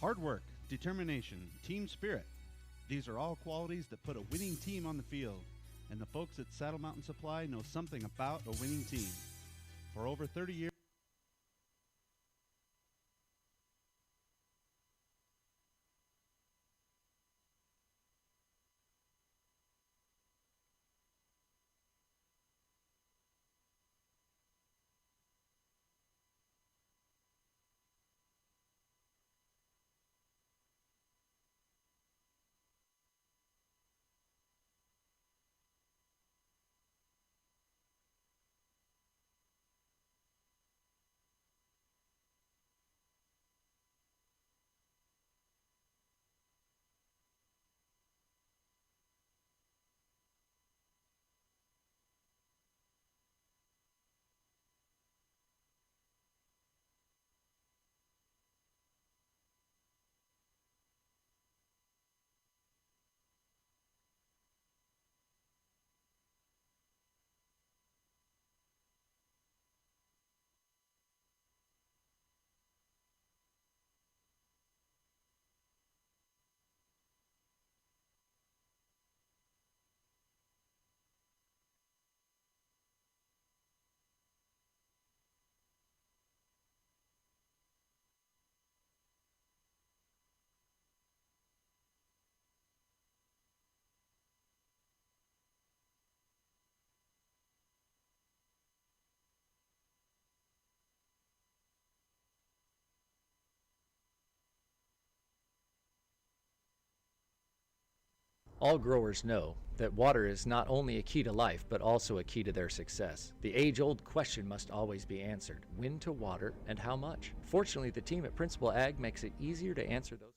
Hard work, determination, team spirit. These are all qualities that put a winning team on the field, and the folks at Saddle Mountain Supply know something about a winning team. For over 30 years, All growers know that water is not only a key to life, but also a key to their success. The age-old question must always be answered: when to water and how much? Fortunately, the team at Principal Ag makes it easier to answer those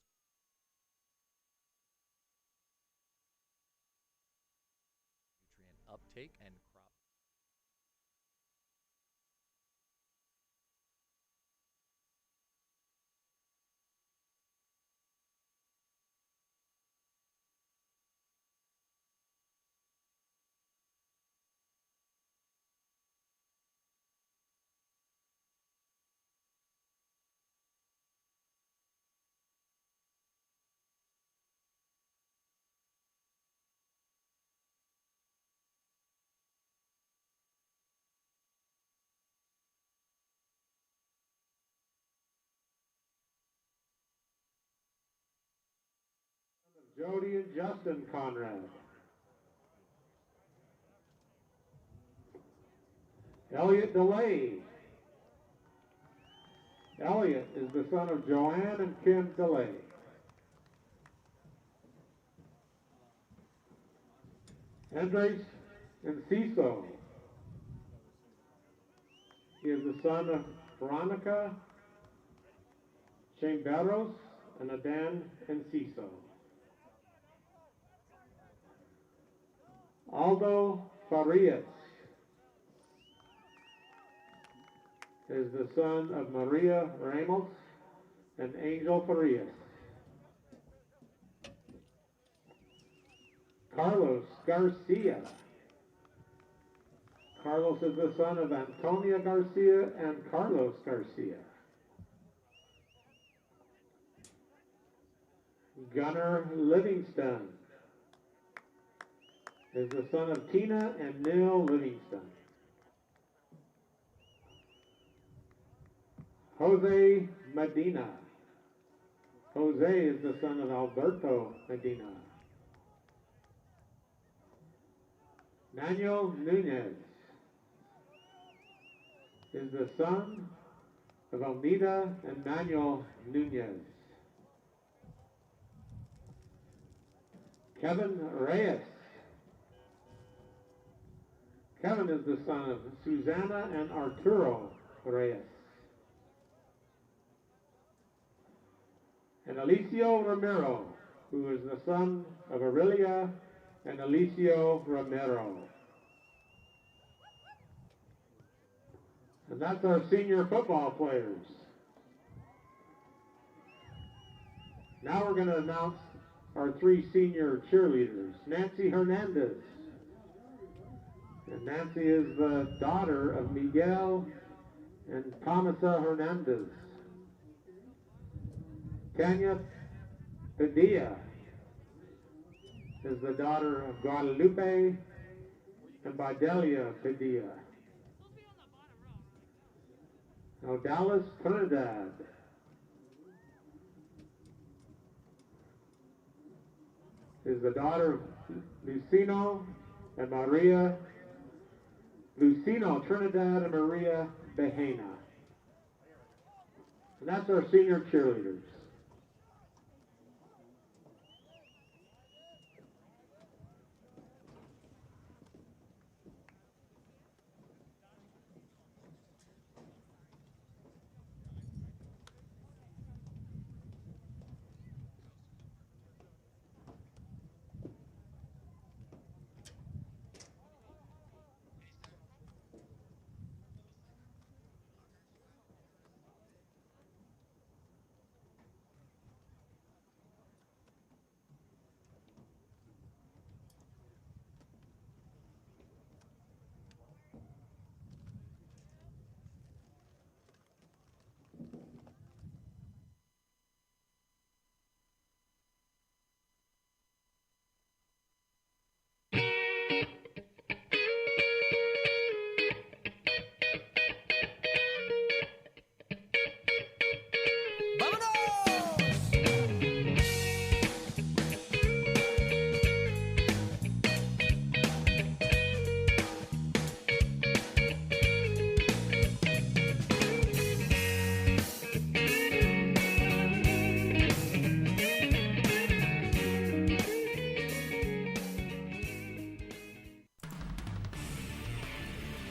nutrient uptake and crop. Jody and Justin Conrad. Elliot DeLay. Elliot is the son of Joanne and Kim DeLay. Andres Enciso. He is the son of Veronica Chamberos and Adan Enciso. Aldo Farias is the son of Maria Ramos and Angel Farias. Carlos Garcia. Carlos is the son of Antonia Garcia and Carlos Garcia. Gunnar Livingston is the son of Tina and Neil Livingston. Jose Medina. Jose is the son of Alberto Medina. Manuel Nunez is the son of Almeida and Manuel Nunez. Kevin Reyes. Kevin is the son of Susana and Arturo Reyes. And Alicio Romero, who is the son of Aurelia and Alicio Romero. And that's our senior football players. Now we're going to announce our three senior cheerleaders. Nancy Hernandez. And Nancy is the daughter of Miguel and Tomasa Hernandez. Tanya Padilla is the daughter of Guadalupe and Vidalia Padilla. Odalis Trinidad is the daughter of Lucino Trinidad and Maria Behena. And that's our senior cheerleaders.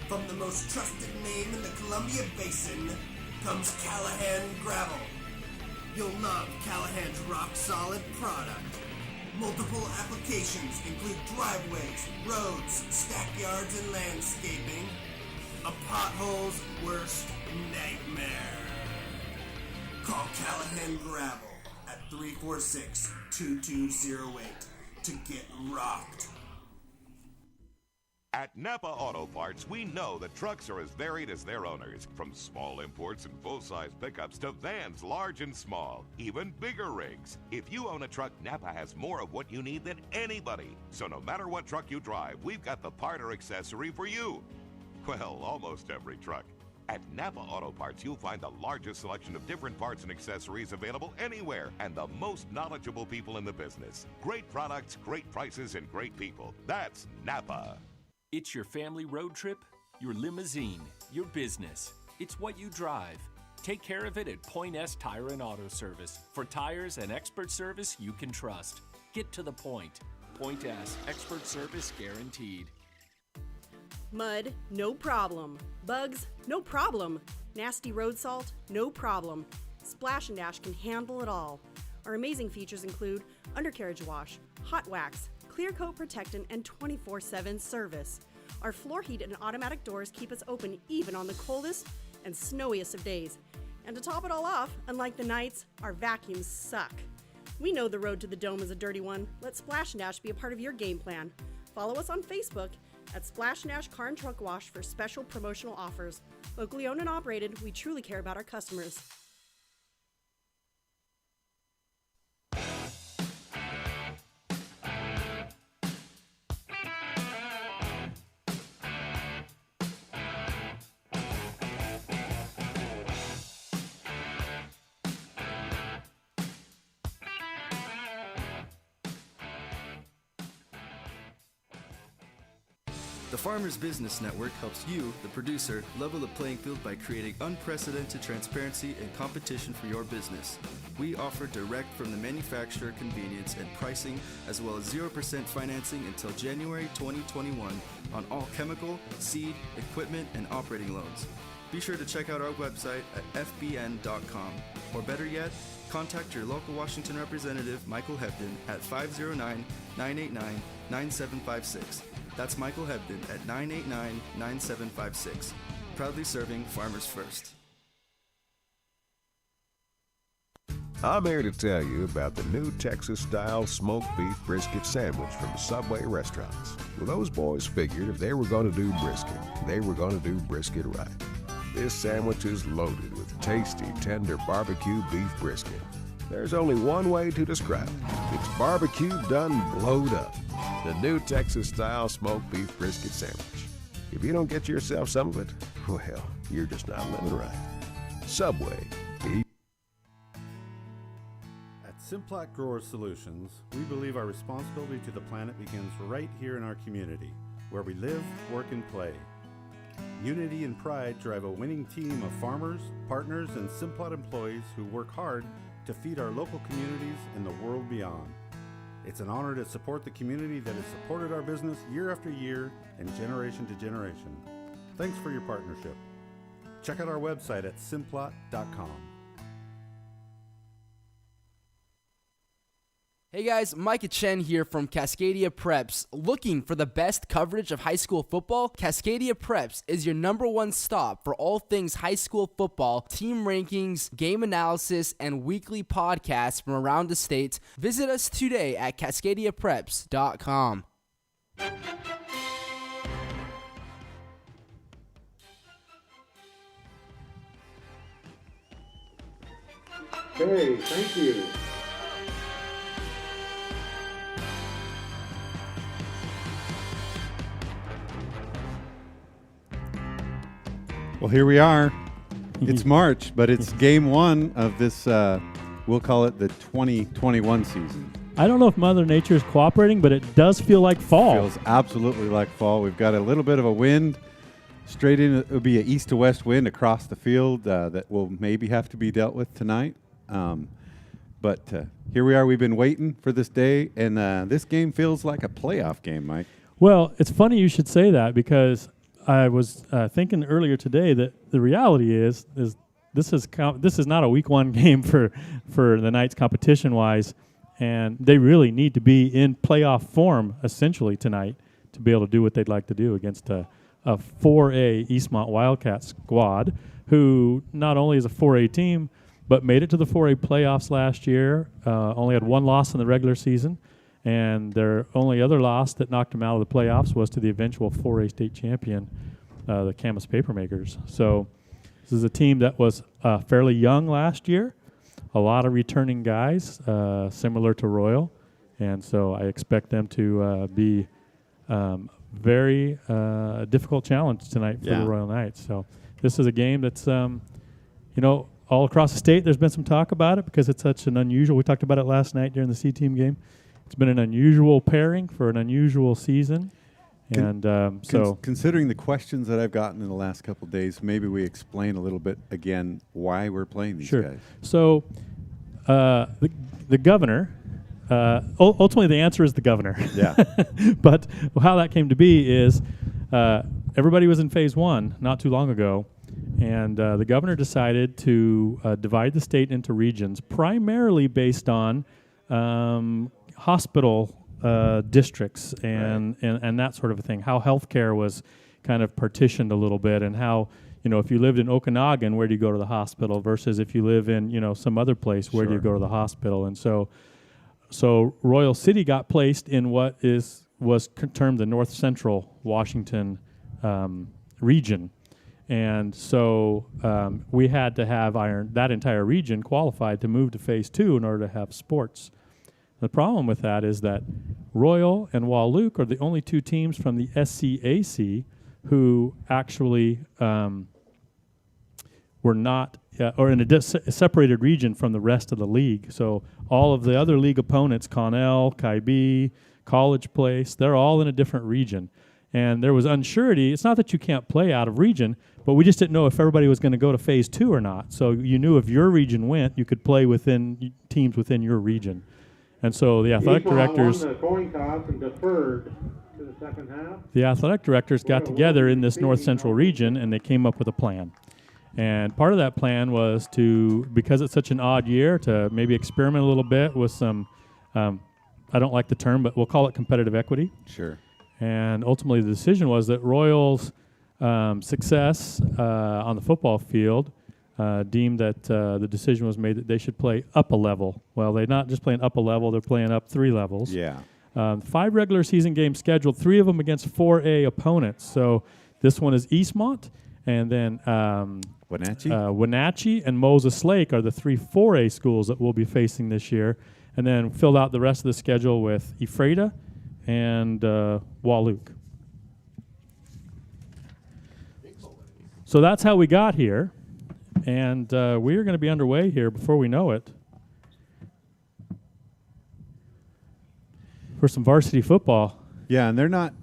From the most trusted name in the Columbia Basin comes Callahan Gravel. You'll love Callahan's rock-solid product. Multiple applications include driveways, roads, stackyards, and landscaping. A pothole's worst nightmare. Call Callahan Gravel at 346-2208 to get rocked. At Napa Auto Parts, we know that trucks are as varied as their owners, from small imports and full-size pickups to vans large and small, even bigger rigs. If you own a truck, Napa has more of what you need than anybody. So no matter what truck you drive, we've got the part or accessory for you. Well, almost every truck. At Napa Auto Parts, you'll find the largest selection of different parts and accessories available anywhere, and the most knowledgeable people in the business. Great products, great prices, and great people. That's Napa. It's your family road trip, your limousine, your business. It's what you drive. Take care of it at Point S Tire and Auto Service. For tires and expert service you can trust. Get to the point. Point S, expert service guaranteed. Mud, no problem. Bugs, no problem. Nasty road salt, no problem. Splash and Dash can handle it all. Our amazing features include undercarriage wash, hot wax, clear coat protectant, and 24/7 service. Our floor heat and automatic doors keep us open even on the coldest and snowiest of days. And to top it all off, unlike the nights, our vacuums suck. We know the road to the dome is a dirty one. Let Splash and Dash be a part of your game plan. Follow us on Facebook at Splash and Dash Car and Truck Wash for special promotional offers. Locally owned and operated, we truly care about our customers. The Farmers Business Network helps you, the producer, level the playing field by creating unprecedented transparency and competition for your business. We offer direct from the manufacturer convenience and pricing, as well as 0% financing until January 2021 on all chemical, seed, equipment, and operating loans. Be sure to check out our website at fbn.com, or better yet, contact your local Washington representative, Michael Hebden, at 509-989-9756. That's Michael Hebden at 989-9756. Proudly serving farmers first. I'm here to tell you about the new Texas-style smoked beef brisket sandwich from Subway restaurants. Well, those boys figured if they were going to do brisket, they were going to do brisket right. This sandwich is loaded with tasty, tender barbecue beef brisket. There's only one way to describe it. It's barbecue done blowed up. The new Texas-style smoked beef brisket sandwich. If you don't get yourself some of it, well, you're just not living right. Subway. At Simplot Grower Solutions, we believe our responsibility to the planet begins right here in our community, where we live, work, and play. Unity and pride drive a winning team of farmers, partners, and Simplot employees who work hard to feed our local communities and the world beyond. It's an honor to support the community that has supported our business year after year and generation to generation. Thanks for your partnership. Check out our website at simplot.com. Hey guys, Micah Chen here from Cascadia Preps. Looking for the best coverage of high school football? Cascadia Preps is your #1 stop for all things high school football, team rankings, game analysis, and weekly podcasts from around the state. Visit us today at cascadiapreps.com. Okay, thank you. Well, here we are. It's March, but it's game one of this, we'll call it the 2021 season. I don't know if Mother Nature is cooperating, but it does feel like fall. It feels absolutely like fall. We've got a little bit of a wind straight in. It'll be an east to west wind across the field that will maybe have to be dealt with tonight. But here we are. We've been waiting for this day, and this game feels like a playoff game, Mike. Well, it's funny you should say that because I was thinking earlier today that the reality is this is not a week one game for the Knights competition-wise, and they really need to be in playoff form essentially tonight to be able to do what they'd like to do against a 4A Eastmont Wildcat squad who not only is a 4A team but made it to the 4A playoffs last year, only had one loss in the regular season, and their only other loss that knocked them out of the playoffs was to the eventual 4A state champion, the Camas Papermakers. So this is a team that was fairly young last year, a lot of returning guys, similar to Royal, and so I expect them to be very difficult challenge tonight for the Royal Knights. So this is a game that's, all across the state there's been some talk about it because it's such an unusual, we talked about it last night during the C-team game. It's been an unusual pairing for an unusual season. Considering the questions that I've gotten in the last couple of days, maybe we explain a little bit again why we're playing these guys. So the governor, ultimately the answer is the governor. Yeah. But how that came to be is everybody was in phase one not too long ago, and the governor decided to divide the state into regions, primarily based on hospital districts and that sort of a thing, how healthcare was kind of partitioned a little bit, and how, if you lived in Okanagan, where do you go to the hospital versus if you live in, some other place, where do you go to the hospital? And so Royal City got placed in what was termed the North Central Washington region. And so we had to have that entire region qualified to move to phase 2 in order to have sports. The problem with that is that Royal and Wahluke are the only two teams from the SCAC who actually were not, or in a separated region from the rest of the league. So all of the other league opponents, Connell, Kaibi, College Place, they're all in a different region. And there was unsurety. It's not that you can't play out of region, but we just didn't know if everybody was going to go to phase 2 or not. So you knew if your region went, you could play within teams within your region. And so the athletic directors won the coin toss and deferred to the second half. The athletic directors got together in this North Central region, and they came up with a plan. And part of that plan was to, because it's such an odd year, to maybe experiment a little bit with some, I don't like the term, but we'll call it competitive equity. Sure. And ultimately the decision was that Royal's success on the football field deemed that the decision was made that they should play up a level. Well, they're not just playing up a level, they're playing up 3 levels. Yeah. 5 regular season games scheduled, 3 of them against 4A opponents. So this one is Eastmont, and then Wenatchee? and Moses Lake are the 3 4A schools that we'll be facing this year, and then filled out the rest of the schedule with Ephrata and Wahluke. So that's how we got here, and we're going to be underway here before we know it for some varsity football. Yeah, and they're not.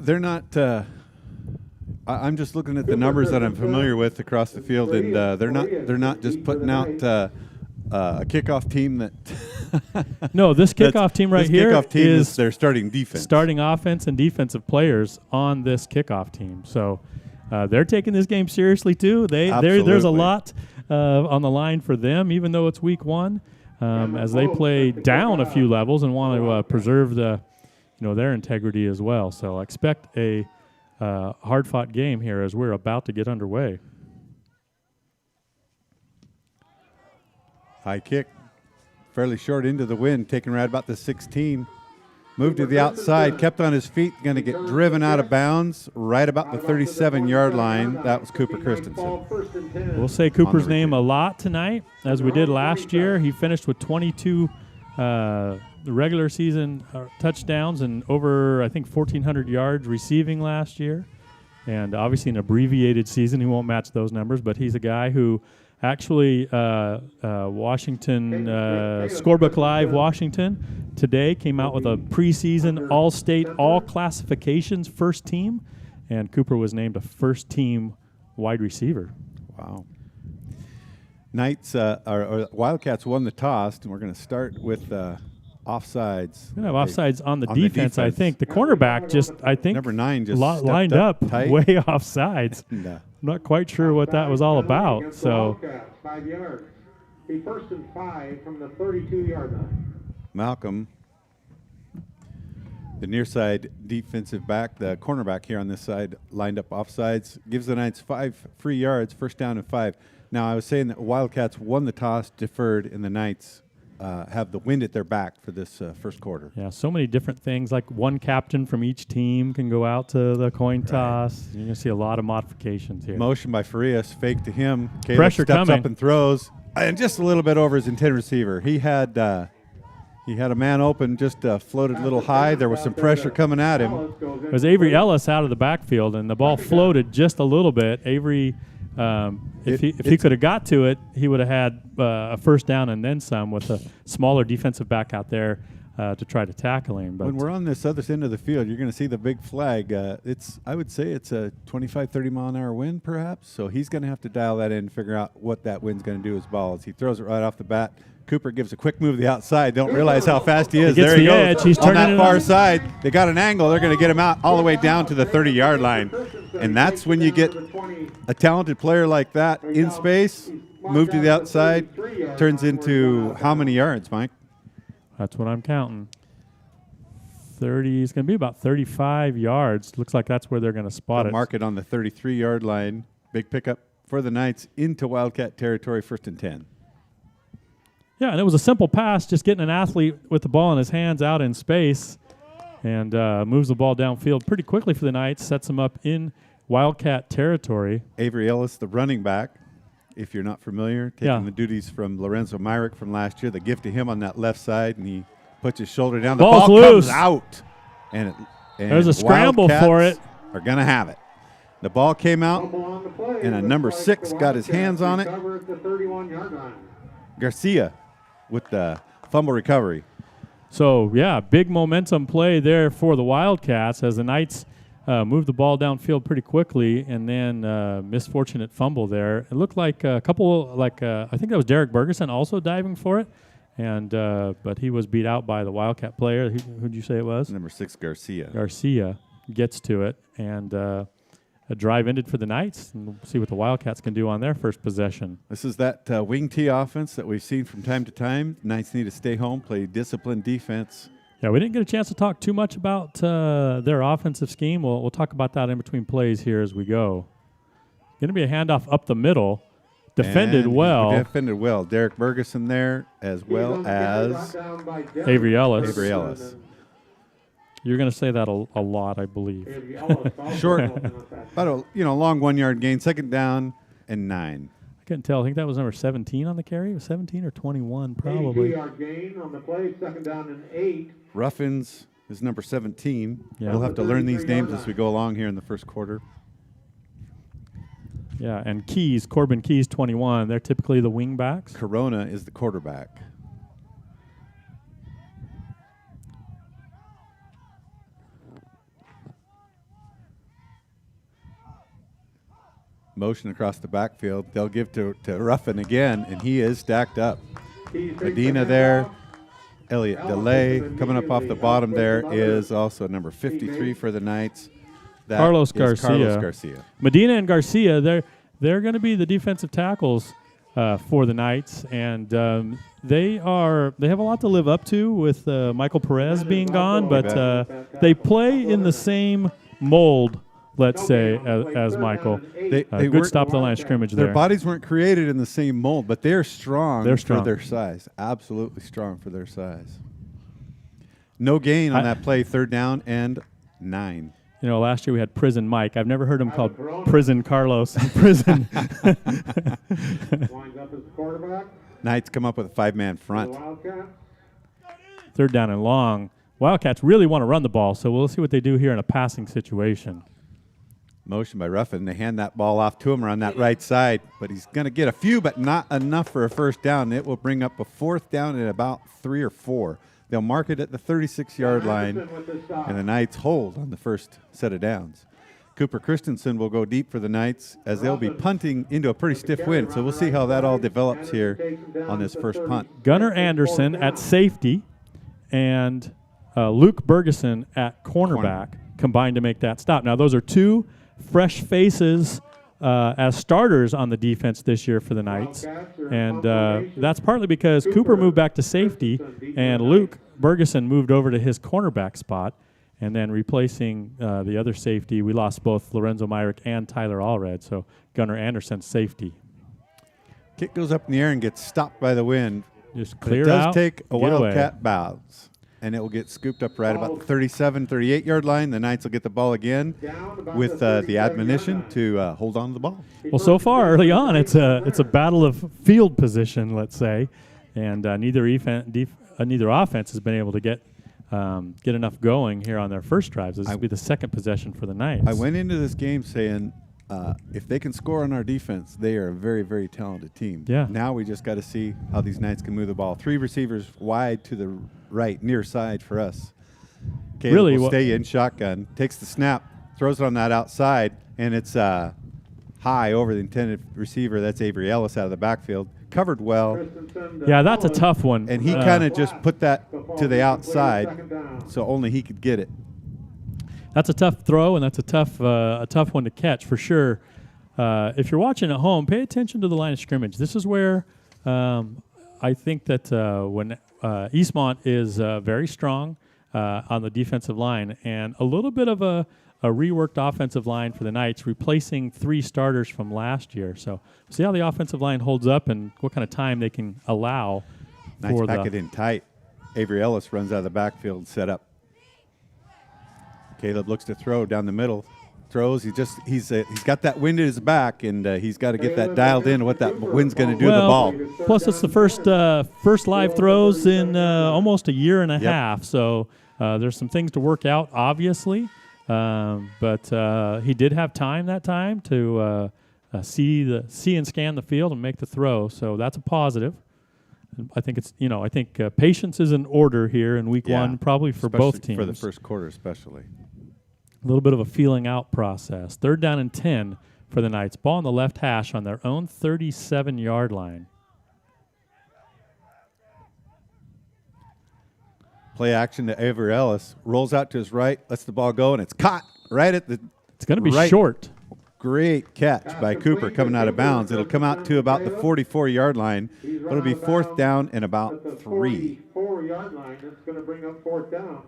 I'm just looking at the numbers that I'm familiar with across the field, and they're not just putting out a kickoff team that. No, this kickoff team right here is their starting defense, starting offense and defensive players on this kickoff team. So they're taking this game seriously too. There's a lot on the line for them, even though it's week 1, as they play down a few levels and want to preserve their integrity as well. So I expect a hard-fought game here as we're about to get underway. High kick, fairly short into the wind, taken right about the 16. Moved to the outside, kept on his feet, going to get driven out of bounds right about the 37-yard line. That was Cooper Christensen. We'll say Cooper's name a lot tonight, as we did last year. He finished with 22 regular season touchdowns and over, I think, 1,400 yards receiving last year. And obviously an abbreviated season, he won't match those numbers, but he's a guy who actually Washington, Scorebook Live Washington today came out with a preseason all-state, all classifications first team, and Cooper was named a first-team wide receiver. Wow. Knights, or Wildcats won the toss, and we're going to start with offsides. We're going to have offsides on the defense, I think. The cornerback number 9 just lined up tight. way offsides. I'm not quite sure what that was all about. So 5 yards. Be 1st and 5 from the 32-yard line. Malcolm, the near side defensive back, the cornerback here on this side, lined up offsides, gives the Knights 5 free yards, 1st down and 5. Now, I was saying that Wildcats won the toss, deferred, and the Knights have the wind at their back for this first quarter. Yeah, so many different things. Like one captain from each team can go out to the coin toss. You're going to see a lot of modifications here. Motion by Farias, fake to him. Caleb Pressure steps coming. up and throws, and just a little bit over his intended receiver. He had a man open, just floated a little high. There was some pressure coming at him. It was Avery Ellis out of the backfield, and the ball floated just a little bit. Avery, if he could have got to it, he would have had a 1st down and then some with a smaller defensive back out there to try to tackle him. But when we're on this other end of the field, you're going to see the big flag. I would say it's a 25, 30-mile-an-hour wind, perhaps. So he's going to have to dial that in and figure out what that wind's going to do his balls. He throws it right off the bat. Cooper gives a quick move to the outside. Don't realize how fast he is. There he goes. Edge. He's on turning that far side. They got an angle. They're going to get him out all the way down to the 30-yard line. And that's when you get a talented player like that in space, move to the outside, turns into how many yards, Mike? That's what I'm counting. 30. It's going to be about 35 yards. Looks like that's where they're going to spot it. Mark it on the 33-yard line. Big pickup for the Knights into Wildcat territory, 1st and 10. Yeah, and it was a simple pass, just getting an athlete with the ball in his hands out in space, and moves the ball downfield pretty quickly for the Knights, sets them up in Wildcat territory. Avery Ellis, the running back, if you're not familiar, taking the duties from Lorenzo Myrick from last year. They give to him on that left side, and he puts his shoulder down. The ball loose. Comes out, and there's a scramble for it. Are going to have it. The ball came out, and a number 6 got his hands on it. Garcia with the fumble recovery. So, yeah, big momentum play there for the Wildcats as the Knights moved the ball downfield pretty quickly, and then misfortunate fumble there. It looked like a couple, I think that was Derek Bergeson also diving for it, and but he was beat out by the Wildcat player. Who'd you say it was? Number 6, Garcia. Garcia gets to it, and a drive ended for the Knights, and we'll see what the Wildcats can do on their first possession. This is that wing tee offense that we've seen from time to time. Knights need to stay home, play disciplined defense. Yeah, we didn't get a chance to talk too much about their offensive scheme. We'll talk about that in between plays here as we go. Going to be a handoff up the middle. Defended well. Defended well. Derek Bergeson there, as well as Avery Ellis. Avery Ellis. You're going to say that a lot, I believe. Short, about a long 1 yard gain, second down and 9. I couldn't tell. I think that was number 17 on the carry. It was 17 or 21, probably. 82-yard gain on the play, second down and 8. Ruffins is number 17. Yeah. We'll have to learn these names as we go along here in the first quarter. Yeah, and Keys, Corbin Keys, 21. They're typically the wing backs. Corona is the quarterback. Motion across the backfield. They'll give to Ruffin again, and he is stacked up. Medina there. Elliott DeLay coming up off the bottom there is also number 53 for the Knights. That Carlos is Garcia. Carlos Garcia. Medina and Garcia, they're going to be the defensive tackles for the Knights, and they have a lot to live up to with Michael Perez being gone, but they play in the same mold, let's say, as Michael. Good stop the line of scrimmage there. Their bodies weren't created in the same mold, but they're strong, They're strong for their size. Absolutely strong for their size. No gain on that play, third down and 9. You know, last year we had Prison Mike. I've never heard him called Prison Carlos. Prison. Lines up as the quarterback. Knights come up with a 5-man front. Wildcats. Third down and long. Wildcats really want to run the ball, so we'll see what they do here in a passing situation. Motion by Ruffin. They hand that ball off to him around that right side, but he's going to get a few, but not enough for a first down. It will bring up a fourth down at about 3 or 4. They'll mark it at the 36-yard line, and the Knights hold on the first set of downs. Cooper Christensen will go deep for the Knights as they'll be punting into a pretty stiff wind, so we'll see how that all develops here on this first punt. Gunnar Anderson at safety and Luke Bergeson at cornerback combined to make that stop. Now, those are two fresh faces as starters on the defense this year for the Knights, and that's partly because Cooper moved back to safety and Luke Bergeson moved over to his cornerback spot, and then replacing the other safety, we lost both Lorenzo Myrick and Tyler Allred, so Gunnar Anderson safety. Kick goes up in the air and gets stopped by the wind. Just clear out. It does take a get away. Wildcat bounce, and it will get scooped up right about the 37, 38-yard line. The Knights will get the ball again with the admonition to hold on to the ball. Well, so far early on, it's a battle of field position, let's say, and neither offense has been able to get enough going here on their first drives. This will be the second possession for the Knights. I went into this game saying if they can score on our defense, they are a very, very talented team. Yeah. Now we just got to see how these Knights can move the ball. 3 receivers wide to the right, near side for us. Caleb Really, will stay in shotgun, takes the snap, throws it on that outside, and it's high over the intended receiver. That's Avery Ellis out of the backfield. Covered well. Yeah, that's a tough one. And he kind of just put that to the outside, so only he could get it. That's a tough throw, and that's a tough one to catch for sure. If you're watching at home, pay attention to the line of scrimmage. This is where I think that when Eastmont is very strong on the defensive line, and a little bit of a reworked offensive line for the Knights, replacing 3 starters from last year. So see how the offensive line holds up and what kind of time they can allow. Knights pack it in tight. Avery Ellis runs out of the backfield, set up. Caleb looks to throw down the middle. Throws. He's got that wind at his back, and he's got to get that dialed in what that wind's going to do to the ball. Plus, it's the first live throws in almost a year and a half. So there's some things to work out, obviously. But he did have time that time to see and scan the field and make the throw. So that's a positive. I think patience is in order here in week one, probably for both teams. For the first quarter, especially. A little bit of a feeling out process. 3rd down and 10 for the Knights. Ball on the left hash on their own 37-yard line. Play action to Avery Ellis. Rolls out to his right, lets the ball go, and it's caught right at the It's going to be short. Great catch by Cooper coming out of bounds. It'll come out to about the 44-yard line. It'll be 4th down and about 3. 44-yard line. That's going to bring up 4th down.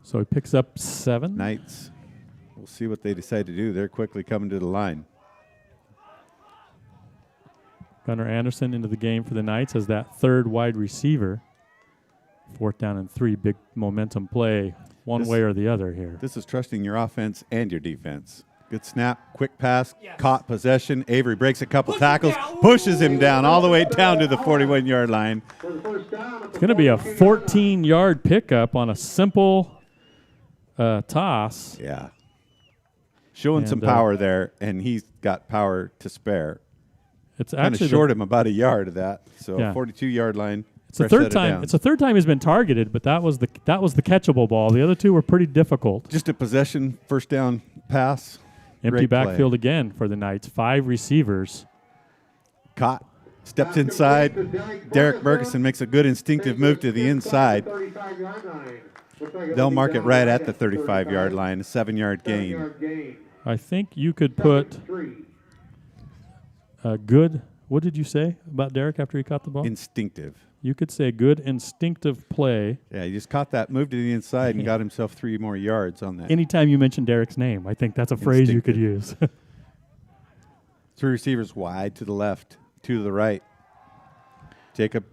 So he picks up 7. Knights. We'll see what they decide to do. They're quickly coming to the line. Gunnar Anderson into the game for the Knights as that 3rd wide receiver. 4th down and 3, big momentum play. one way or the other here. This is trusting your offense and your defense. Good snap, quick pass, caught possession. Avery breaks a couple tackles, pushes him down all the way down to the 41-yard line. It's going to be a 14-yard pickup on a simple toss. Yeah. Showing some power there, and he's got power to spare. It's kind actually of short him about a yard of that. So 42-yard line. It's the third time. It's the third time he's been targeted, but that was the catchable ball. The other two were pretty difficult. Just a possession, first down pass. Empty backfield again for the Knights. 5 receivers. Caught. Steps inside. Derek Bergeson makes a good instinctive move to the inside. They'll mark it right at the 35-yard line, a 7-yard gain. I think you could put a good, what did you say about Derek after he caught the ball? Instinctive. You could say good instinctive play. Yeah, he just caught that, moved to the inside, and got himself 3 more yards on that. Anytime you mention Derek's name, I think that's a phrase you could use. 3 receivers wide to the left, 2 to the right. Caleb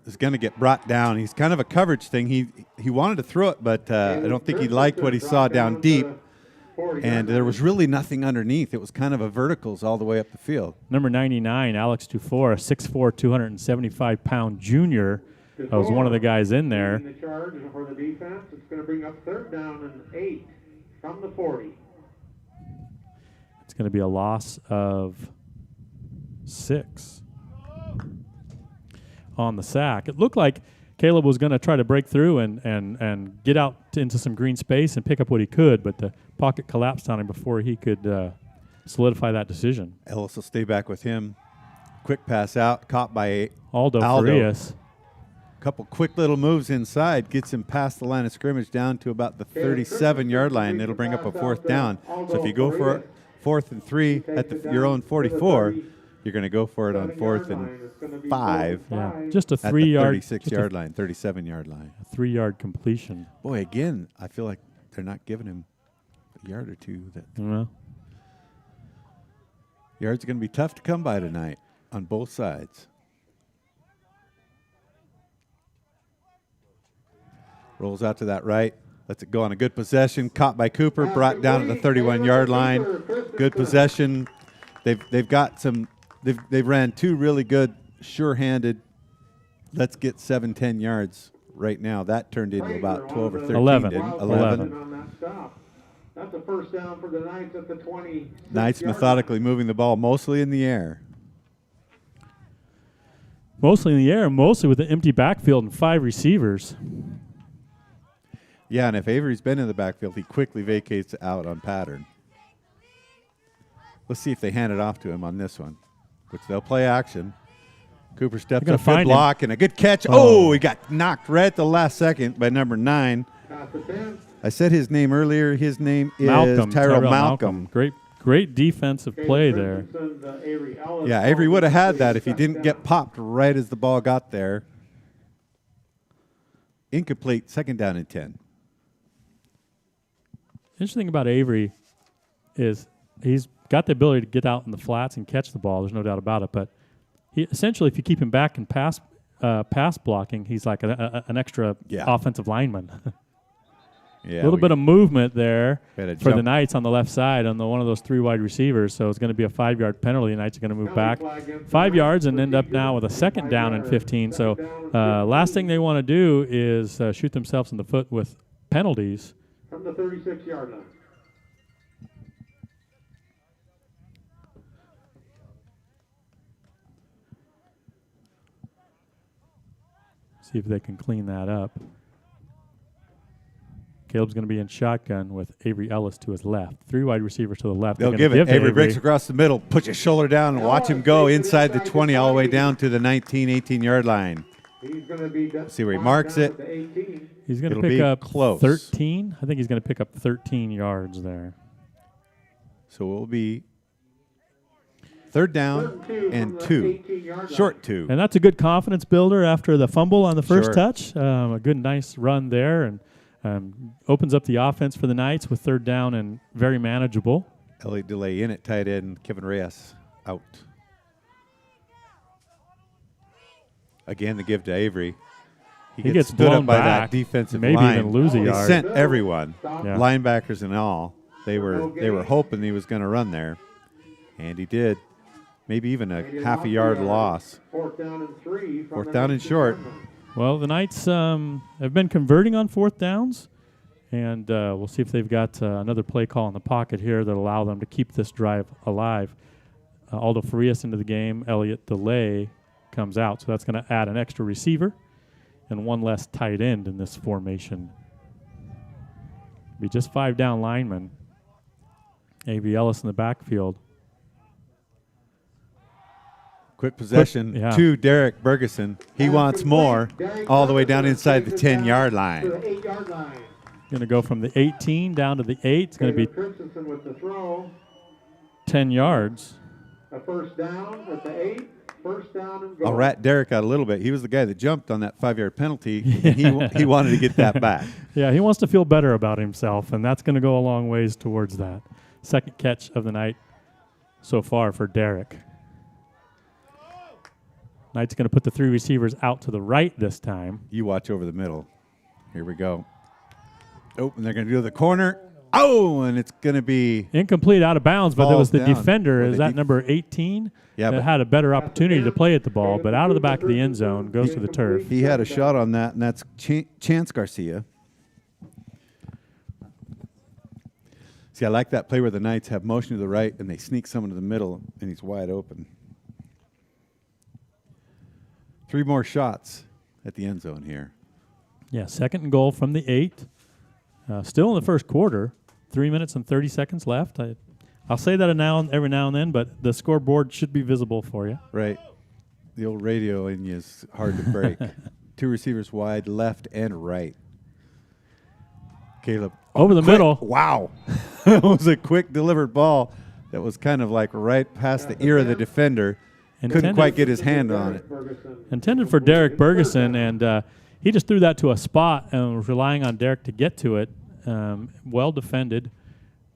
is going to get brought down. He's kind of a coverage thing. He wanted to throw it, but I don't think he liked what he saw down deep. And there was really nothing underneath. It was kind of a verticals all the way up the field. Number 99, Alex Dufour, a 6'4", 275-pound junior. Was one of the guys in there. The charge for the defense. It's going to bring up 3rd down and 8 from the 40. It's going to be a loss of 6 on the sack. It looked like Caleb was going to try to break through and get out into some green space and pick up what he could, but the pocket collapsed on him before he could solidify that decision. Ellis will stay back with him. Quick pass out, caught by Aldo Farias. Couple quick little moves inside, gets him past the line of scrimmage down to about the 37-yard line. It'll bring up a 4th down. So if you go for it 4th and 3 at your own 44, you're going to go for it on 4th and 5. Yeah, just a 3-yard, 36-yard line, 37-yard line. A 3-yard completion. Boy, again, I feel like they're not giving him a yard or two. Yards are going to be tough to come by tonight on both sides. Rolls out to that right. Lets it go on a good possession. Caught by Cooper. Brought down to the 31-yard line. Good possession. They've got some. They've ran 2 really good, sure-handed. Let's get 7-10 yards right now. That turned into about 12 or 13. 11. That's a first down for the Knights at the 20. Knights methodically moving the ball mostly in the air. Mostly in the air, mostly with an empty backfield and 5 receivers. Yeah, and if Avery's been in the backfield, he quickly vacates out on pattern. Let's see if they hand it off to him on this one, which they'll play action. Cooper steps up, good block, and a good catch. Oh, he got knocked right at the last second by number 9. I said his name earlier. His name is Tyrell Malcolm. Great defensive play there. Yeah, Avery would have had that if he didn't get popped right as the ball got there. Incomplete, 2nd down and 10. Interesting about Avery is he's got the ability to get out in the flats and catch the ball. There's no doubt about it. But he, essentially, if you keep him back in pass blocking, he's like an extra offensive lineman. A little bit of movement there for the Knights on the left side on one of those 3 wide receivers. So it's going to be a 5-yard penalty. The Knights are going to move back 5 yards and end up now with a 2nd down and 15. So last thing they want to do is shoot themselves in the foot with penalties. From the 36-yard line. See if they can clean that up. Caleb's going to be in shotgun with Avery Ellis to his left. 3 wide receivers to the left. They'll give it. Avery breaks across the middle, puts his shoulder down, and watch him go inside the 20 all the way down to the 19, 18-yard line. He's going to be see where he marks it. He's going to pick up close. 13. I think he's going to pick up 13 yards there. So it will be 3rd down and 2. Short 2. And that's a good confidence builder after the fumble on the first touch. A good, nice run there. And opens up the offense for the Knights with 3rd down and very manageable. Elliot DeLay in at tight end. Kevin Reyes out. Again, the give to Avery. He gets stood blown up by back, that defensive maybe line. even lose a He yard. sent everyone, Yeah. linebackers and all. They were hoping he was going to run there, and he did. Maybe even a half a yard loss. Fourth down and 3. Fourth down and short. Well, the Knights have been converting on fourth downs, and we'll see if they've got another play call in the pocket here that allow them to keep this drive alive. Aldo Farias into the game. Elliot DeLay comes out, so that's going to add an extra receiver and one less tight end in this formation. Be just 5 down linemen. A.V. Ellis in the backfield. Quick possession to Derek Bergeson. He wants more, all the way down inside the 10-yard line. Going to go from the 18 down to the 8. It's going to be Christensen with the throw. 10 yards. A first down at the 8. First down and goal. I'll rat Derek out a little bit. He was the guy that jumped on that 5-yard penalty, and he wanted to get that back. Yeah, he wants to feel better about himself, and that's going to go a long ways towards that. Second catch of the night so far for Derek. Knight's going to put the 3 receivers out to the right this time. You watch over the middle. Here we go. Oh, and they're going to do the corner. Oh, and it's going to be incomplete, out of bounds, but it was the down. defender. Is that number 18? Yeah, that had a better opportunity to play at the ball, but out of the back of the end zone, goes to the turf. He had a shot on that, and that's Chance Garcia. See, I like that play where the Knights have motion to the right, and they sneak someone to the middle, and he's wide open. 3 more shots at the end zone here. Yeah, second and goal from the 8. Still in the first quarter. 3 minutes and 30 seconds left. I'll say that every now and then, but the scoreboard should be visible for you. Right. The old radio in you is hard to break. 2 receivers wide, left and right. Caleb. Over the middle. Wow. It was a quick delivered ball that was kind of like right past the ear of the defender. Couldn't quite get his hand on it. Intended for Derek Bergeson, and he just threw that to a spot and was relying on Derek to get to it. Well defended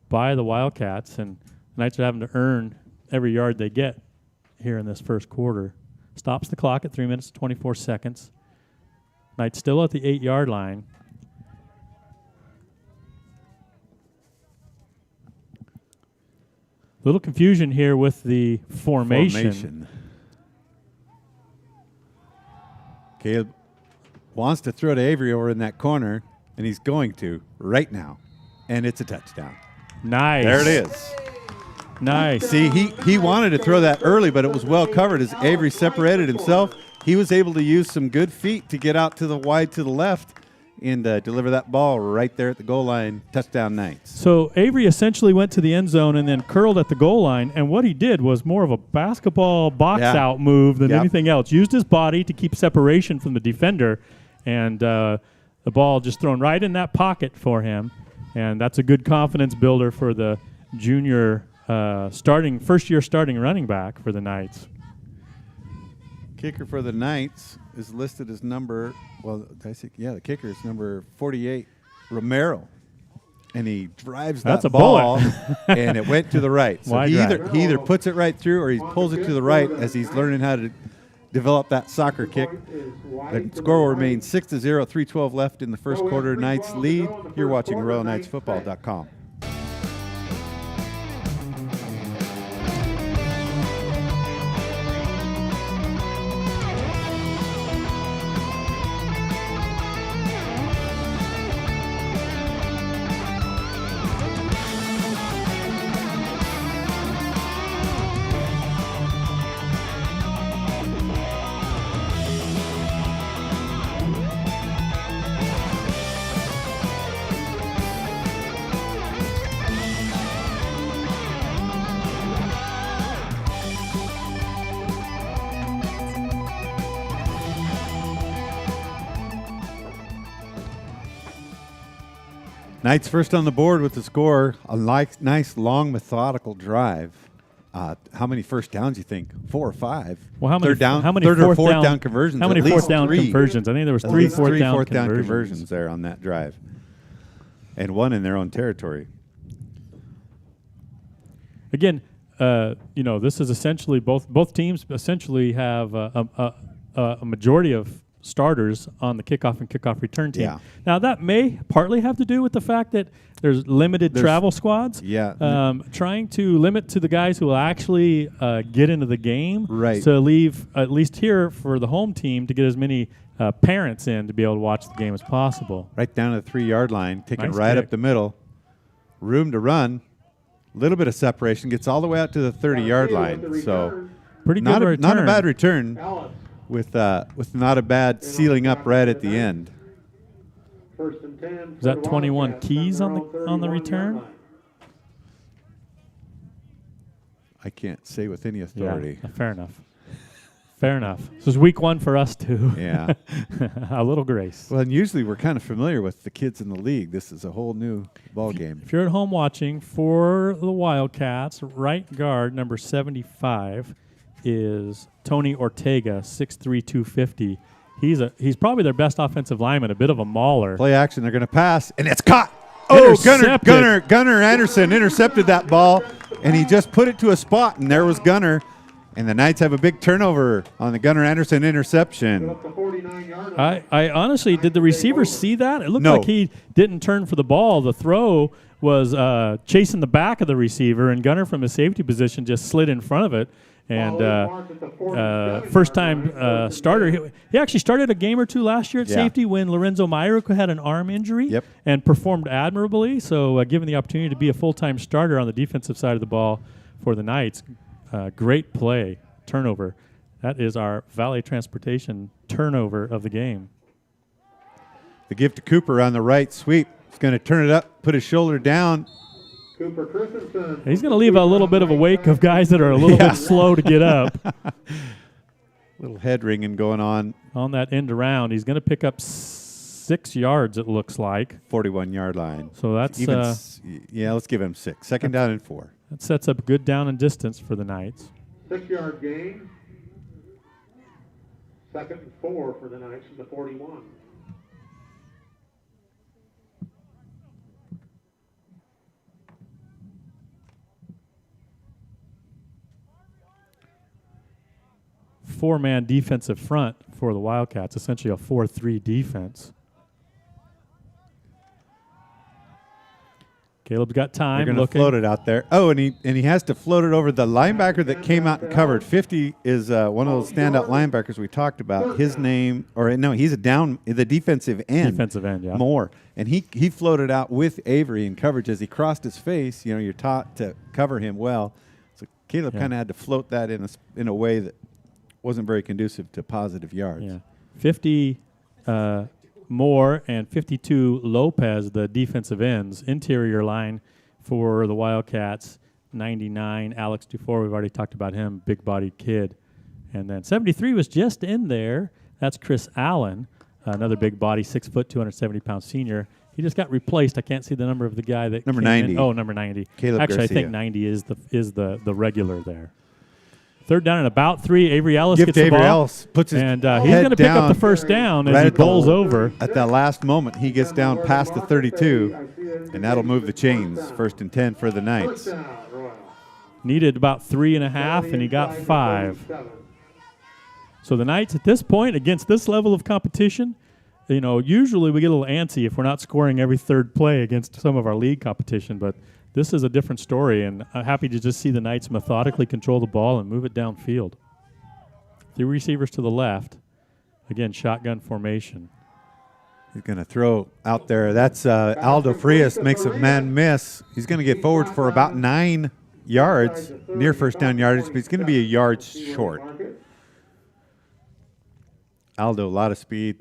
by the Wildcats, and the Knights are having to earn every yard they get here in this first quarter. Stops the clock at 3 minutes and 24 seconds. Knights still at the 8-yard line. Little confusion here with the formation. Caleb wants to throw to Avery over in that corner, and he's going to right now. And it's a touchdown. Nice. There it is. Nice. See, he wanted to throw that early, but it was well covered. As Avery separated himself, he was able to use some good feet to get out to the wide to the left and deliver that ball right there at the goal line. Touchdown Knights. So Avery essentially went to the end zone and then curled at the goal line, and what he did was more of a basketball box-out move than anything else. Used his body to keep separation from the defender, and the ball just thrown right in that pocket for him, and that's a good confidence builder for the junior first-year starting running back for the Knights. Kicker for the Knights is listed as number, the kicker is number 48, Romero. And he drives that ball, and it went to the right. So he either puts it right through or he pulls it to the right as he's learning how to develop that soccer kick. The score will remain 6-0, 3:12 left in the first quarter. Knights lead. You're watching RoyalKnightsFootball.com. Knights first on the board with the score. A nice, long, methodical drive. How many first downs you think? 4 or 5? Well, how many third or fourth down conversions? How many fourth down conversions? I think there was 3 fourth down conversions there on that drive, and 1 in their own territory. Again, this is essentially both teams essentially have a majority of starters on the kickoff and kickoff return team. Yeah. Now, that may partly have to do with the fact that there's limited travel squads. Yeah. Trying to limit to the guys who will actually get into the game. Right. So leave, at least here for the home team, to get as many parents in to be able to watch the game as possible. Right down to the 3-yard line, take it Nice right kick. up the middle. Room to run. Little bit of separation. Gets all the way out to the 30-yard line. So pretty good not a return. bad return with not a bad sealing up right at the end. First and 10. Is that 21 keys on the return? I can't say with any authority. Yeah, fair enough. Fair enough. This is week 1 for us, too. Yeah. A little grace. Well, and usually we're kind of familiar with the kids in the league. This is a whole new ball game. If you're at home watching, for the Wildcats, right guard number 75 is Tony Ortega, 6'3", 250. He's probably their best offensive lineman, a bit of a mauler. Play action. They're going to pass, and it's caught. Oh, Gunnar Anderson intercepted that ball, and he just put it to a spot, and there was Gunnar. And the Knights have a big turnover on the Gunnar Anderson interception. I honestly, did the receiver see that? It looked No. like he didn't turn for the ball. The throw was chasing the back of the receiver, and Gunnar from his safety position just slid in front of it. And first-time starter. He actually started a game or two last year at safety when Lorenzo Myrick had an arm injury and performed admirably. So given the opportunity to be a full-time starter on the defensive side of the ball for the Knights, great play, turnover. That is our Valley Transportation turnover of the game. The give to Cooper on the right sweep. He's going to turn it up, put his shoulder down. Cooper Christensen. He's going to leave a little bit of a wake of guys that are a little bit slow to get up. Little head ringing going on. On that end around, he's going to pick up 6 yards, it looks like. 41-yard line. So that's let's give him 6. Second down and 4. That sets up good down and distance for the Knights. 6-yard gain. Second and 4 for the Knights from the 41. Four-man defensive front for the Wildcats, essentially a 4-3 defense. Caleb's got time. They're going to float it out there. Oh, and he has to float it over the linebacker that came out and covered. 50 is one of those standout linebackers we talked about. His name, he's the defensive end. Defensive end, yeah. Moore. And he floated out with Avery in coverage as he crossed his face. You're taught to cover him well. So Caleb kind of had to float that in a way that wasn't very conducive to positive yards. Yeah. 50 Moore and 52 Lopez, the defensive ends. Interior line for the Wildcats, 99 Alex Dufour. We've already talked about him, big-bodied kid. And then 73 was just in there. That's Chris Allen, another big body, 6 foot, 270-pound senior. He just got replaced. I can't see the number of the guy that number came 90. in. Oh, number 90. Caleb Actually, Garcia. I think 90 is the regular there. Third down and about 3. Avery Ellis Give gets to the Avery ball. Ellis, puts his and he's head going to pick up down the first down right as he at the- bowls over. At that last moment, he gets down past the 32, and that'll move the chains. First and 10 for the Knights. Needed about 3.5, and he got 5. So the Knights at this point, against this level of competition, usually we get a little antsy if we're not scoring every third play against some of our league competition, but this is a different story, and I'm happy to just see the Knights methodically control the ball and move it downfield. 3 receivers to the left. Again, shotgun formation. He's going to throw out there. That's Aldo Frias makes a man miss. He's going to get forward for about 9 yards, near first down yardage, but he's going to be a yard short. Aldo, a lot of speed.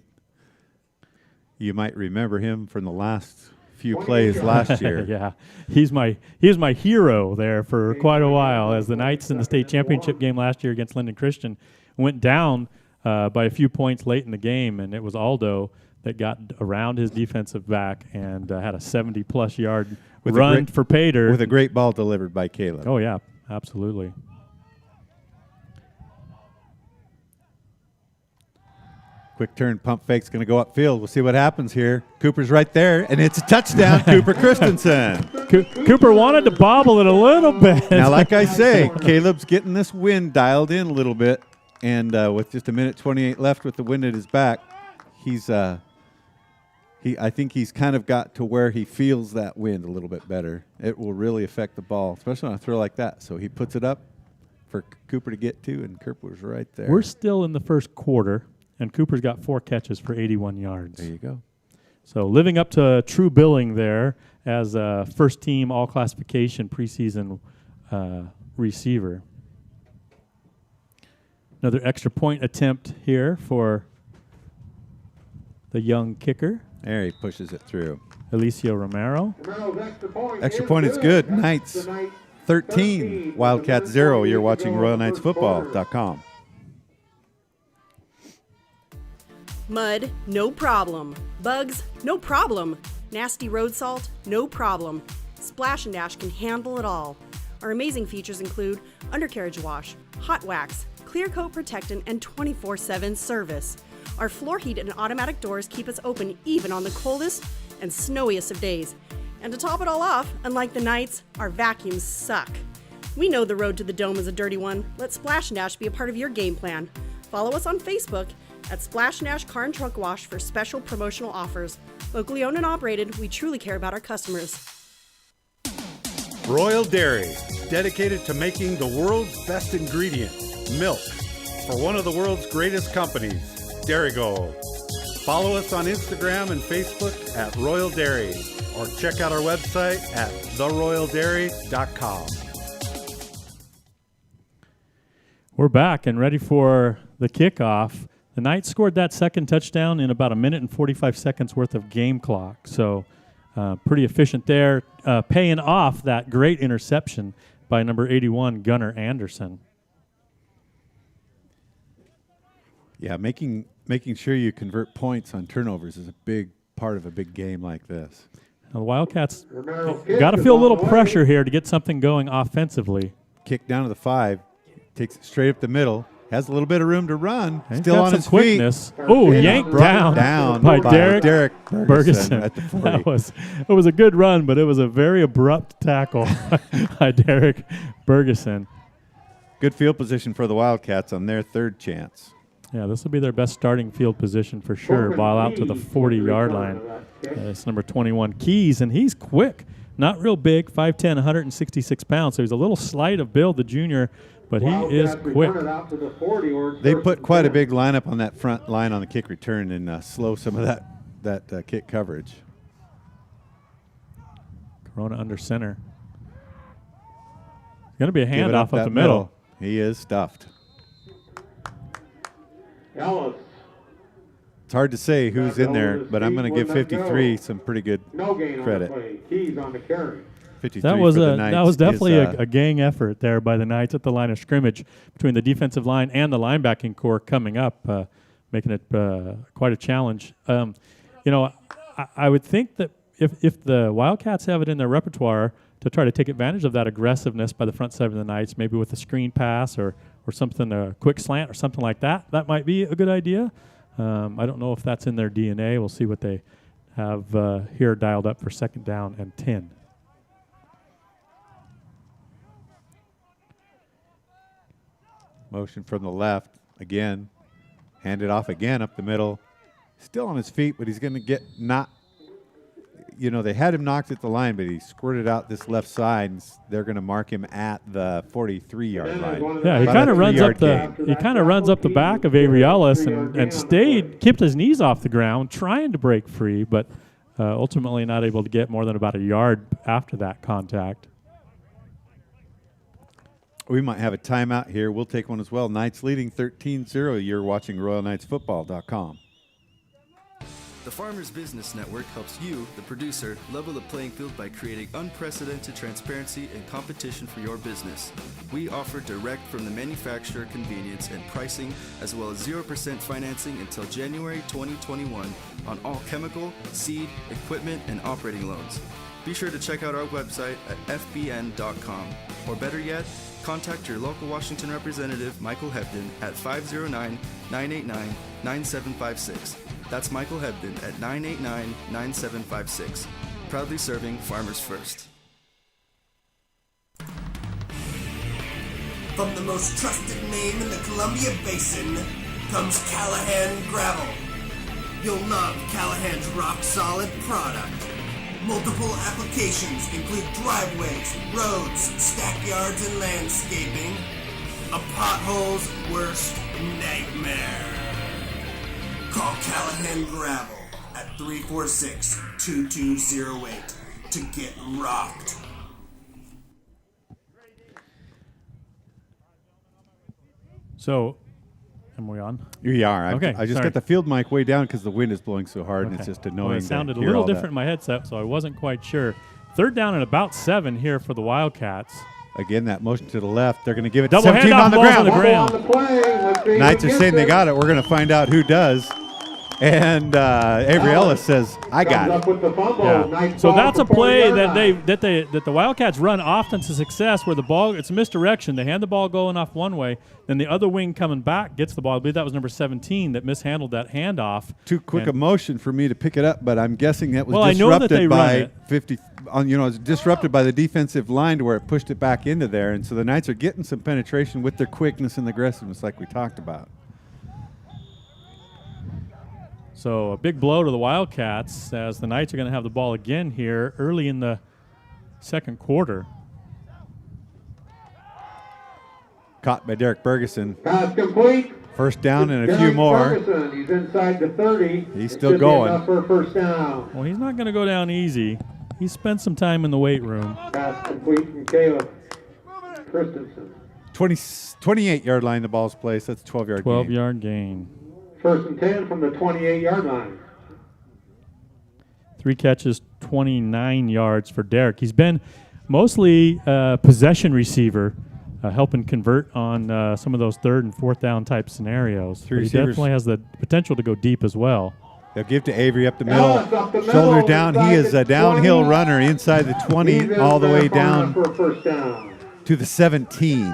You might remember him from the last few plays last year. Yeah, he was my hero there for quite a while as the Knights in the state championship game last year against Linden Christian went down by a few points late in the game, and it was Aldo that got around his defensive back and had a 70-plus yard run for pay dirt. With a great ball delivered by Caleb. Oh, yeah, absolutely. Quick turn, pump fake's going to go upfield. We'll see what happens here. Cooper's right there, and it's a touchdown, Cooper Christensen. Cooper wanted to bobble it a little bit. Now, like I say, Caleb's getting this wind dialed in a little bit, and with just 1:28 left with the wind at his back, he's I think he's kind of got to where he feels that wind a little bit better. It will really affect the ball, especially on a throw like that. So he puts it up for Cooper to get to, and Cooper's right there. We're still in the first quarter, and Cooper's got 4 catches for 81 yards. There you go. So living up to true billing there as a first-team all-classification preseason receiver. Another extra point attempt here for the young kicker. There he pushes it through. Alicio Romero. Extra point is good. Knights 13, Wildcats 0. You're watching RoyalKnightsFootball.com. Mud, no problem. Bugs, no problem. Nasty road salt, no problem. Splash and Dash can handle it all. Our amazing features include undercarriage wash, hot wax, clear coat protectant, and 24/7 service. Our floor heat and automatic doors keep us open even on the coldest and snowiest of days. And to top it all off, unlike the Knights, our vacuums suck. We know the road to the dome is a dirty one. Let Splash and Dash be a part of your game plan. Follow us on Facebook at Splash and Dash Car and Truck Wash for special promotional offers. Locally owned and operated, we truly care about our customers. Royal Dairy, dedicated to making the world's best ingredient, milk, for one of the world's greatest companies, Dairy Gold. Follow us on Instagram and Facebook at Royal Dairy, or check out our website at theroyaldairy.com. We're back and ready for the kickoff. The Knights scored that second touchdown in about a minute and 45 seconds worth of game clock. So pretty efficient there, paying off that great interception by number 81, Gunnar Anderson. Yeah, making sure you convert points on turnovers is a big part of a big game like this. Now, the Wildcats got to feel a little pressure here to get something going offensively. Kick down to the 5, takes it straight up the middle. Has a little bit of room to run. He's Still got on some his quickness. feet. Oh, yanked down by Derek Bergeson at the 40. It was a good run, but it was a very abrupt tackle by Derek Bergeson. Good field position for the Wildcats on their third chance. Yeah, this will be their best starting field position for sure. Ball out to the 40-yard line. It's number 21, Keys, and he's quick. Not real big, 5'10", 166 pounds. So he's a little slight of build, the junior, but he is quick. They put quite a big lineup on that front line on the kick return and slow some of that kick coverage. Corona under center. Going to be a handoff up the middle. He is stuffed. Ellis. It's hard to say who's in there, but I'm going to give 53 some pretty good credit. Keys on the carry. That was definitely a gang effort there by the Knights at the line of scrimmage between the defensive line and the linebacking core coming up, making it quite a challenge. I would think that if the Wildcats have it in their repertoire to try to take advantage of that aggressiveness by the front seven of the Knights, maybe with a screen pass or something, a quick slant or something like that, that might be a good idea. I don't know if that's in their DNA. We'll see what they have here dialed up for second down and 10. Motion from the left again. Hand it off again up the middle. Still on his feet, but he's going to get not. They had him knocked at the line, but he squirted out this left side, and they're going to mark him at the 43-yard line. Yeah, he kind of runs up the back of Avery Ellis and kept his knees off the ground, trying to break free, but ultimately not able to get more than about a yard after that contact. We might have a timeout here. We'll take one as well. Knights leading 13-0. You're watching RoyalKnightsFootball.com. The Farmers Business Network helps you, the producer, level the playing field by creating unprecedented transparency and competition for your business. We offer direct from the manufacturer convenience and pricing, as well as 0% financing until January 2021 on all chemical, seed, equipment, and operating loans. Be sure to check out our website at fbn.com, or better yet, contact your local Washington representative, Michael Hebden, at 509-989-9756. That's Michael Hebden at 989-9756. Proudly serving farmers first. From the most trusted name in the Columbia Basin comes Callahan Gravel. You'll love Callahan's rock-solid product. Multiple applications include driveways, roads, stackyards, and landscaping. A pothole's worst nightmare. Call Callahan Gravel at 346-2208 to get rocked. So, am we on? You are. Okay, I just sorry. got the field mic way down because the wind is blowing so hard, and it's just annoying. Well, it sounded to a hear little all different that. in my headset, so I wasn't quite sure. 3rd down and about 7 here for the Wildcats. Again, that motion to the left. They're going to give it Double 17 handoff, on the ball's ground. on the ground. On the play. Let's see Knights who are gets saying they it. got it. We're going to find out who does. And Avery Ellis says, "I got Comes up it." with the fumble. Yeah. Nice So ball that's a for 40 play yard that line. the Wildcats run often to success, where the ball, it's a misdirection. They hand the ball going off one way, then the other wing coming back gets the ball. I believe that was number 17 that mishandled that handoff. Too quick And- a motion for me to pick it up, but I'm guessing that was Well, I know that they disrupted run by it. 50. It was disrupted by the defensive line to where it pushed it back into there, and so the Knights are getting some penetration with their quickness and aggressiveness, like we talked about. So a big blow to the Wildcats as the Knights are going to have the ball again here early in the second quarter. Caught by Derek Bergeson. Pass complete. First down and a Derek few more. Ferguson, he's inside the 30. He's It still should be going. enough for a first down. Well, he's not going to go down easy. He spent some time in the weight room. Pass complete from Caleb Christensen. 28-yard line, the ball's placed. That's a 12-yard 12-yard gain. First and 10 from the 28-yard line. 3 catches, 29 yards for Derek. He's been mostly possession receiver, helping convert on some of those 3rd and 4th down type scenarios. But he receivers. definitely has the potential to go deep as well. They'll give to Avery up the middle. Ellis up the middle, Shoulder down. He inside is the a downhill 20. runner inside the 20 He's in all the there way far enough down for a first down. to the 17.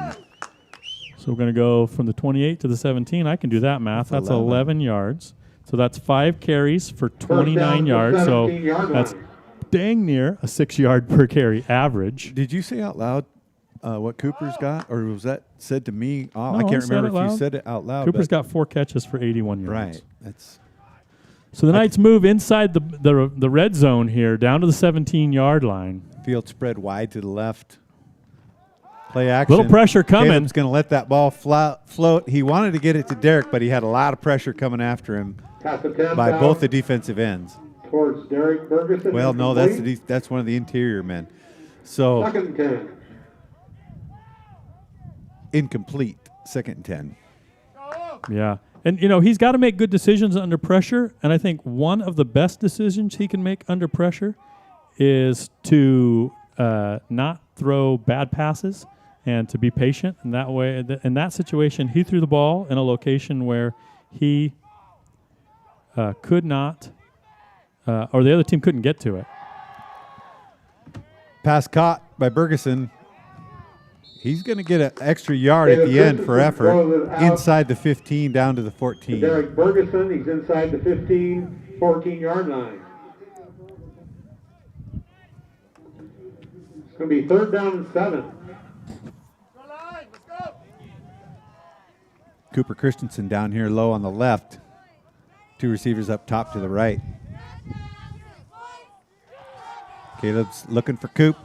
So we're going to go from the 28 to the 17. I can do that math. That's 11 yards. So that's 5 carries for 29 yards. So 17-yard that's line. dang near a 6-yard per carry average. Did you say out loud what Cooper's got, or was that said to me? Oh, No, I I can't said remember it if you loud. said it out loud. Cooper's but- got 4 catches for 81 yards. right. That's So the Knights move inside the red zone here, down to the 17-yard line. field spread wide to the left. Play action. Little pressure coming. Caleb's going to let that ball float. He wanted to get it to Derek, but he had a lot of pressure coming after him Pass attempt by out both the defensive ends. towards Derek Ferguson. Well, no, that's Incomplete. that's one of the interior men. So Second and 10. incomplete. 2nd and 10. Yeah. And, he's got to make good decisions under pressure. And I think one of the best decisions he can make under pressure is to not throw bad passes and to be patient. And that way, in that situation, he threw the ball in a location where he could not, or the other team couldn't get to it. Pass caught by Bergeson. He's going to get an extra yard at the end for effort. Inside the 15, down to the 14. Derek Ferguson, he's inside the 15, 14-yard line. It's going to be 3rd down and 7. Cooper Christensen down here low on the left. 2 receivers up top to the right. Caleb's looking for Coop.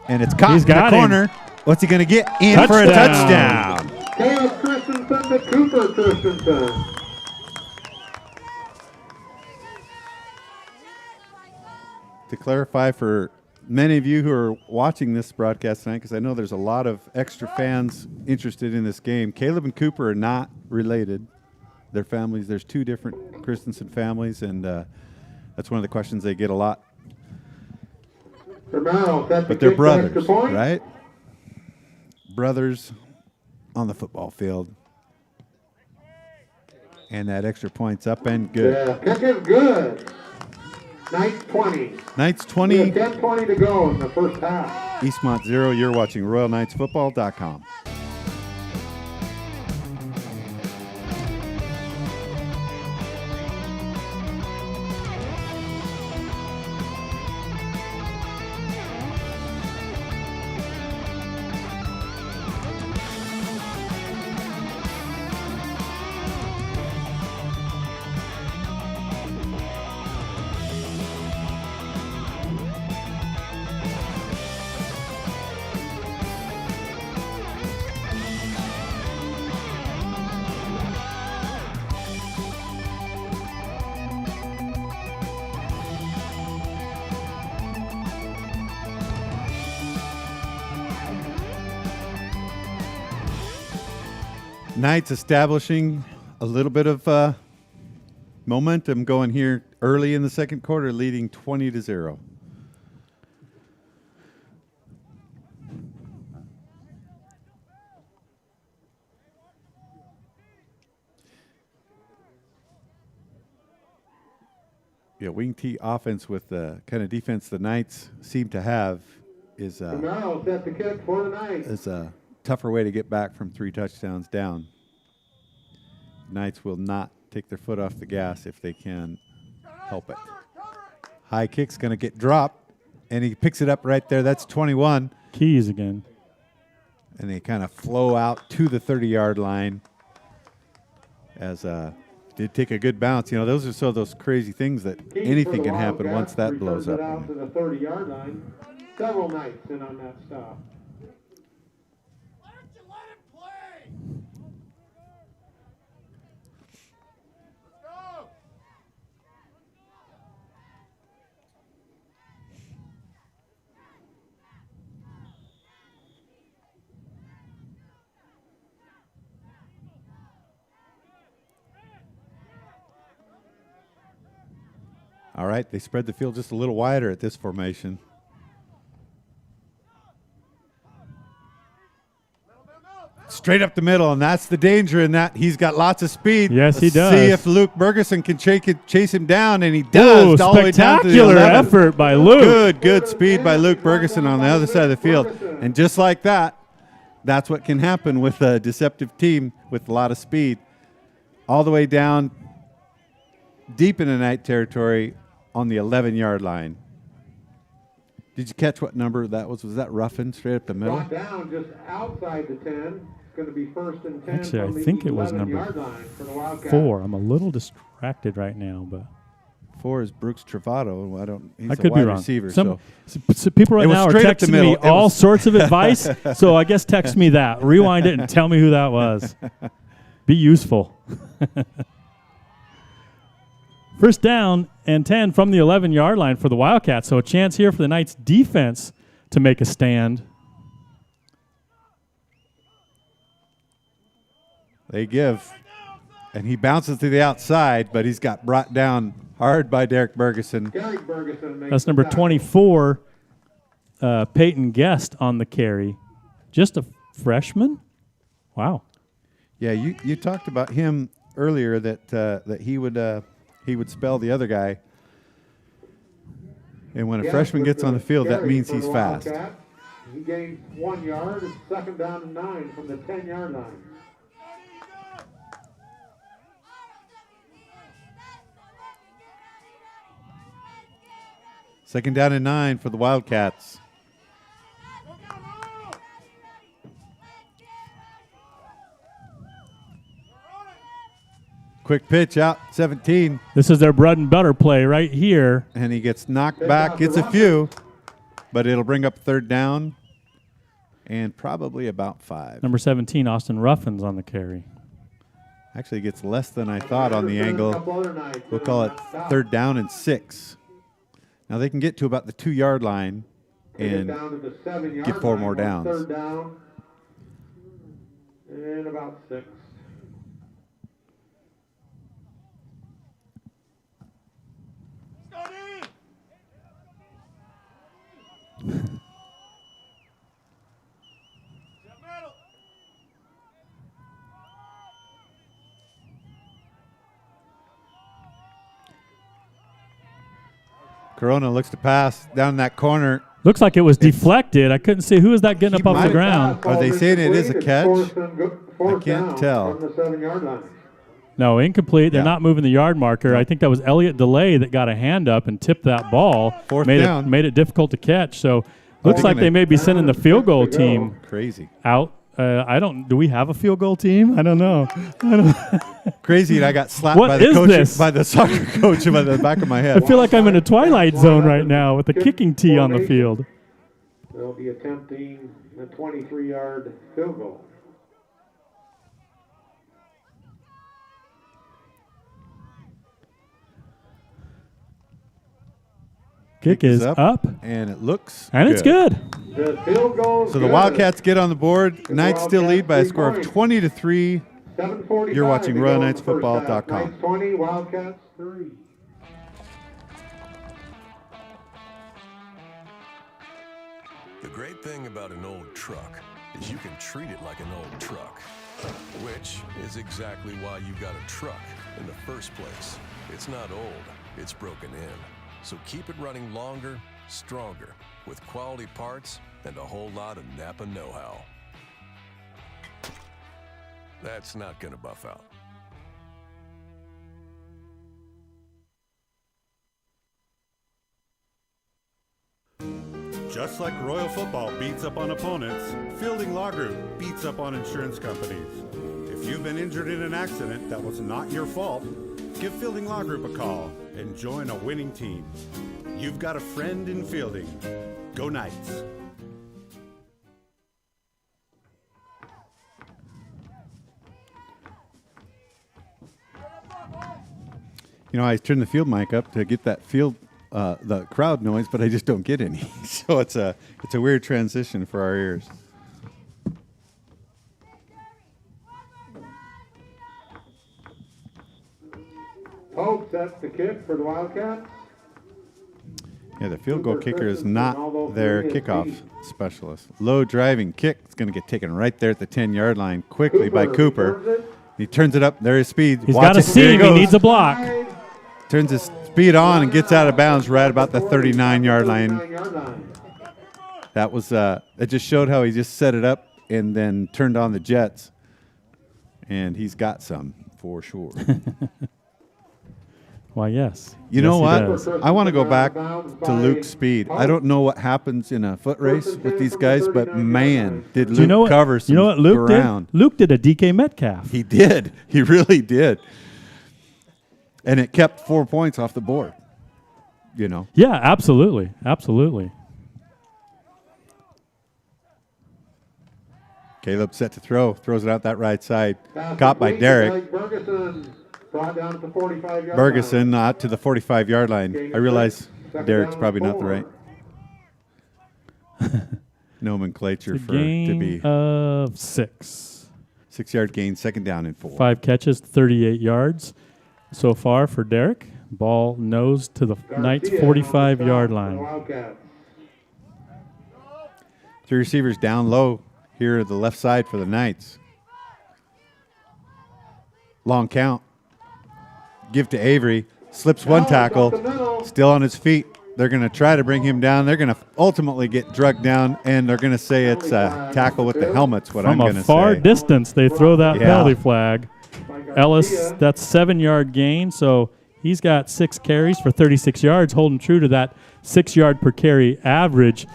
And it's caught He's in the got him. corner. What's he going to get? In for a touchdown. Caleb Christensen to Cooper Christensen. To clarify for many of you who are watching this broadcast tonight, because I know there's a lot of extra fans interested in this game, Caleb and Cooper are not related. Their families, there's 2 different Christensen families, and that's one of the questions they get a lot. Romero set the But they're kick for extra brothers, point. right? Brothers on the football field. And that extra point's up and good. Yeah, kick is good. Knights 20. Knights We 20, have 10:20 to go in the first half. Eastmont 0. You're watching RoyalKnightsFootball.com. Knights establishing a little bit of momentum going here early in the second quarter, leading 20-0. Yeah, wing T offense with the kind of defense the Knights seem to have is Romero set the kick for the Knights. Is a tougher way to get back from 3 touchdowns down. Knights will not take their foot off the gas if they can help it. High kick's going to get dropped, and he picks it up right there. That's 21. Keys again. And they kind of flow out to the 30-yard line as did take a good bounce. You know, those are so those crazy things that anything can happen once that blows up. Out to the 30-yard line. Several Knights in on that stop. All right, they spread the field just a little wider at this formation. Straight up the middle, and that's the danger in that. He's got lots of speed. Yes, he does. See if Luke Bergeson can chase him down, and he does. Ooh, all the way down to the spectacular 11. effort by Luke. Good speed by Luke Bergeson on the other side of the field. And just like that, that's what can happen with a deceptive team with a lot of speed. All the way down deep in the Knight territory on the 11-yard line. Did you catch what number that was? Was that Ruffin straight up the middle? Brought down just outside the 10. It's going to be 1st and 10. Actually, from I think it was 11 number yard line for the Wildcats. 4. I'm a little distracted right now, but 4 is Brooks Travato. He's I a could wide be wrong. receiver. So people right now are texting me all sorts of advice. So I guess text me that. Rewind it and tell me who that was. Be useful. First down and 10 from the 11-yard line for the Wildcats. So a chance here for the Knights defense to make a stand. They give. And he bounces to the outside, but he's got brought down hard by Derek Bergeson. That's number 24, Peyton Guest on the carry. Just a freshman? Wow. Yeah, you talked about him earlier that he would spell the other guy. And when a freshman gets on the field, that means he's fast. He gains 1 yard. It's 2nd down and 9 from the 10-yard line. Second down and 9 for the Wildcats. Quick pitch out, 17. This is their bread and butter play right here. And he gets knocked back, gets a few, but it'll bring up 3rd down and probably about 5. Number 17, Austin Ruffin's on the carry. Actually gets less than I thought on the angle. We'll call it 3rd down and 6. Now they can get to about the 2-yard line and get 4 more downs. 3rd down and about 6. Corona looks to pass down that corner. Looks like it was deflected. I couldn't see who was that getting up off the ground. Are they saying it is a catch? I can't tell. From the 7-yard line. No, incomplete. They're not moving the yard marker. I think that was Elliott DeLay that got a hand up and tipped that ball. 4th made down. Made it difficult to catch. So looks like they may be sending the field goal team out. Do we have a field goal team? I don't know. Crazy, and I got slapped by the coach, by the soccer coach by the back of my head. I feel like I'm in a twilight zone right now with the kicking tee on the field. They'll be attempting a 23-yard field goal. Kick is up, and it looks and good. It's good. The field goal. So the Wildcats get on the board. Knights still lead by a score of 20-3. 7:45 You're watching to go in the RoyalKnightsFootball.com. first half. Knights 20, Wildcats 3. The great thing about an old truck is you can treat it like an old truck, which is exactly why you got a truck in the first place. It's not old, it's broken in. So keep it running longer, stronger, with quality parts and a whole lot of Napa know-how. That's not gonna buff out. Just like Royal Football beats up on opponents, Fielding Law Group beats up on insurance companies. If you've been injured in an accident that was not your fault, give Fielding Law Group a call and join a winning team. You've got a friend in Fielding. Go Knights. You know, I turned the field mic up to get that the crowd noise, but I just don't get any. So it's a weird transition for our ears. Pope sets the kick for the Wildcats. Yeah, the field goal kicker is not their kickoff specialist. Low driving kick is going to get taken right there at the 10-yard line quickly by Cooper. He turns it up. There is speed. He's got a seam. He needs a block. Turns his speed on and gets out of bounds right about the 39-yard line. That was it just showed how he just set it up and then turned on the jets. And he's got some for sure. Why, yes. You know what? I want to go back to Luke's speed. I don't know what happens in a foot race with these guys, but man, did Luke cover some ground. Luke did a DK Metcalf. He did. He really did. And it kept 4 points off the board, you know. Yeah, absolutely. Absolutely. Caleb set to throw. Throws it out that right side. Caught by Derek. Brought down to the 45-yard Bergeson out to the 45-yard line. I realize Derek's probably not the right nomenclature for it to be. Of 6. 6-yard gain, second down and 4. 5 catches, 38 yards so far for Derek. Ball nose to the Knights' 45-yard line. 3 receivers down low here at the left side for the Knights. Long count. Give to Avery. Slips one tackle. Still on his feet. They're going to try to bring him down. They're going to ultimately get drugged down, and they're going to say it's a tackle with the helmet's what I'm going to say. From a far distance, they throw that penalty flag. Ellis, that's 7-yard gain, so he's got 6 carries for 36 yards, holding true to that 6-yard per carry average.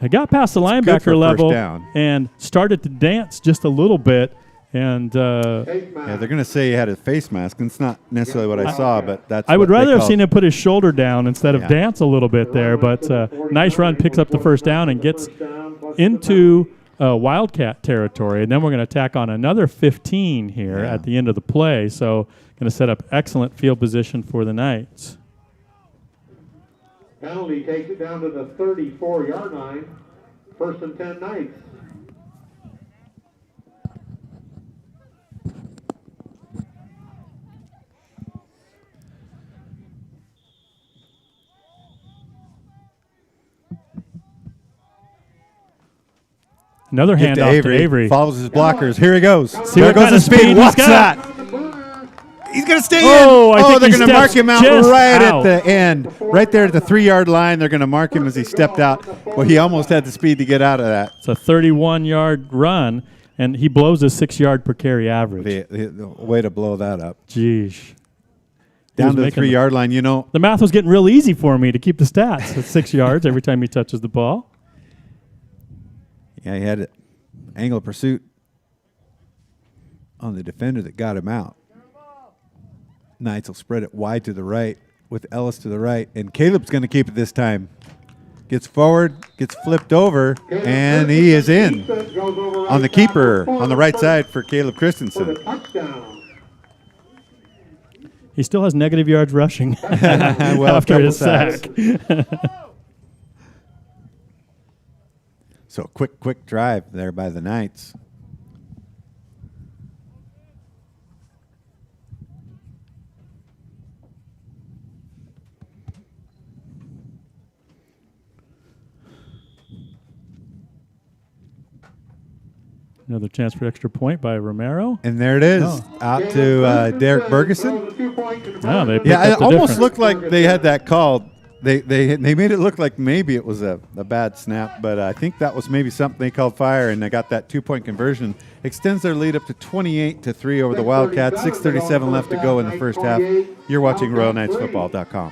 I got past the linebacker level and started to dance just a little bit. And yeah, they're going to say he had a face mask. And it's not necessarily what I saw, but that's I would rather have seen him put his shoulder down instead of dance a little bit there. But nice run, picks up the first down and gets into Wildcat territory. And then we're going to tack on another 15 here at the end of the play. So going to set up excellent field position for the Knights. Penalty takes it down to the 34-yard line. 1st and 10 Knights. Another handoff to Avery. Follows his blockers. Here he goes. See there goes the speed. What's that? He's going to stay in. They're going to mark him out right at the end. Right there at the 3-yard line. They're going to mark him as he stepped out. Well, he almost had the speed to get out of that. It's a 31-yard run, and he blows a 6-yard per carry average. The way to blow that up. Jeez. Down to the 3-yard line, you know. The math was getting real easy for me to keep the stats at 6 yards every time he touches the ball. Yeah, he had an angle of pursuit on the defender that got him out. Knights will spread it wide to the right with Ellis to the right, and Caleb's going to keep it this time. Gets forward, gets flipped over, and he is in on the keeper on the right side for Caleb Christensen. He still has negative yards rushing well, after his sack. So quick drive there by the Knights. Another chance for extra point by Romero. And there it is, out to Derek Bergeson. Oh, they yeah, it up the almost difference. looked like they had that called. They made it look like maybe it was a bad snap, but I think that was maybe something they called fire, and they got that 2-point conversion. Extends their lead up to 28-3 over the Wildcats. 6:37 left to go in the first half. You're watching RoyalKnightsFootball.com.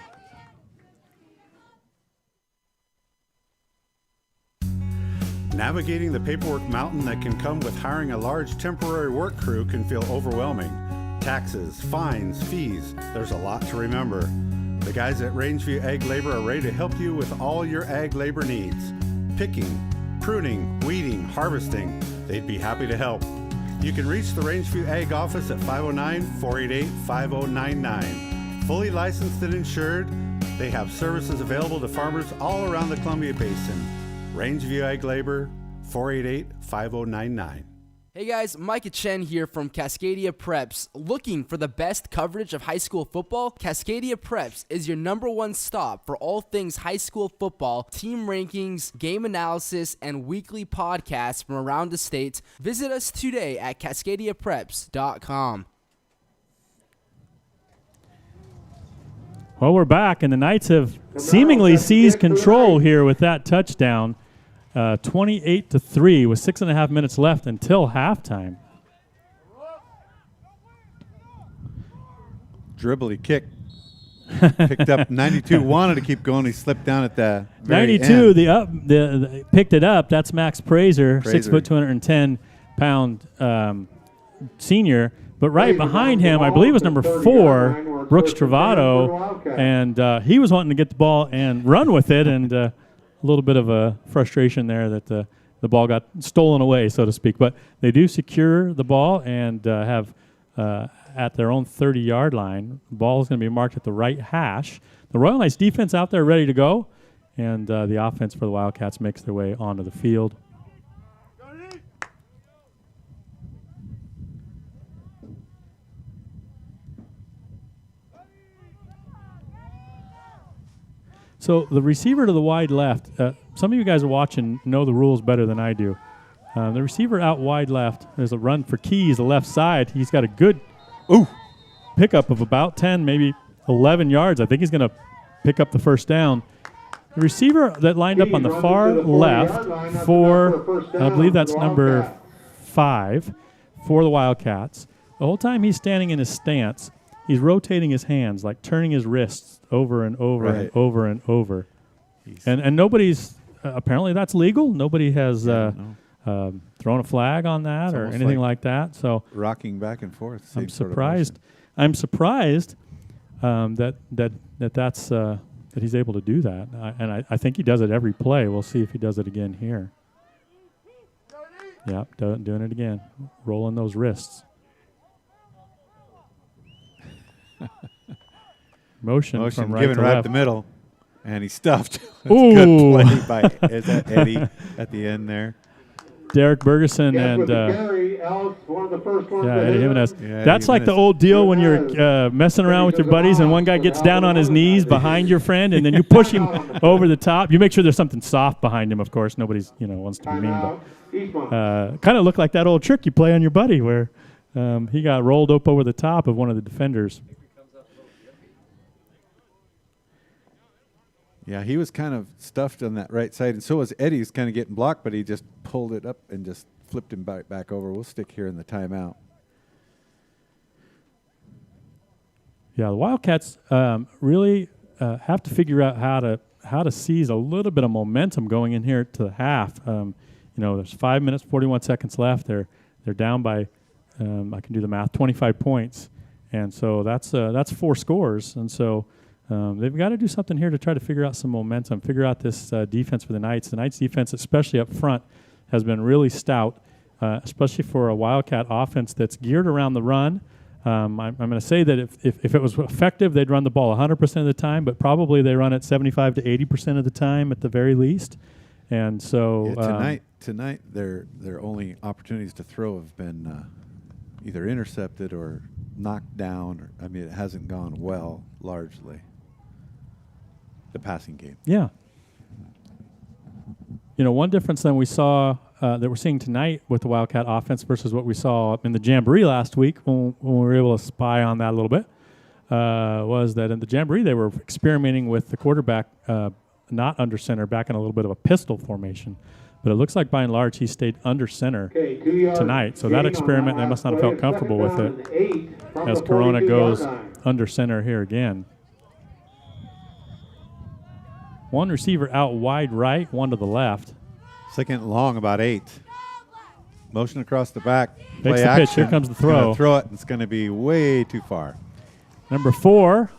Navigating the paperwork mountain that can come with hiring a large temporary work crew can feel overwhelming. Taxes, fines, fees, there's a lot to remember. The guys at Rangeview Ag Labor are ready to help you with all your ag labor needs. Picking, pruning, weeding, harvesting, they'd be happy to help. You can reach the Rangeview Ag office at 509-488-5099. Fully licensed and insured, they have services available to farmers all around the Columbia Basin. Rangeview Ag Labor, 488-5099. Hey guys, Micah Chen here from Cascadia Preps. Looking for the best coverage of high school football? Cascadia Preps is your #1 stop for all things high school football, team rankings, game analysis, and weekly podcasts from around the state. Visit us today at cascadiapreps.com. Well, we're back, and the Knights have seemingly seized control here with that touchdown. 28-3 with 6.5 minutes left until halftime. Dribbly kick. Picked up 92, wanted to keep going. He slipped down at the very 92, end. the picked it up. That's Max Prazer. 6 foot, 210-pound senior. But right behind him, I believe, was number 4, Brooks Travado, and he was wanting to get the ball and run with it, and a little bit of a frustration there that the ball got stolen away, so to speak. But they do secure the ball and have at their own 30-yard line. The ball is going to be marked at the right hash. The Royal Knights defense out there ready to go, and the offense for the Wildcats makes their way onto the field. So the receiver to the wide left, some of you guys are watching know the rules better than I do. The receiver out wide left, there's a run for Keys, the left side. He's got a good pickup of about 10, maybe 11 yards. I think he's going to pick up the first down. The receiver that lined up on the far left for, I believe that's number 5 for the Wildcats. The whole time he's standing in his stance, he's rotating his hands, like turning his wrists over and over and over and over. And nobody's, apparently that's legal. Nobody has thrown a flag on that or anything like that. So rocking back and forth. I'm surprised. I'm surprised that he's able to do that. I think he does it every play. We'll see if he does it again here. Yep, doing it again. Rolling those wrists. Motion from right given to right left. the middle, and he stuffed. That's Ooh. good play by is that Eddie at the end there. Derek Bergeson and Eddie Jimenez. That's like the old deal when you're messing around with your buddies and one guy gets down on his knees behind your friend and then you push him over the top. You make sure there's something soft behind him, of course. Nobody's wants to be mean, but kind of looked like that old trick you play on your buddy where he got rolled up over the top of one of the defenders. Yeah, he was kind of stuffed on that right side, and so was Eddie. He's kind of getting blocked, but he just pulled it up and just flipped him back over. We'll stick here in the timeout. Yeah, the Wildcats really have to figure out how to seize a little bit of momentum going in here to the half. There's 5 minutes, 41 seconds left. They're down by, I can do the math, 25 points, and so that's 4 scores, and so. They've got to do something here to try to figure out some momentum, figure out this defense for the Knights. The Knights defense, especially up front, has been really stout, especially for a Wildcat offense that's geared around the run. I'm going to say that if it was effective, they'd run the ball 100% of the time, but probably they run it 75 to 80% of the time at the very least. And so tonight their only opportunities to throw have been either intercepted or knocked down. It hasn't gone well largely. The passing game. Yeah. One difference than we saw that we're seeing tonight with the Wildcat offense versus what we saw in the Jamboree last week when we were able to spy on that a little bit, was that in the Jamboree they were experimenting with the quarterback not under center, back in a little bit of a pistol formation. But it looks like by and large he stayed under center tonight. So that experiment, they must not have felt comfortable with it as Corona goes under center here again. One receiver out wide right, one to the left. Second and long, about 8. Motion across the back. Takes Play the pitch. action. Here comes the throw. Throw it. It's going to be way too far. Number 4,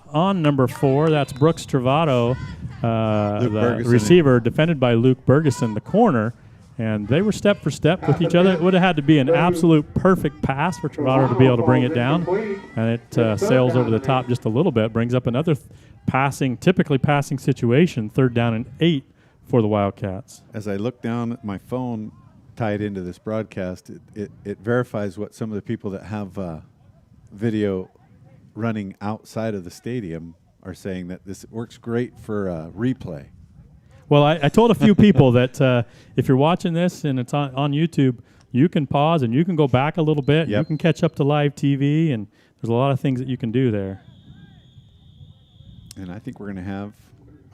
that's Brooks Travato, the receiver, defended by Luke Bergeson, the corner. And they were step for step with each other. It would have had to be an absolute perfect pass for Travato to be able to bring it down. And it sails over the top just a little bit, brings up another typically passing situation, 3rd down and 8 for the Wildcats. As I look down at my phone tied into this broadcast, it verifies what some of the people that have video running outside of the stadium are saying, that this works great for replay. Well, I told a few people that if you're watching this and it's on YouTube, you can pause and you can go back a little bit. Yep. You can catch up to live TV, and there's a lot of things that you can do there. And I think we're going to have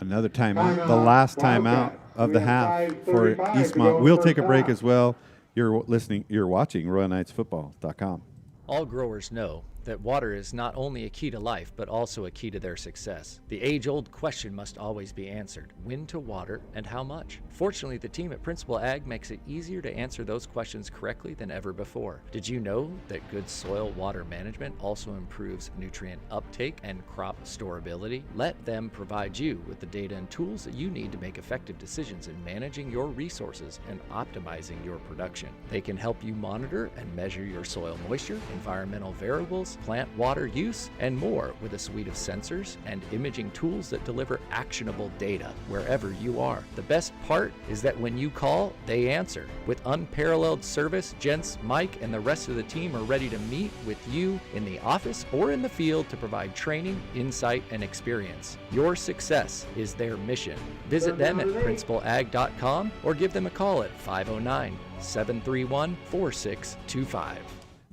another timeout, the last timeout of the half for Eastmont. We'll take a break as well. You're watching RoyalKnightsFootball.com. All growers know that water is not only a key to life, but also a key to their success. The age-old question must always be answered: when to water and how much? Fortunately, the team at Principal Ag makes it easier to answer those questions correctly than ever before. Did you know that good soil water management also improves nutrient uptake and crop storability? Let them provide you with the data and tools that you need to make effective decisions in managing your resources and optimizing your production. They can help you monitor and measure your soil moisture, environmental variables, plant water use, and more with a suite of sensors and imaging tools that deliver actionable data wherever you are. The best part is that when you call, they answer. With unparalleled service, Gents, Mike, and the rest of the team are ready to meet with you in the office or in the field to provide training, insight, and experience. Your success is their mission. Visit them at principalag.com or give them a call at 509-731-4625.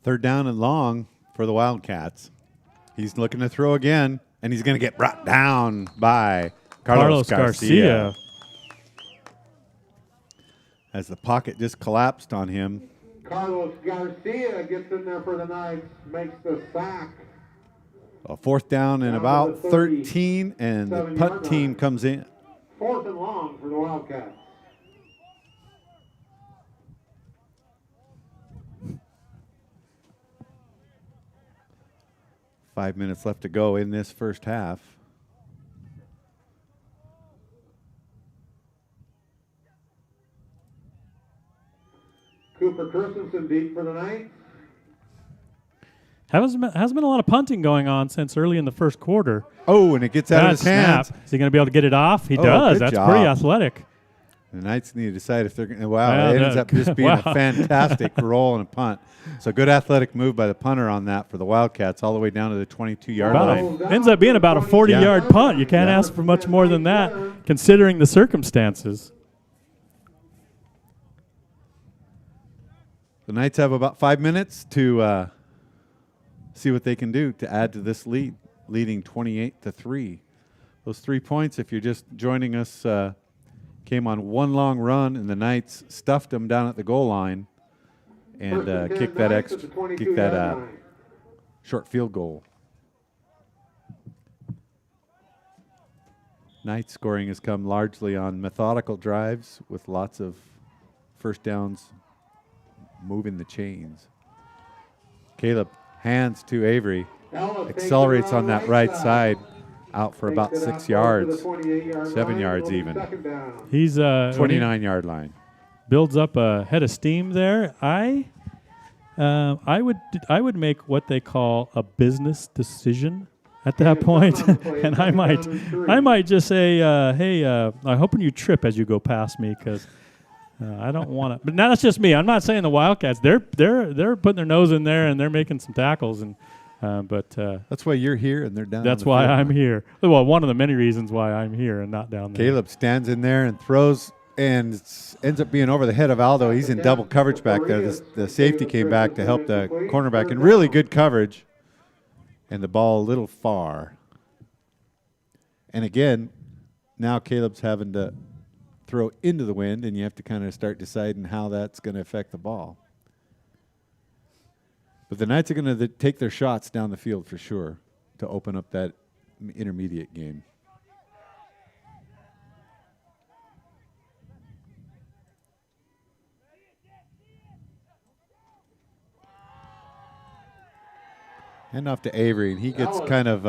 3rd down and long for the Wildcats. He's looking to throw again, and he's going to get brought down by Carlos Garcia. As the pocket just collapsed on him. Carlos Garcia gets in there for the Knights, makes the sack. A 4th down and about 13, and the punt team comes in. 4th and long for the Wildcats. Five minutes left to go in this first half. Cooper Christensen deep for the Knights. Hasn't been a lot of punting going on since early in the first quarter. Oh, and it gets out of his hands. Is he going to be able to get it off? He does. That's job. Pretty athletic. The Knights need to decide if they're going to. Wow, it ends up just being a fantastic roll and a punt. So good athletic move by the punter on that for the Wildcats, all the way down to the 22-yard line. Ends up being about a 40-yard punt. You can't ask for much more than that, considering the circumstances. The Knights have about 5 minutes to see what they can do to add to this lead, leading 28-3. Those 3 points, if you're just joining us, came on one long run, and the Knights stuffed them down at the goal line and kicked that short field goal. Knights scoring has come largely on methodical drives with lots of first downs, moving the chains. Caleb hands to Avery, accelerates on that right side, out for about 6 yards, 7 yards even. He's 29-yard line. Builds up a head of steam there. I would make what they call a business decision at that point, and I might just say, hey, I'm hoping you trip as you go past me, because I don't want to. But now that's just me. I'm not saying the Wildcats. They're putting their nose in there and they're making some tackles, and but that's why you're here and they're down. That's why I'm here. Well, one of the many reasons why I'm here and not down there. Caleb stands in there and throws and ends up being over the head of Aldo. He's in double coverage back there. The safety came back to help the cornerback in really good coverage, and the ball a little far. And again, now Caleb's having to throw into the wind, and you have to kind of start deciding how that's going to affect the ball. But the Knights are going to take their shots down the field for sure to open up that intermediate game. Hand off to Avery, and he gets kind of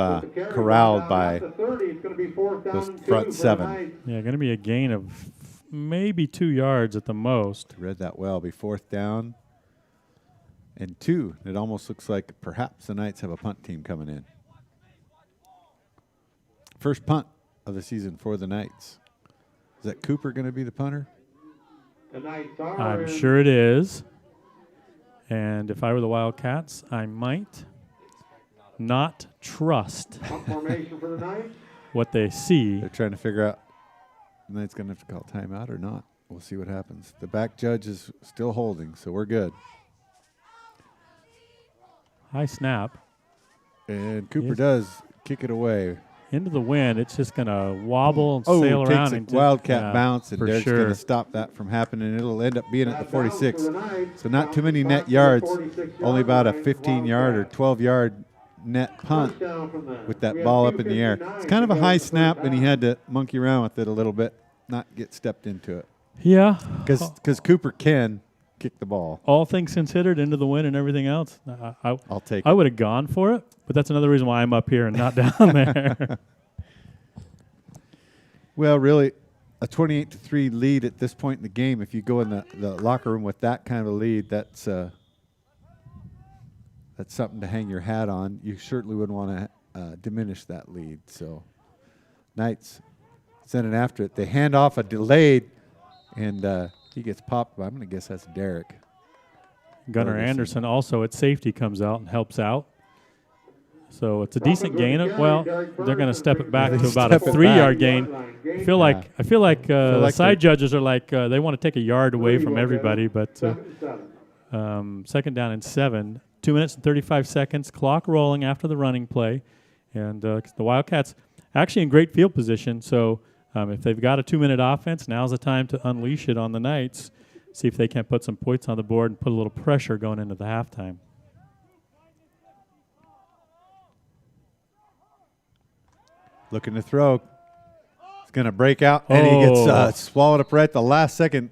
corralled by the front seven. Yeah, going to be a gain of maybe 2 yards at the most. Read that well. Be 4th down and 2. It almost looks like perhaps the Knights have a punt team coming in. First punt of the season for the Knights. Is that Cooper going to be the punter? I'm sure it is. And if I were the Wildcats, I might not trust what they see. They're trying to figure out the Knights going to have to call timeout or not. We'll see what happens. The back judge is still holding, so we're good. High snap. And Cooper does kick it away. Into the wind. It's just going to wobble and sail around. Takes a Wildcat bounce, and Derek's going to stop that from happening. It'll end up being at the 46. So not too many net yards, only about a 15-yard or 12-yard net punt with that ball up in the air. It's kind of a high snap, and he had to monkey around with it a little bit, not get stepped into it. Yeah. Because Cooper can kick the ball. All things considered, into the wind and everything else, I'll take it. I would have gone for it, but that's another reason why I'm up here and not down there. Well, really, a 28-3 lead at this point in the game, if you go in the locker room with that kind of a lead, that's something to hang your hat on. You certainly wouldn't want to diminish that lead. So Knights sending after it. They hand off a delayed, and he gets popped by, I'm going to guess that's Derek. Gunnar Anderson also at safety comes out and helps out. So it's a decent gain. Well, they're going to step it back to about a 3-yard gain. I feel like the side judges are like they want to take a yard away from everybody, but second down and 7. 2 minutes and 35 seconds, clock rolling after the running play. And the Wildcats actually in great field position. So if they've got a 2-minute offense, now's the time to unleash it on the Knights, see if they can put some points on the board and put a little pressure going into the halftime. Looking to throw. He's going to break out, and he gets swallowed up right at the last second.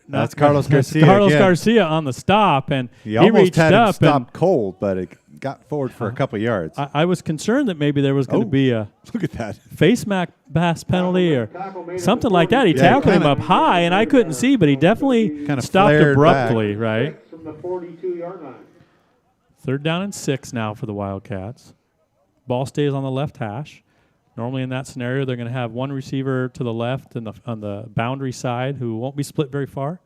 That's Carlos Garcia. Carlos Garcia on the stop, and he almost reached had up him stopped cold, but it got forward for a couple yards. I was concerned that maybe there was going to be a look at that face mask penalty or something like that. He tackled him up high, and I couldn't see, but he definitely kind of stopped abruptly, right? From the 42-yard line. 3rd down and 6 now for the Wildcats. Ball stays on the left hash. Normally in that scenario, they're going to have one receiver to the left and on the boundary side who won't be split very far.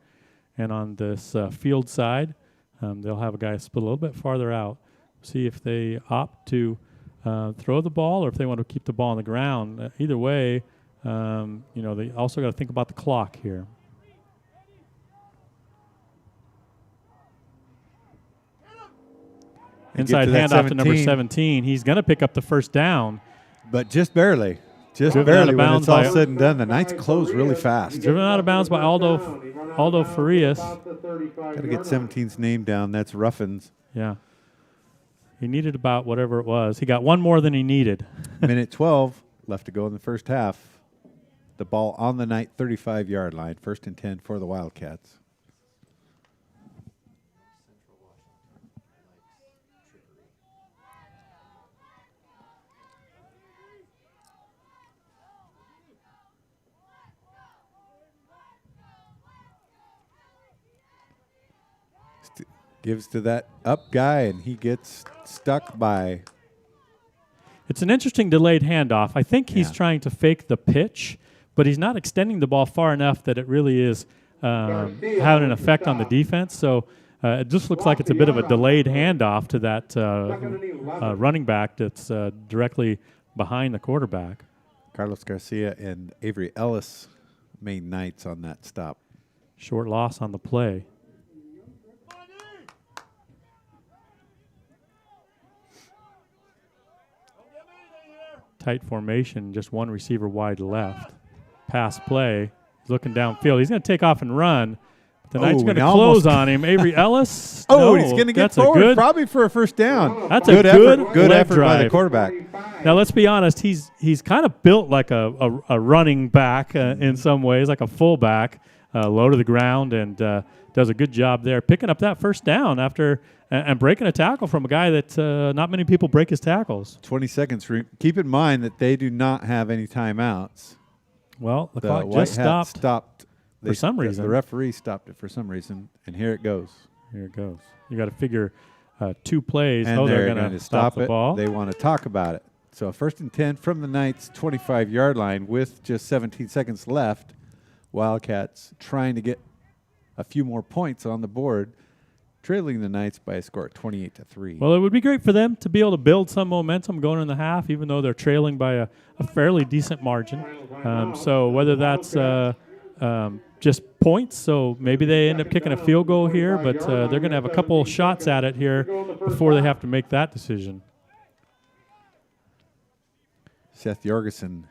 And on this field side, they'll have a guy split a little bit farther out. See if they opt to throw the ball or if they want to keep the ball on the ground. Either way, they also got to think about the clock here. Inside handoff to number 17. He's going to pick up the first down. But just barely. Just barely when it's all said and done. The Knights close really fast. Driven out of bounds by Aldo Farias. Got to get 17's name down. That's Ruffins. Yeah. He needed about whatever it was. He got one more than he needed. Minute 12 left to go in the first half. The ball on the Knight 35-yard line. 1st and 10 for the Wildcats. Gives to that up guy, and he gets stuck by. It's an interesting delayed handoff. I think he's trying to fake the pitch, but he's not extending the ball far enough that it really is having an effect on the defense. So it just looks like it's a bit of a delayed handoff to that running back that's directly behind the quarterback. Carlos Garcia and Avery Ellis Maine Knights on that stop. Short loss on the play. Tight formation, just one receiver wide left. Pass play, looking downfield. He's going to take off and run. The Knights going to close on him. Avery Ellis. He's going to get forward, probably for a first down. That's a good effort drive by the quarterback. Now, let's be honest. He's kind of built like a running back in some ways, like a fullback, low to the ground, and does a good job there picking up that first down after and breaking a tackle from a guy that not many people break his tackles. 20 seconds. Keep in mind that they do not have any timeouts. Well, the clock just stopped. For some reason. The referee stopped it for some reason, and here it goes. Here it goes. You got to figure 2 plays. And they're going to stop the ball. They want to talk about it. So 1st and 10 from the Knights' 25-yard line with just 17 seconds left. Wildcats trying to get a few more points on the board, trailing the Knights by a score of 28-3. Well, it would be great for them to be able to build some momentum going in the half, even though they're trailing by a fairly decent margin. So whether that's just points, so maybe they end up kicking a field goal here, but they're going to have a couple shots at it here before they have to make that decision. Seth Jorgensen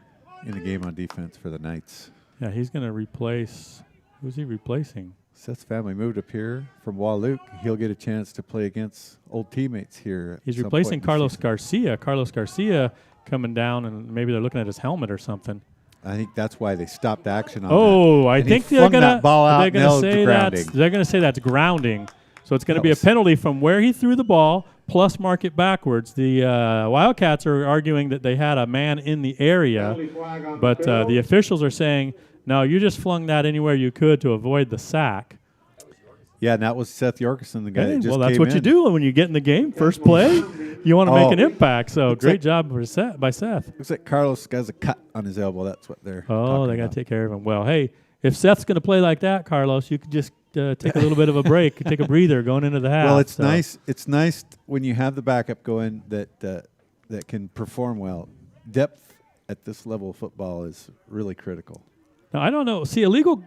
in the game on defense for the Knights. Yeah, he's going to replace – who's he replacing? Seth's family moved up here from Wahluke. He'll get a chance to play against old teammates here. He's replacing Carlos Garcia. Carlos Garcia coming down, and maybe they're looking at his helmet or something. I think that's why they stopped action on that. I think they're going to say that's grounding. So it's going to be a penalty from where he threw the ball plus mark it backwards. The Wildcats are arguing that they had a man in the area, but the officials are saying, no, you just flung that anywhere you could to avoid the sack. Yeah, and that was Seth Jorgensen, the guy that just came in. Well, that's what you do when you get in the game. First play, you want to make an impact. So great job by Seth. Looks like Carlos has a cut on his elbow. That's what they're they got to take care of him. Well, hey, if Seth's going to play like that, Carlos, you could just take a little bit of a break, take a breather going into the half. Well, it's nice. It's nice when you have the backup going that can perform well. Depth at this level of football is really critical. Now, I don't know. See, illegal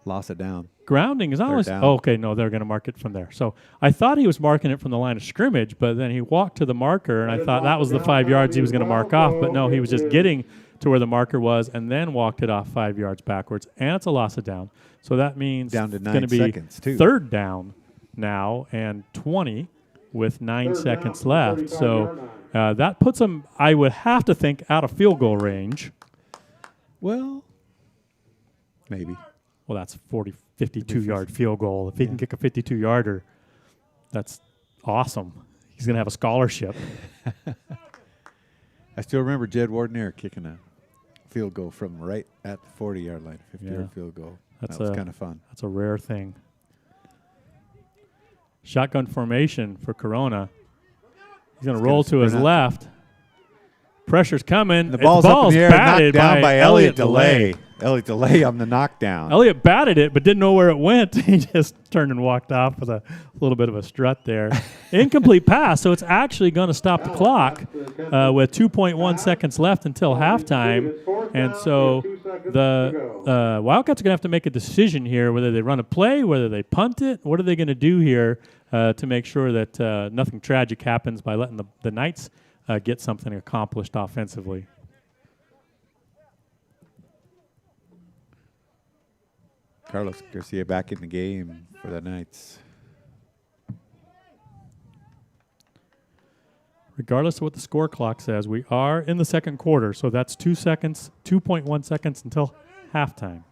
loss of down. Grounding is always okay. No, they're going to mark it from there. So I thought he was marking it from the line of scrimmage, but then he walked to the marker, and I thought that was the 5 yards he was going to mark off. But no, he was just getting to where the marker was and then walked it off 5 yards backwards, and it's a loss of down. So that means down to 9 it's going to be seconds too. Third down now and 20 with 9 seconds left. So that puts them, I would have to think, out of field goal range. Well, maybe. Well, that's 52-yard field goal. If he can kick a 52-yarder, that's awesome. He's going to have a scholarship. I still remember Jed Wardner kicking a field goal from right at the 40-yard line, 50-yard field goal. That was kind of fun. That's a rare thing. Shotgun formation for Corona. He's going to roll to his left. Pressure's coming. The ball's up in the air, knocked down by Elliot DeLay. Elliot DeLay on the knockdown. Elliot batted it, but didn't know where it went. He just turned and walked off with a little bit of a strut there. Incomplete pass, so it's actually going to stop the clock with 2.1 seconds left until halftime. And so the Wildcats are going to have to make a decision here, whether they run a play, whether they punt it. What are they going to do here to make sure that nothing tragic happens by letting the Knights get something accomplished offensively? Carlos Garcia back in the game for the Knights. Regardless of what the score clock says, we are in the second quarter, so that's 2 seconds, 2.1 seconds until halftime.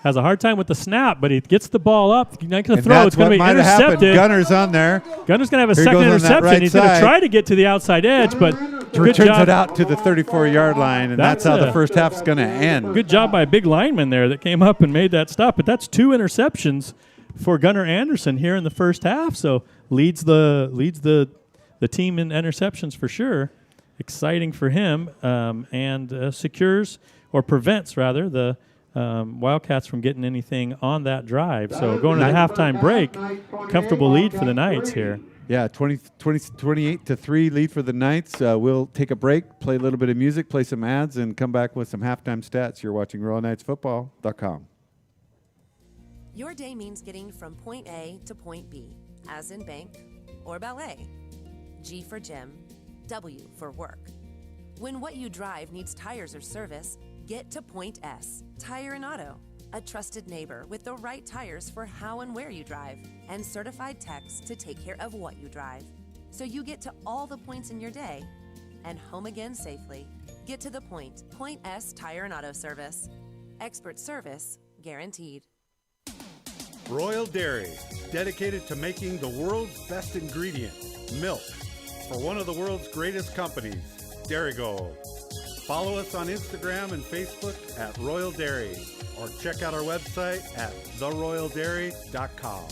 Has a hard time with the snap, but he gets the ball up. He's not going to throw. It's going to be intercepted. Gunner's on there. Gunner's going to have a second interception. He's going to try to get to the outside edge, but returns it out to the 34-yard line, and that's how the first half's going to end. Good job by a big lineman there that came up and made that stop. But that's 2 interceptions for Gunnar Anderson here in the first half. So leads the team in interceptions for sure. Exciting for him, and secures or prevents rather the Wildcats from getting anything on that drive. So going to the halftime break, comfortable lead for the Knights here. Yeah, 28-3 lead for the Knights. We'll take a break, play a little bit of music, play some ads, and come back with some halftime stats. You're watching RoyalKnightsFootball.com. Your day means getting from point A to point B, as in bank or ballet. G for gym, W for work. When what you drive needs tires or service, get to Point S, Tire and Auto. A trusted neighbor with the right tires for how and where you drive, and certified techs to take care of what you drive. So you get to all the points in your day and home again safely. Get to the point. Point S Tire and Auto Service. Expert service guaranteed. Royal Dairy, dedicated to making the world's best ingredient, milk, for one of the world's greatest companies, Dairy Gold. Follow us on Instagram and Facebook at Royal Dairy, or check out our website at theroyaldairy.com.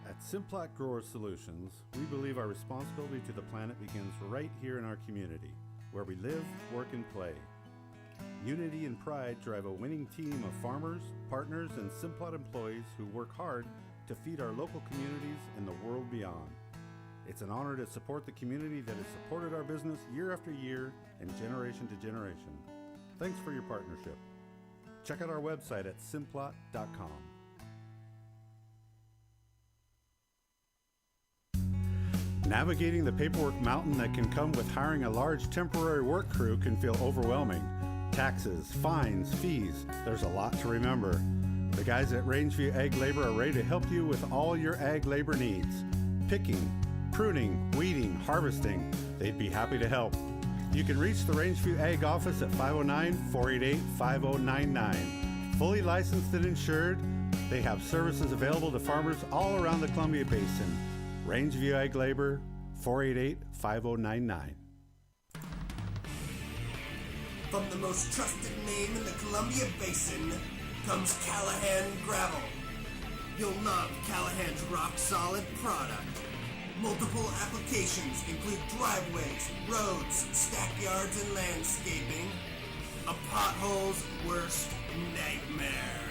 At Simplot Grower Solutions, we believe our responsibility to the planet begins right here in our community, where we live, work, and play. Unity and pride drive a winning team of farmers, partners, and Simplot employees who work hard to feed our local communities and the world beyond. It's an honor to support the community that has supported our business year after year and generation to generation. Thanks for your partnership. Check out our website at simplot.com. Navigating the paperwork mountain that can come with hiring a large temporary work crew can feel overwhelming. Taxes, fines, fees, there's a lot to remember. The guys at Rangeview Ag Labor are ready to help you with all your ag labor needs. Picking, pruning, weeding, harvesting, they'd be happy to help. You can reach the Rangeview Ag office at 509-488-5099. Fully licensed and insured, they have services available to farmers all around the Columbia Basin. Rangeview Ag Labor, 488-5099. From the most trusted name in the Columbia Basin comes Callahan Gravel. You'll love Callahan's rock-solid product. Multiple applications include driveways, roads, stackyards, and landscaping. A pothole's worst nightmare.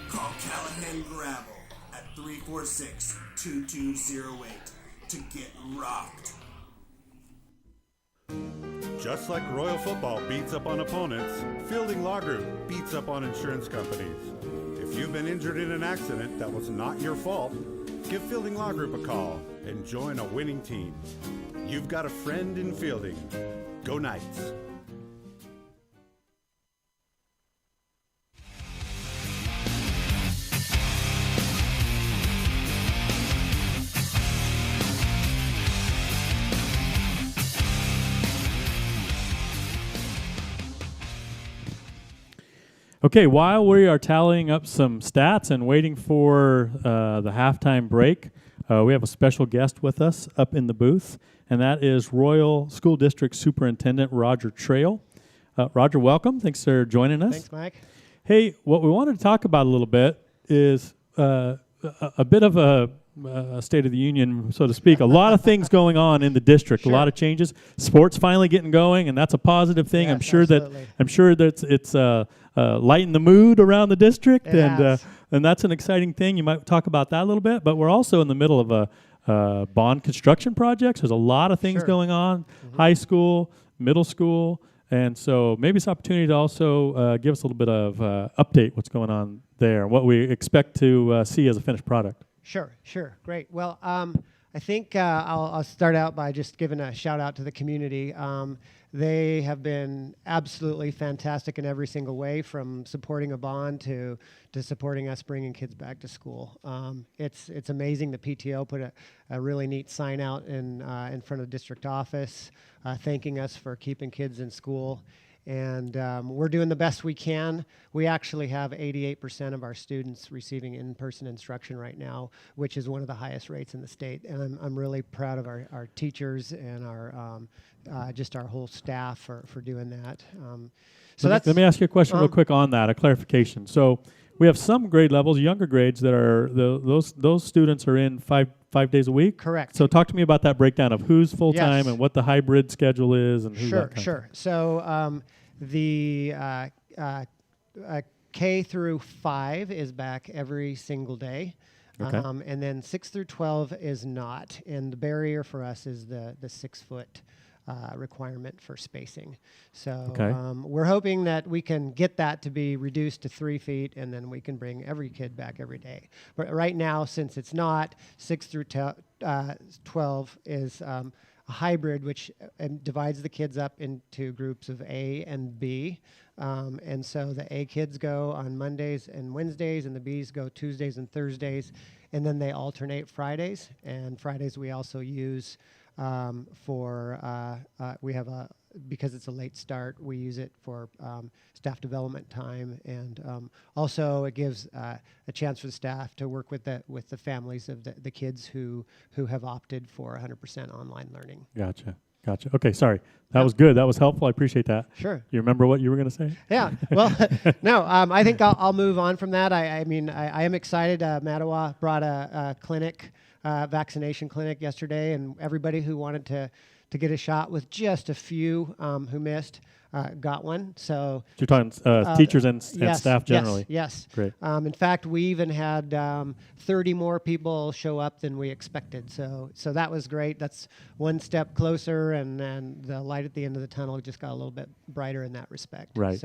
Call Callahan Gravel at 346-2208 to get rocked. Just like Royal Football beats up on opponents, Fielding Law Group beats up on insurance companies. If you've been injured in an accident that was not your fault, give Fielding Law Group a call and join a winning team. You've got a friend in Fielding. Go Knights. Okay, while we are tallying up some stats and waiting for the halftime break, we have a special guest with us up in the booth, and that is Royal School District Superintendent Roger Trail. Roger, welcome. Thanks for joining us. Thanks, Mike. Hey, what we wanted to talk about a little bit is a bit of a State of the Union, so to speak. A lot of things going on in the district. Sure. A lot of changes. Sports finally getting going, and that's a positive thing. Yes, I'm sure absolutely. that it's lighten the mood around the district, and that's an exciting thing. You might talk about that a little bit, but we're also in the middle of a bond construction projects. There's a lot of things going on, high school, middle school, and so maybe it's an opportunity to also give us a little bit of update what's going on there, what we expect to see as a finished product. Sure. Great. Well, I think I'll start out by just giving a shout out to the community. They have been absolutely fantastic in every single way, from supporting a bond to supporting us bringing kids back to school. It's amazing. The PTO put a really neat sign out in front of district office thanking us for keeping kids in school. And we're doing the best we can. We actually have 88% of our students receiving in-person instruction right now, which is one of the highest rates in the state. And I'm really proud of our teachers and our just our whole staff for doing that. Let me ask you a question real quick on that, a clarification. So we have some grade levels, younger grades, that are those students are in five days a week. Correct. So talk to me about that breakdown of who's full time Yes. and what the hybrid schedule is, and who's that kind of Sure. thing. So the K through 5 is back every single day. Okay. And then 6 through 12 is not. And the barrier for us is the 6 foot requirement for spacing. So we're hoping that we can get that to be reduced to 3 feet, and then we can bring every kid back every day. But right now, since it's not, 6 through 12 is a hybrid, which divides the kids up into groups of A and B. And so the A kids go on Mondays and Wednesdays, and the Bs go Tuesdays and Thursdays, and then they alternate Fridays. And Fridays we also use we have because it's a late start, we use it for staff development time, and also it gives a chance for the staff to work with the families of the kids who have opted for 100% online learning. Gotcha. Okay, sorry. That was good. That was helpful. I appreciate that. Sure. You remember what you were going to say? Yeah. Well, no, I think I'll move on from that. I mean, I am excited. Mattawa brought a clinic, vaccination clinic yesterday, and everybody who wanted to get a shot, with just a few who missed, got one. So you're talking teachers and staff generally? Yes. Great. In fact, we even had 30 more people show up than we expected. So that was great. That's one step closer, and the light at the end of the tunnel just got a little bit brighter in that respect. Right.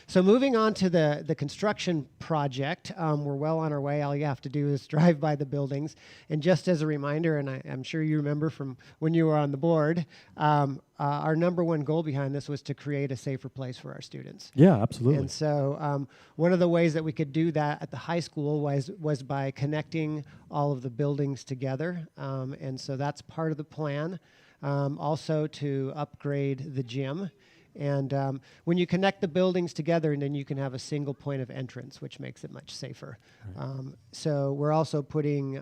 So moving on to the construction project, we're well on our way. All you have to do is drive by the buildings. And just as a reminder, and I'm sure you remember from when you were on the board, our number one goal behind this was to create a safer place for our students. Yeah, absolutely. And so one of the ways that we could do that at the high school was by connecting all of the buildings together. And so that's part of the plan. Also to upgrade the gym. And when you connect the buildings together, and then you can have a single point of entrance, which makes it much safer. Right. So we're also putting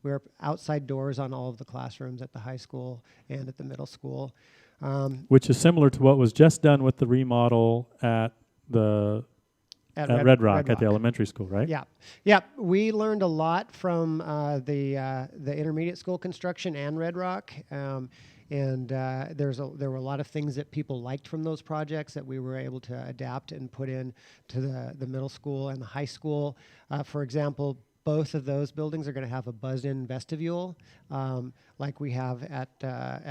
we're outside doors on all of the classrooms at the high school and at the middle school. Which is similar to what was just done with the remodel at Red Rock at the elementary school, right? Yeah. We learned a lot from the intermediate school construction and Red Rock. And there were a lot of things that people liked from those projects that we were able to adapt and put in to the middle school and the high school. For example, both of those buildings are going to have a buzzed-in vestibule, like we have at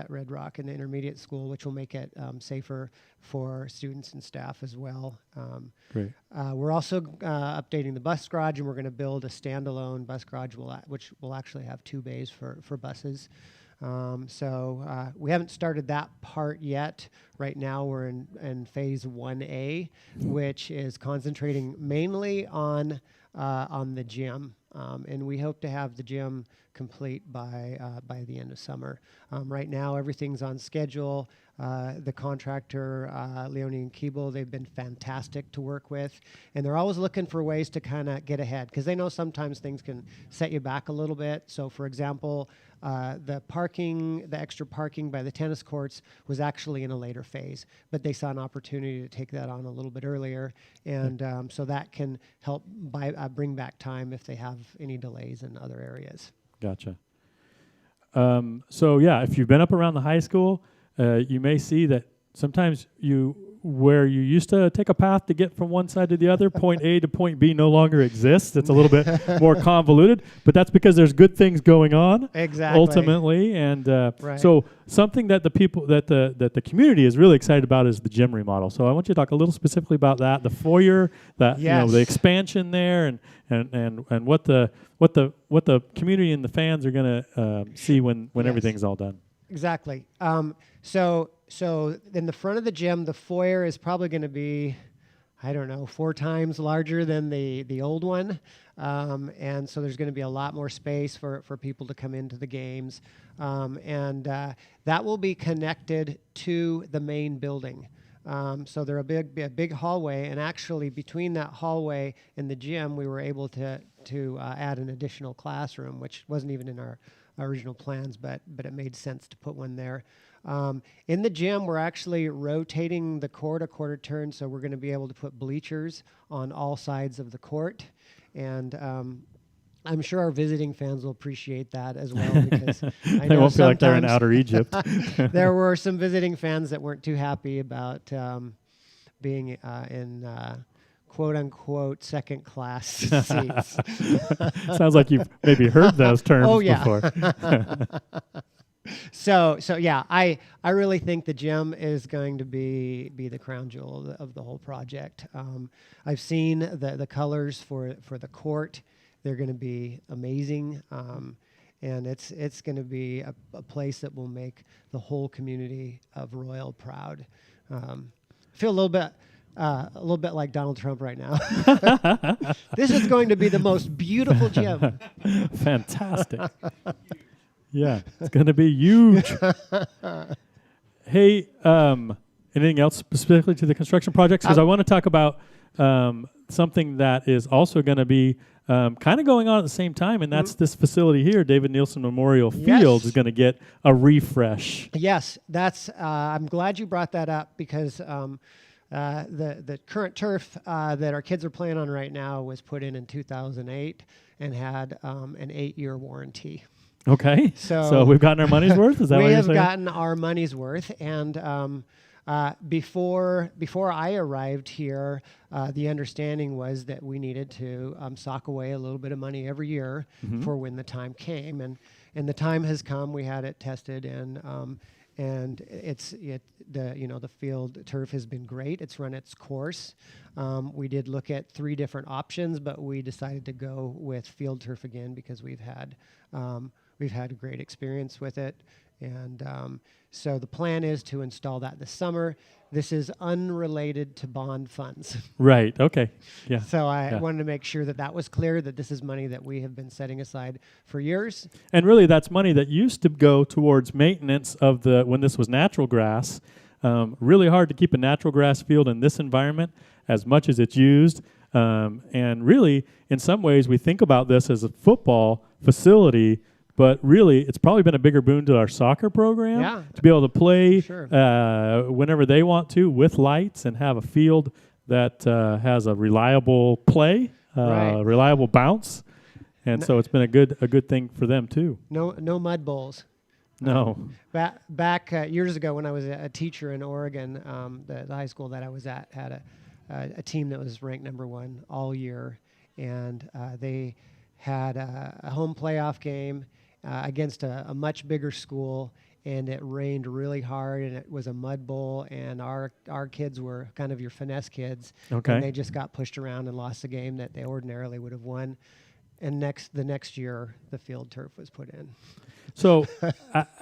Red Rock in the intermediate school, which will make it safer for students and staff as well. Great. We're also updating the bus garage, and we're going to build a standalone bus garage, which will actually have 2 bays for buses. So we haven't started that part yet. Right now we're in phase 1A, which is concentrating mainly on the gym. And we hope to have the gym complete by the end of summer. Right now everything's on schedule. The contractor, Leone and Keeble, they've been fantastic to work with. And they're always looking for ways to kind of get ahead, because they know sometimes things can set you back a little bit. So for example, the extra parking by the tennis courts was actually in a later phase, but they saw an opportunity to take that on a little bit earlier. And so that can help bring back time if they have any delays in other areas. Gotcha. So yeah, if you've been up around the high school, you may see that sometimes where you used to take a path to get from one side to the other, point A to point B no longer exists. It's a little bit more convoluted, but that's because there's good things going on. Exactly. Ultimately, and right. So something that the community is really excited about is the gym remodel. So I want you to talk a little specifically about that, the foyer, the expansion there, and what the community and the fans are going to see when everything's all done. Exactly. So in the front of the gym, the foyer is probably going to be, 4 times larger than the old one. And so there's going to be a lot more space for people to come into the games. And that will be connected to the main building. So there'll be a big hallway, and actually between that hallway and the gym, we were able to add an additional classroom, which wasn't even in our original plans, but it made sense to put one there. In the gym, we're actually rotating the court a quarter turn, so we're going to be able to put bleachers on all sides of the court. And I'm sure our visiting fans will appreciate that as well, because I they know won't feel like they're in sometimes outer Egypt. there were some visiting fans that weren't too happy about being in quote-unquote second-class seats. Sounds like you've maybe heard those terms before. So yeah, I really think the gym is going to be the crown jewel of the whole project. I've seen the colors for the court. They're going to be amazing, and it's going to be a place that will make the whole community of Royal proud. I feel a little bit like Donald Trump right now. This is going to be the most beautiful gym. Fantastic. Yeah, it's going to be huge. Hey, anything else specifically to the construction projects? Because I want to talk about something that is also going to be kind of going on at the same time, and that's this facility here, David Nielsen Memorial Field, is going to get a refresh. Yes, that's. I'm glad you brought that up, because the current turf that our kids are playing on right now was put in 2008 and had an 8-year warranty. Okay, so we've gotten our money's worth? Is that what you're saying? We have gotten our money's worth, and before I arrived here, the understanding was that we needed to sock away a little bit of money every year for when the time came, and the time has come. We had it tested, and the field turf has been great. It's run its course. We did look at 3 different options, but we decided to go with field turf again because we've had a great experience with it. And so the plan is to install that this summer. This is unrelated to bond funds. Right. Okay. Yeah. So I wanted to make sure that was clear, that this is money that we have been setting aside for years. And really, that's money that used to go towards maintenance of when this was natural grass. Really hard to keep a natural grass field in this environment as much as it's used. And really, in some ways, we think about this as a football facility, but really, it's probably been a bigger boon to our soccer program to be able to play whenever they want to with lights and have a field that has a reliable play, reliable bounce, and so it's been a good thing for them too. No mud bowls. No. Back years ago, when I was a teacher in Oregon, the high school that I was at had a team that was ranked number 1 all year, and they had a home playoff game against a much bigger school, and it rained really hard, and it was a mud bowl, and our kids were kind of your finesse kids, and they just got pushed around and lost the game that they ordinarily would have won. And the next year, the field turf was put in. So,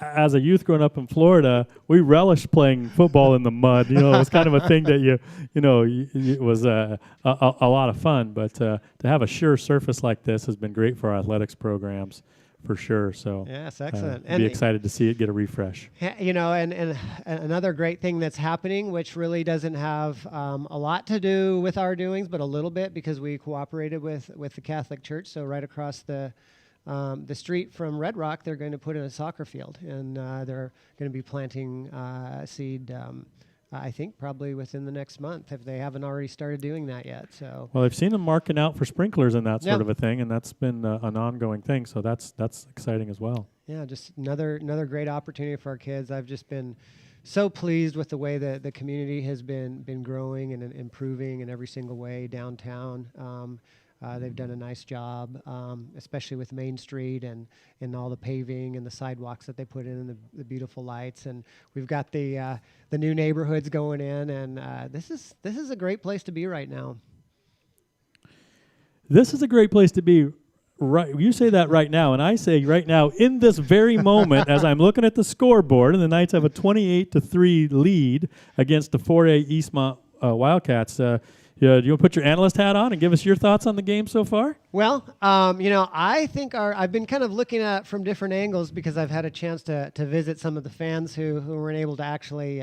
as a youth growing up in Florida, we relished playing football in the mud. It was kind of a thing that it was a lot of fun. But to have a sure surface like this has been great for our athletics programs, for sure. So, yes, excellent. Be excited to see it get a refresh. And another great thing that's happening, which really doesn't have a lot to do with our doings, but a little bit, because we cooperated with the Catholic Church. So right across the street from Red Rock, they're going to put in a soccer field, and they're going to be planting seed. I think probably within the next month, if they haven't already started doing that yet. So well, I've seen them marking out for sprinklers and that sort of a thing, and that's been an ongoing thing. So that's exciting as well. Yeah, just another great opportunity for our kids. I've just been so pleased with the way that the community has been growing and improving in every single way downtown. They've done a nice job, especially with Main Street and all the paving and the sidewalks that they put in, and the beautiful lights. And we've got the new neighborhoods going in, and this is a great place to be right now. This is a great place to be. Right, you say that right now, and I say right now in this very moment, as I'm looking at the scoreboard, and the Knights have a 28-3 lead against the 4A Eastmont Wildcats. Do you want to put your analyst hat on and give us your thoughts on the game so far? Well, I think I've been kind of looking at it from different angles, because I've had a chance to visit some of the fans who weren't able to actually,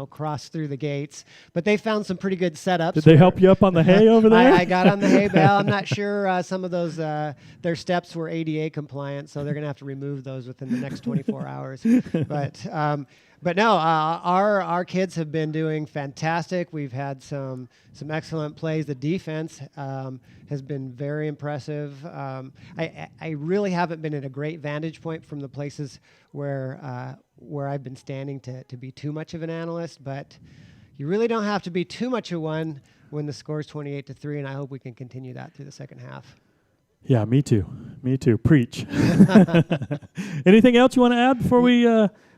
cross through the gates. But they found some pretty good setups. Did they help you up on the hay over there? I got on the hay bale. I'm not sure some of those, their steps were ADA compliant, so they're going to have to remove those within the next 24 hours. But But no, our kids have been doing fantastic. We've had some excellent plays. The defense has been very impressive. I really haven't been at a great vantage point from the places where I've been standing to be too much of an analyst, but you really don't have to be too much of one when the score's 28-3, and I hope we can continue that through the second half. Yeah, me too. Me too. Preach. Anything else you want to add before we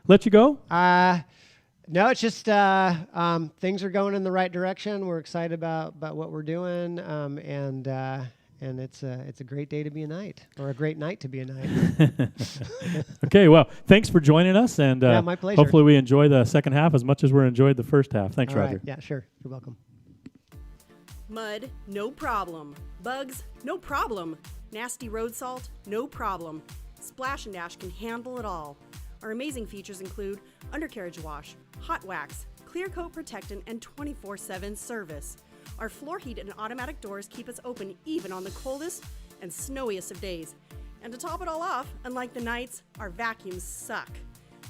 let you go? No, it's just things are going in the right direction. We're excited about what we're doing, and it's a great day to be a Knight, or a great night to be a Knight. Okay, well, thanks for joining us, and yeah, my pleasure. Hopefully we enjoy the second half as much as we're enjoyed the first half. Thanks, All Roger. right. Yeah, sure. You're welcome. Mud, no problem. Bugs, no problem. Nasty road salt, no problem. Splash and Dash can handle it all. Our amazing features include undercarriage wash, hot wax, clear coat protectant, and 24/7 service. Our floor heat and automatic doors keep us open even on the coldest and snowiest of days. And to top it all off, unlike the Knights, our vacuums suck.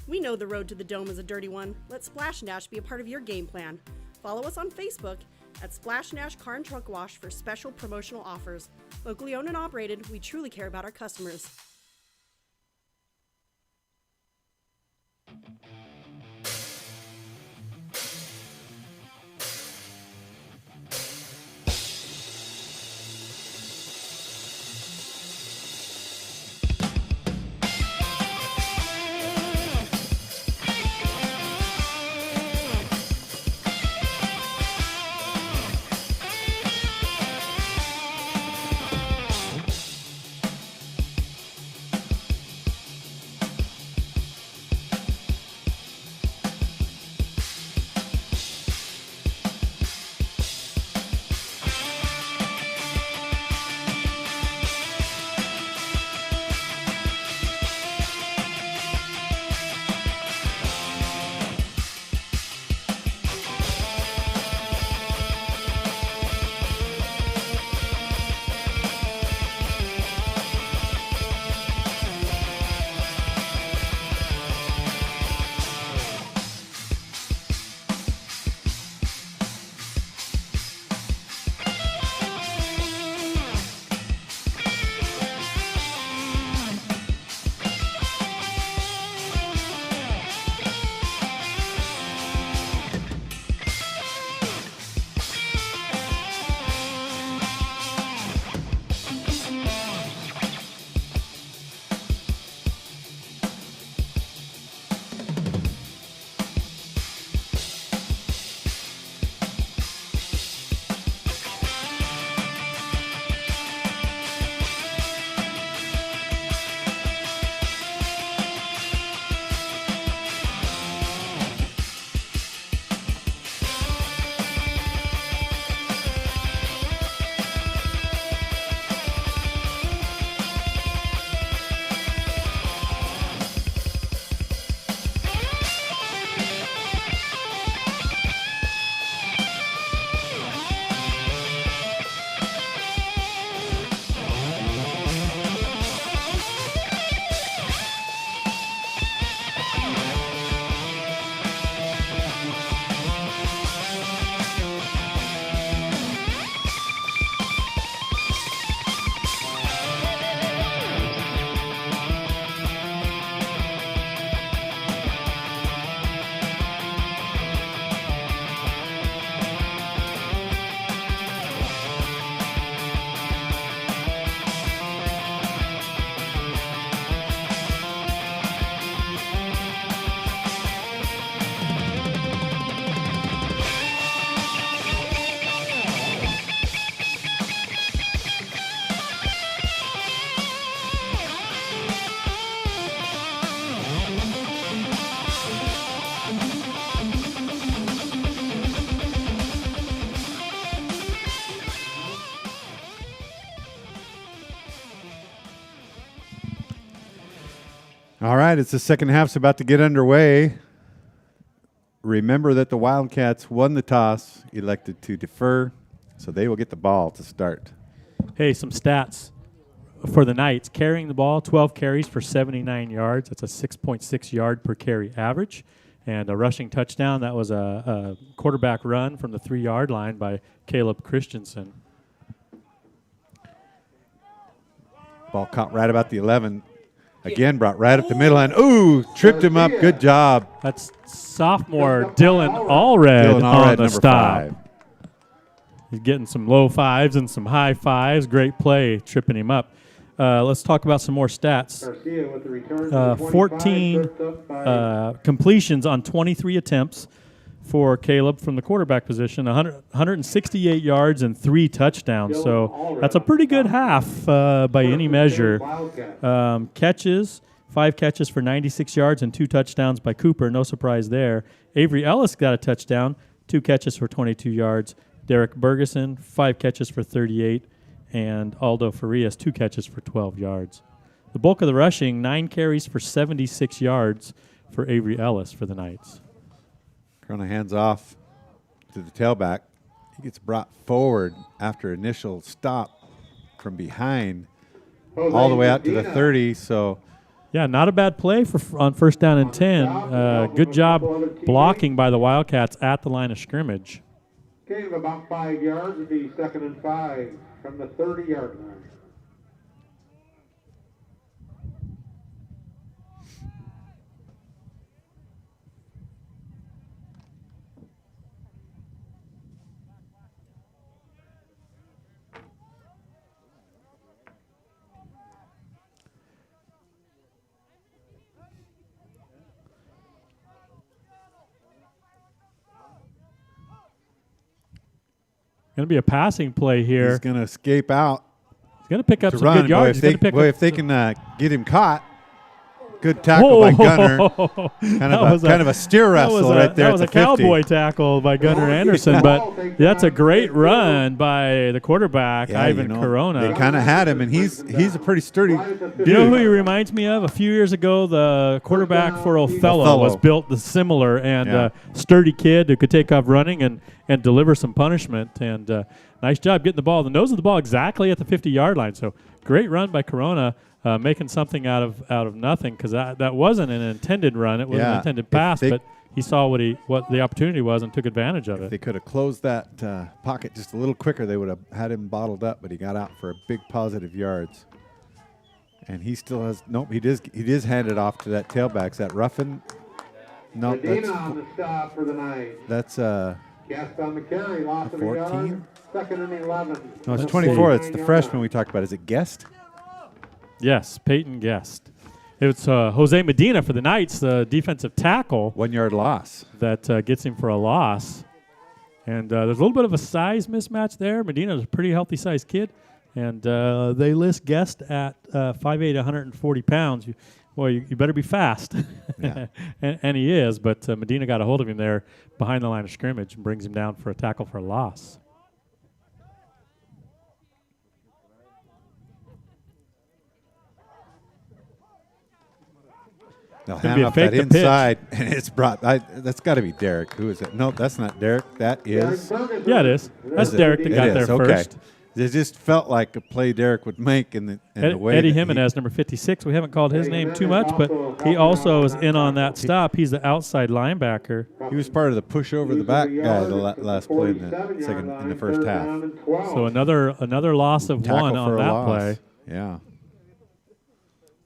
We know the road to the dome is a dirty one. Let Splash and Dash be a part of your game plan. Follow us on Facebook at Splash and Dash Car and Truck Wash for special promotional offers. Locally owned and operated, we truly care about our customers. All right, it's the second half's about to get underway. Remember that the Wildcats won the toss, elected to defer, so they will get the ball to start. Hey, some stats for the Knights. Carrying the ball, 12 carries for 79 yards. That's a 6.6 yard per carry average. And a rushing touchdown, that was a quarterback run from the 3-yard line by Caleb Christensen. Ball caught right about the 11. Again, brought right up the middle and tripped him up. Good job. That's sophomore Dylan Allred on the stop. 5. He's getting some low fives and some high fives. Great play, tripping him up. Let's talk about some more stats. 14 completions on 23 attempts for Caleb from the quarterback position, 168 yards and 3 touchdowns. So that's a pretty good half by any measure. Catches, 5 catches for 96 yards and 2 touchdowns by Cooper. No surprise there. Avery Ellis got a touchdown, 2 catches for 22 yards. Derek Bergeson, 5 catches for 38. And Aldo Farias, 2 catches for 12 yards. The bulk of the rushing, 9 carries for 76 yards for Avery Ellis for the Knights. Corona hands off to the tailback. He gets brought forward after initial stop from behind all the way out to the 30. So, yeah, not a bad play on 1st down and 10. Good job blocking by the Wildcats at the line of scrimmage. Gain of about 5 yards would be 2nd and 5 from the 30-yard line. Going to be a passing play here. He's going to escape out. He's going to pick up some good yards. If they can get him caught, good tackle by Gunner. Kind of a steer wrestle right there. That was a cowboy tackle by Gunner Anderson, but that's a great run by the quarterback, Ivan Corona. They kind of had him, and he's a pretty sturdy dude. You know who he reminds me of? A few years ago, the quarterback for Othello was built similar, and sturdy kid who could take off running and deliver some punishment. And nice job getting the ball. The nose of the ball exactly at the 50-yard line. So great run by Corona. Making something out of nothing, because that wasn't an intended run. It was an intended pass, but he saw what the opportunity was and took advantage of it. If they could have closed that pocket just a little quicker, they would have had him bottled up, but he got out for a big positive yards. And he still has he does hand it off to that tailback. Is that Ruffin? No, Medina on the stop for the night. That's Guest on the carry, loss of 14. 2nd and 11. No, it's 24. It's the freshman we talked about. Is it Guest? Yes, Peyton Guest. It's Jose Medina for the Knights, the defensive tackle. 1-yard loss. That gets him for a loss. And there's a little bit of a size mismatch there. Medina's a pretty healthy-sized kid. And they list Guest at 5'8", 140 pounds. You better be fast. Yeah. and he is, but Medina got a hold of him there behind the line of scrimmage and brings him down for a tackle for a loss. They'll hand off that inside, and it's brought. That's got to be Derek. Who is it? No, that's not Derek. That is. Yeah, it is. That's Derek that got there first. It just felt like a play Derek would make in the way. Eddie Jimenez, number 56. We haven't called his name too much, but he also is in on that stop. He's the outside linebacker. He was part of the push over the back guy the last play in the first half. So another loss of Tackle one on that play. Yeah.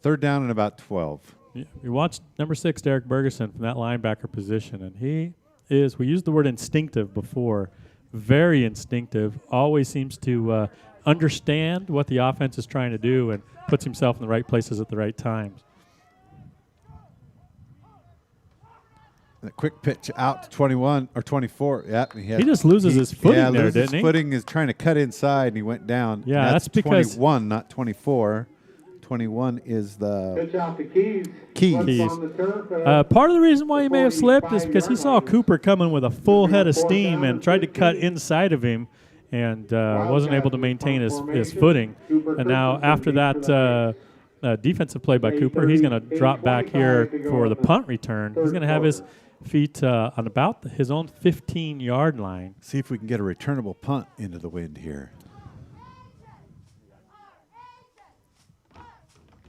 3rd down and about 12. You watch number 6, Derek Bergeson, from that linebacker position, and he is, we used the word instinctive before, very instinctive, always seems to understand what the offense is trying to do and puts himself in the right places at the right times. A quick pitch out to 21 or 24. Yeah, he just loses his footing there, didn't he? His footing is trying to cut inside, and he went down. Yeah, that's because 21, not 24. 21 is the pitch out to Keys. Part of the reason why he may have slipped is because he saw Cooper coming with a full head of steam and tried to cut inside of him and wasn't able to maintain his footing. And now after that defensive play by Cooper, he's going to drop back here for the punt return. He's going to have his feet on about his own 15-yard line. See if we can get a returnable punt into the wind here.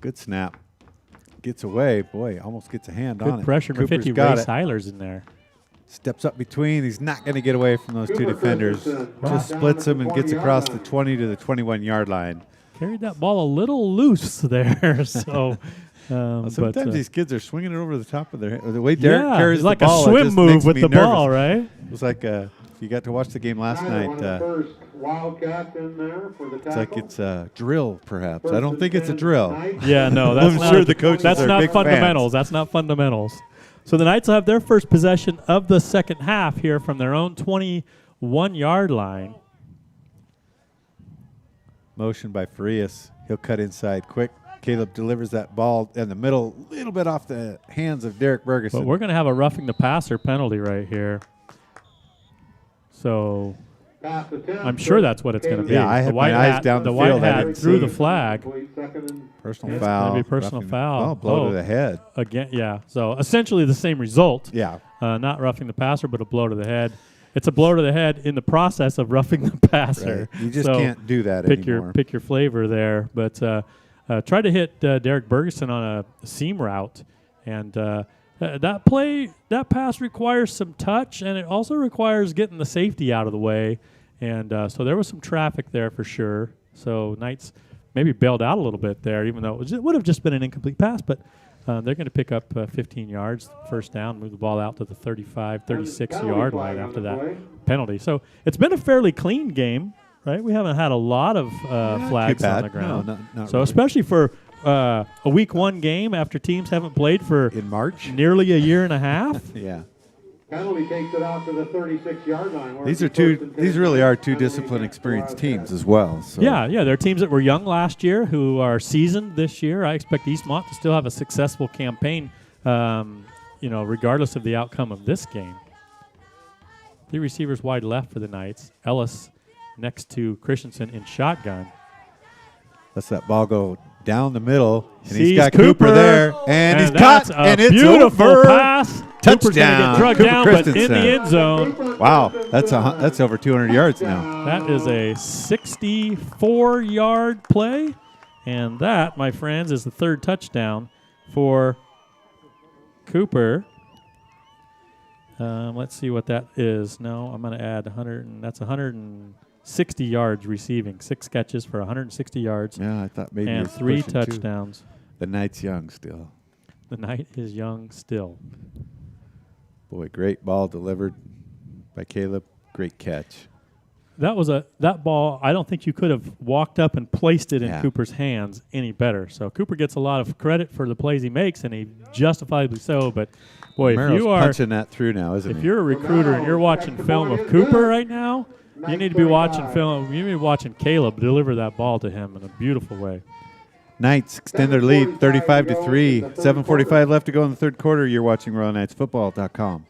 Good snap. gets away. Boy, almost gets a hand on Good it. pressure. Cooper's 50 got Ray it. Seiler's in there. Steps up between. He's not going to get away from those two defenders. Just splits them and gets across the 20 to the 21-yard line. Carried that ball a little loose there. So sometimes these kids are swinging it over the top of their head. The way Derek carries like the ball, a swim it just move makes with me the nervous. ball, right? It was like if you got to watch the game last night. First Wildcat in there for the tackle. It's like it's a drill, perhaps. I don't think it's a drill. Yeah, no, that's I'm not. sure the coaches that's are not big fundamentals. fans. That's not fundamentals. So the Knights will have their first possession of the second half here from their own 21-yard line. Motion by Farias. He'll cut inside quick. Caleb delivers that ball in the middle, a little bit off the hands of Derek Bergeson. But we're going to have a roughing the passer penalty right here. So I'm sure that's what it's going to be. Yeah, I had my eyes down the the white field. I hat didn't threw see the it. flag. Personal It's foul. going to be personal foul. Oh, blow to the head. Again, yeah. So essentially the same result. Yeah. Not roughing the passer, but a blow to the head. It's a blow to the head in the process of roughing the passer. Right. You just So can't do that pick anymore. Pick your flavor there. But try to hit Derek Bergeson on a seam route. And that pass requires some touch, and it also requires getting the safety out of the way. And so there was some traffic there for sure. So Knights maybe bailed out a little bit there, even though it would have just been an incomplete pass. But they're going to pick up 15 yards, first down, move the ball out to the 35, 36-yard line after that penalty. So it's been a fairly clean game, right? We haven't had a lot of flags on the ground. No, not so really. especially for a week one game after teams haven't played for in March, nearly a year and a half. Yeah. Penalty takes it out to the 36-yard line. These really are two disciplined, experienced teams as well. So. Yeah, they're teams that were young last year who are seasoned this year. I expect Eastmont to still have a successful campaign, regardless of the outcome of this game. 3 receivers wide left for the Knights. Ellis next to Christensen in shotgun. Lets that ball go down the middle, and Sees he's got Cooper, there, and he's that's caught, a and it's beautiful over. pass. Cooper's going to get drugged Cooper down, but in Christensen. the end zone. Wow, that's over 200 yards now. That is a 64-yard play, and that, my friends, is the third touchdown for Cooper. Let's see what that is. No, I'm going to add 100, and that's 160 yards receiving. 6 catches for 160 yards. Yeah, I thought maybe and it was 3 pushing, too. touchdowns. The Knight's young still. The Knight is young still. Boy, great ball delivered by Caleb. Great catch. That ball, I don't think you could have walked up and placed it in Yeah. Cooper's hands any better. So Cooper gets a lot of credit for the plays he makes, and he justifiably so. But boy, Romero's if you are punching that through now, isn't if he? you're a recruiter and you're watching film of Cooper right now, you need to be watching film. You need to be watching Caleb deliver that ball to him in a beautiful way. Knights extend their lead 35-3. 7:45 left to go in the third quarter. You're watching RoyalKnightsFootball.com.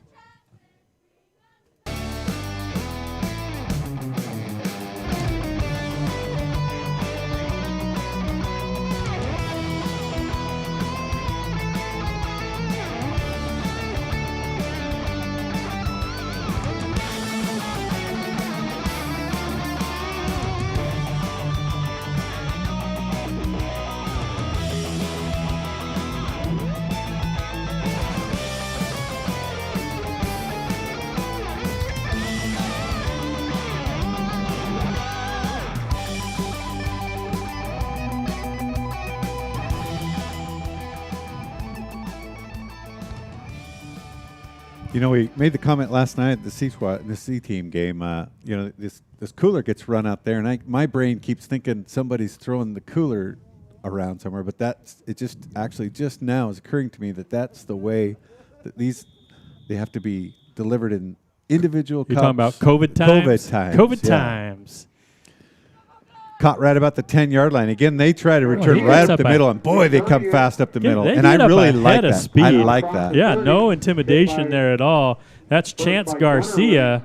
You know, we made the comment last night at the C-team game. This cooler gets run out there, and my brain keeps thinking somebody's throwing the cooler around somewhere. But just now is occurring to me that's the way that they have to be delivered in individual cups. You're talking about COVID times? COVID times. COVID yeah. times. Caught right about the 10-yard line. Again, they try to return he right gets up the up middle, and boy, they come fast up the middle. They And I get up really like ahead of that. speed. I like that. Yeah, no intimidation there at all. That's Chance Garcia,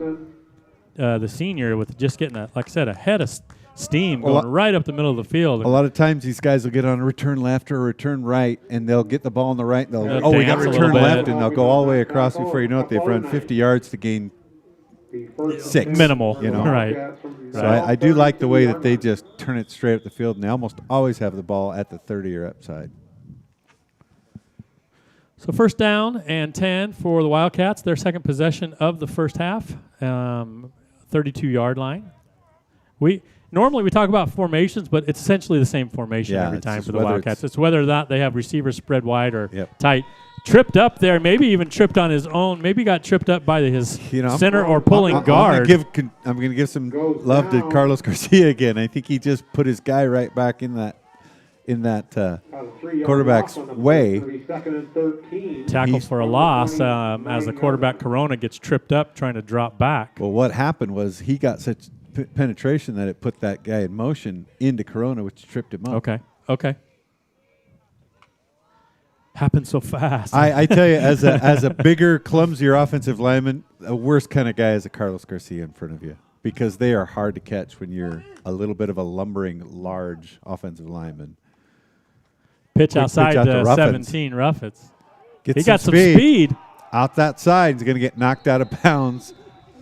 the senior, with just getting, like I said, a head of steam going right up the middle of the field. A lot of times these guys will get on a return left or a return right, and they'll get the ball on the right. And we got to return left, and they'll go all the way across. Before you know it, they've run 50 yards to gain 6. Minimal, you know? right. So I do like the way that they just turn it straight up the field, and they almost always have the ball at the 30 or upside. So first down and 10 for the Wildcats. Their second possession of the first half, 32-yard line. Normally we talk about formations, but it's essentially the same formation every time for the Wildcats. It's whether or not they have receivers spread wide or tight. Tripped up there, maybe even tripped on his own. Maybe got tripped up by his center or pulling guard. I'm going to give some love to Carlos Garcia again. I think he just put his guy right back in that quarterback's way. Tackle for a loss as the quarterback Corona gets tripped up trying to drop back. Well, what happened was he got such penetration that it put that guy in motion into Corona, which tripped him up. Okay. Happened so fast. I tell you, as a bigger, clumsier offensive lineman, a worst kind of guy is a Carlos Garcia in front of you because they are hard to catch when you're a little bit of a lumbering, large offensive lineman. Pitch outside the 17, Ruffins. He got some speed. Out that side. He's going to get knocked out of bounds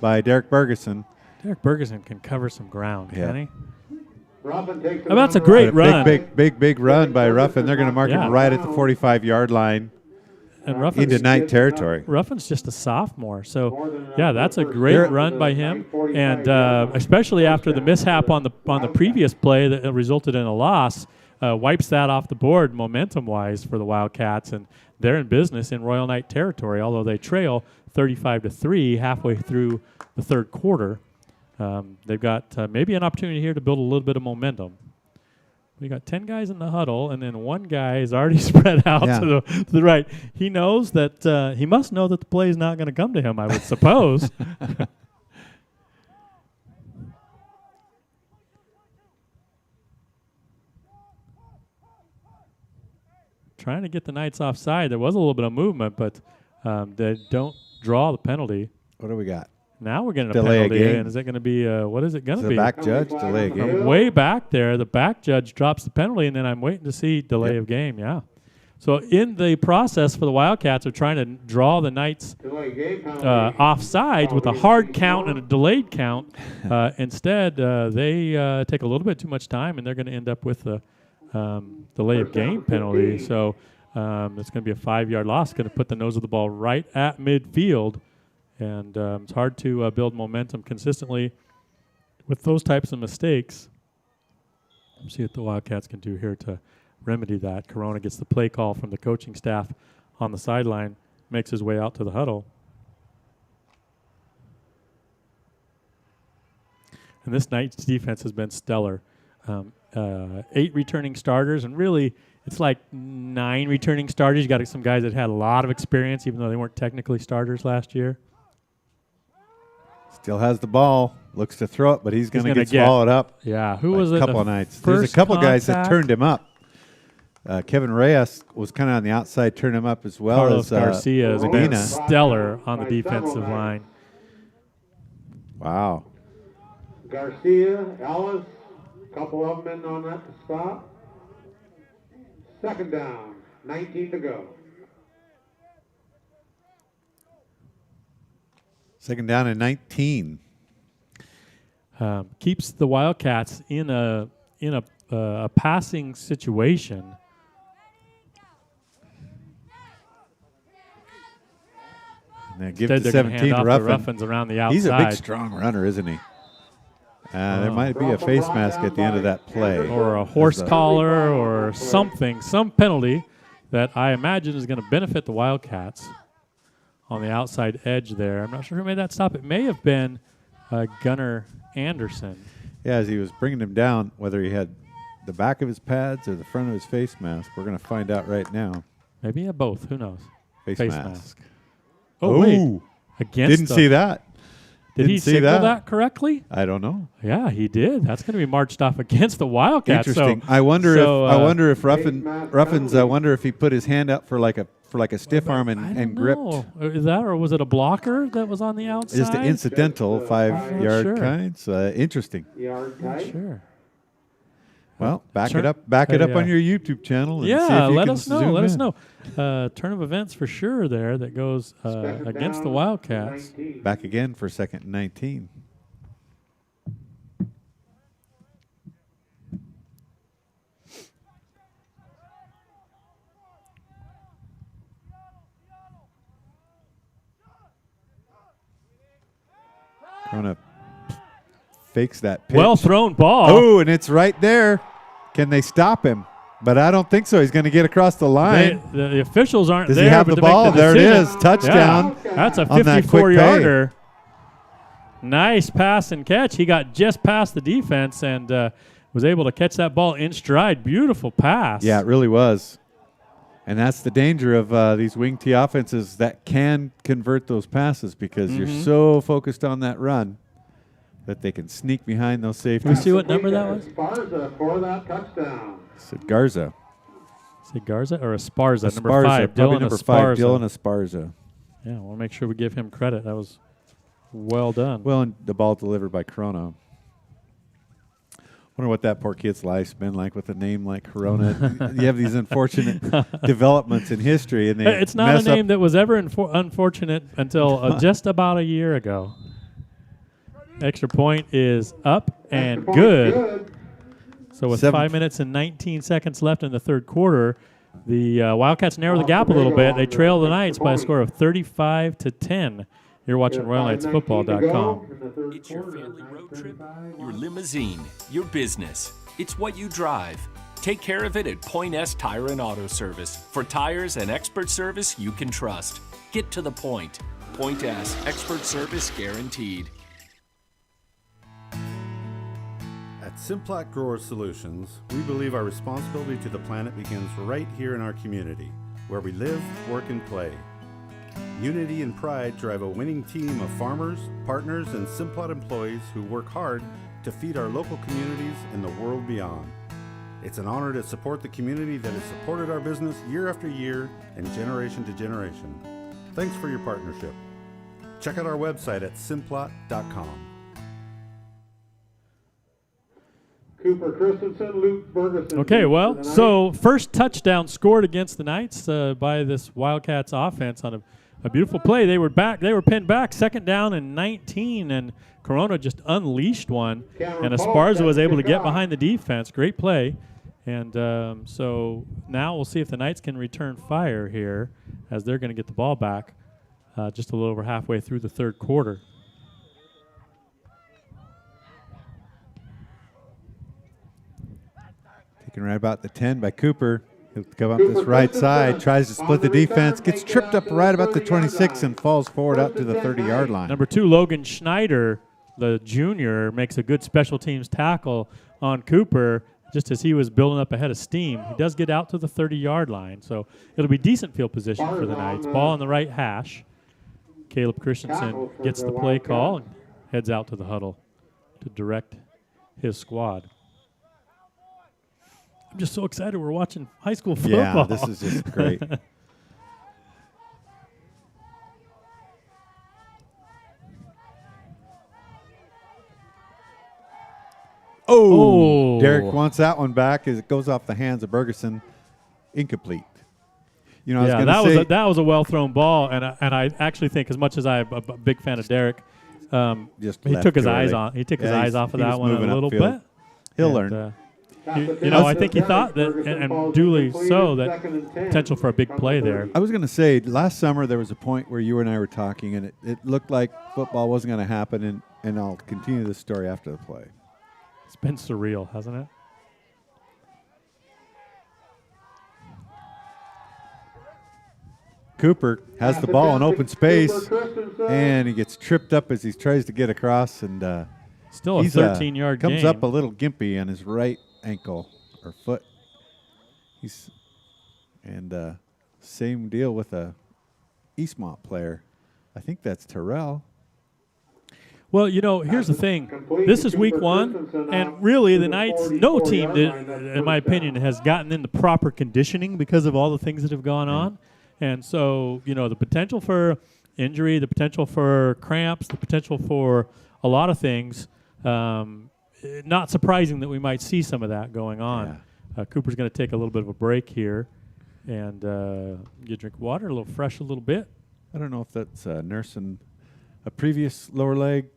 by Derek Bergeson. Derek Bergeson can cover some ground, can he? That's a great run. Big run by Ruffin. They're going to mark him right at the 45-yard line and into Knight territory. Ruffin's just a sophomore. So, that's a great run by him. And especially after the mishap on the previous play that resulted in a loss, wipes that off the board momentum-wise for the Wildcats. And they're in business in Royal Knight territory, although they trail 35-3 halfway through the third quarter. They've got maybe an opportunity here to build a little bit of momentum. We got 10 guys in the huddle, and then one guy is already spread out to the right. He knows that he must know that the play is not going to come to him, I would suppose. Trying to get the Knights offside. There was a little bit of movement, but they don't draw the penalty. What do we got? Now we're getting a penalty, and is it going to be what is it going to be? The back judge delay of game. Way back there, the back judge drops the penalty, and then I'm waiting to see delay of game. Yeah. So in the process for the Wildcats of trying to draw the Knights offsides with a hard count and a delayed count, instead they take a little bit too much time, and they're going to end up with the delay of game penalty. So it's going to be a 5-yard loss. Going to put the nose of the ball right at midfield. And it's hard to build momentum consistently with those types of mistakes. Let's see what the Wildcats can do here to remedy that. Corona gets the play call from the coaching staff on the sideline, makes his way out to the huddle. And this Knights defense has been stellar. 8 returning starters, and really it's like 9 returning starters. You got some guys that had a lot of experience, even though they weren't technically starters last year. Still has the ball. Looks to throw it, but he's going to get swallowed up. Yeah, who was it? A couple of Knights. There's a couple guys that turned him up. Kevin Reyes was kind of on the outside, turned him up as well. Carlos Garcia has been stellar on the defensive line. Wow. Garcia, Ellis, a couple of them in on that to stop. Second down, 19 to go. Second down and 19. Keeps the Wildcats in a passing situation. Now give it to 17 to Ruffins around the outside. He's a big, strong runner, isn't he? There might be a face mask at the end of that play. Or a horse collar or something, some penalty that I imagine is going to benefit the Wildcats on the outside edge there. I'm not sure who made that stop. It may have been Gunnar Anderson. Yeah, as he was bringing him down, whether he had the back of his pads or the front of his face mask, we're going to find out right now. Maybe he had both. Who knows? Face mask. Oh, wait. Didn't see that. Did he signal that correctly? I don't know. Yeah, he did. That's going to be marched off against the Wildcats. Interesting. So, I wonder if Ruffins. I wonder if he put his hand up for like a stiff arm and gripped. Is that, or was it a blocker that was on the outside? Just an incidental 5-yard kind. So interesting. Sure. Well, back it up on your YouTube channel. And see if you let can us know. Let us know. Turn of events for sure there that goes against the Wildcats. 19. Back again for second and 19. Corona fakes that pitch. Well thrown ball. Oh, and it's right there. Can they stop him? But I don't think so. He's going to get across the line. The officials aren't Does there. he have but the to make ball? There it decision. is. Touchdown. Yeah. That's a on that quick 54-yarder. Nice pass and catch. He got just past the defense and was able to catch that ball in stride. Beautiful pass. Yeah, it really was. And that's the danger of these wing T offenses that can convert those passes because you're so focused on that run that they can sneak behind those safeties. Can we see what number that was? Esparza for that touchdown. Said Garza. Is it Garza or Esparza? Esparza, Number 5. probably Dylan number Esparza. 5, Dylan Esparza. Yeah, we'll make sure we give him credit. That was well done. Well, and the ball delivered by Corona. Wonder what that poor kid's life's been like with a name like Corona. You have these unfortunate developments in history, and they it's not a name that was ever unfortunate until just about a year ago. Extra point is up and good. So with 5 minutes and 19 seconds left in the third quarter, the Wildcats narrow the gap a little bit. They trail the Knights by a score of 35-10. You're watching RoyalKnightsFootball.com. It's your family road trip, your limousine, your business. It's what you drive. Take care of it at Point S Tire and Auto Service for tires and expert service you can trust. Get to the point. Point S, expert service guaranteed. At Simplot Grower Solutions, we believe our responsibility to the planet begins right here in our community, where we live, work, and play. Unity and pride drive a winning team of farmers, partners, and Simplot employees who work hard to feed our local communities and the world beyond. It's an honor to support the community that has supported our business year after year and generation to generation. Thanks for your partnership. Check out our website at simplot.com. Cooper Christensen, Luke Bergeson. Okay, well, so first touchdown scored against the Knights by this Wildcats offense on a beautiful play. They were back. They were pinned back. Second down and 19, and Corona just unleashed one. And Esparza was able to get behind the defense. Great play. And so now we'll see if the Knights can return fire here as they're going to get the ball back just a little over halfway through the third quarter. Taken right about the 10 by Cooper. He'll come up this right side, tries to split the defense, gets tripped up right about the 26 and falls forward out to the 30-yard line. Number 2, Logan Schneider, the junior, makes a good special teams tackle on Cooper just as he was building up ahead of steam. He does get out to the 30-yard line, so it'll be decent field position for the Knights. Ball on the right hash. Caleb Christensen gets the play call and heads out to the huddle to direct his squad. I'm just so excited we're watching high school football. Yeah, this is just great. Oh, Derek wants that one back as it goes off the hands of Bergeson. Incomplete. You know, I was going to say that was a well thrown ball, and I actually think, as much as I'm a big fan of Derek, he took his eyes on. He took his eyes off of that one a little bit. He'll learn. You know, I think he thought that, and duly so, that potential for a big play there. I was going to say, last summer there was a point where you and I were talking, and it looked like football wasn't going to happen, and I'll continue this story after the play. It's been surreal, hasn't it? Cooper has the ball in open space, and he gets tripped up as he tries to get across, and still a 13-yard game. Comes up a little gimpy on his right ankle or foot. Same deal with a Eastmont player. I think that's Terrell. Well, you know, here's the thing. This is week 1, and really the Knights, no team, in my opinion, has gotten into proper conditioning because of all the things that have gone on. And so, you know, the potential for injury, the potential for cramps, the potential for a lot of things, not surprising that we might see some of that going on. Yeah. Cooper's going to take a little bit of a break here and get a drink of water, a little fresh a little bit. I don't know if that's nursing a previous lower leg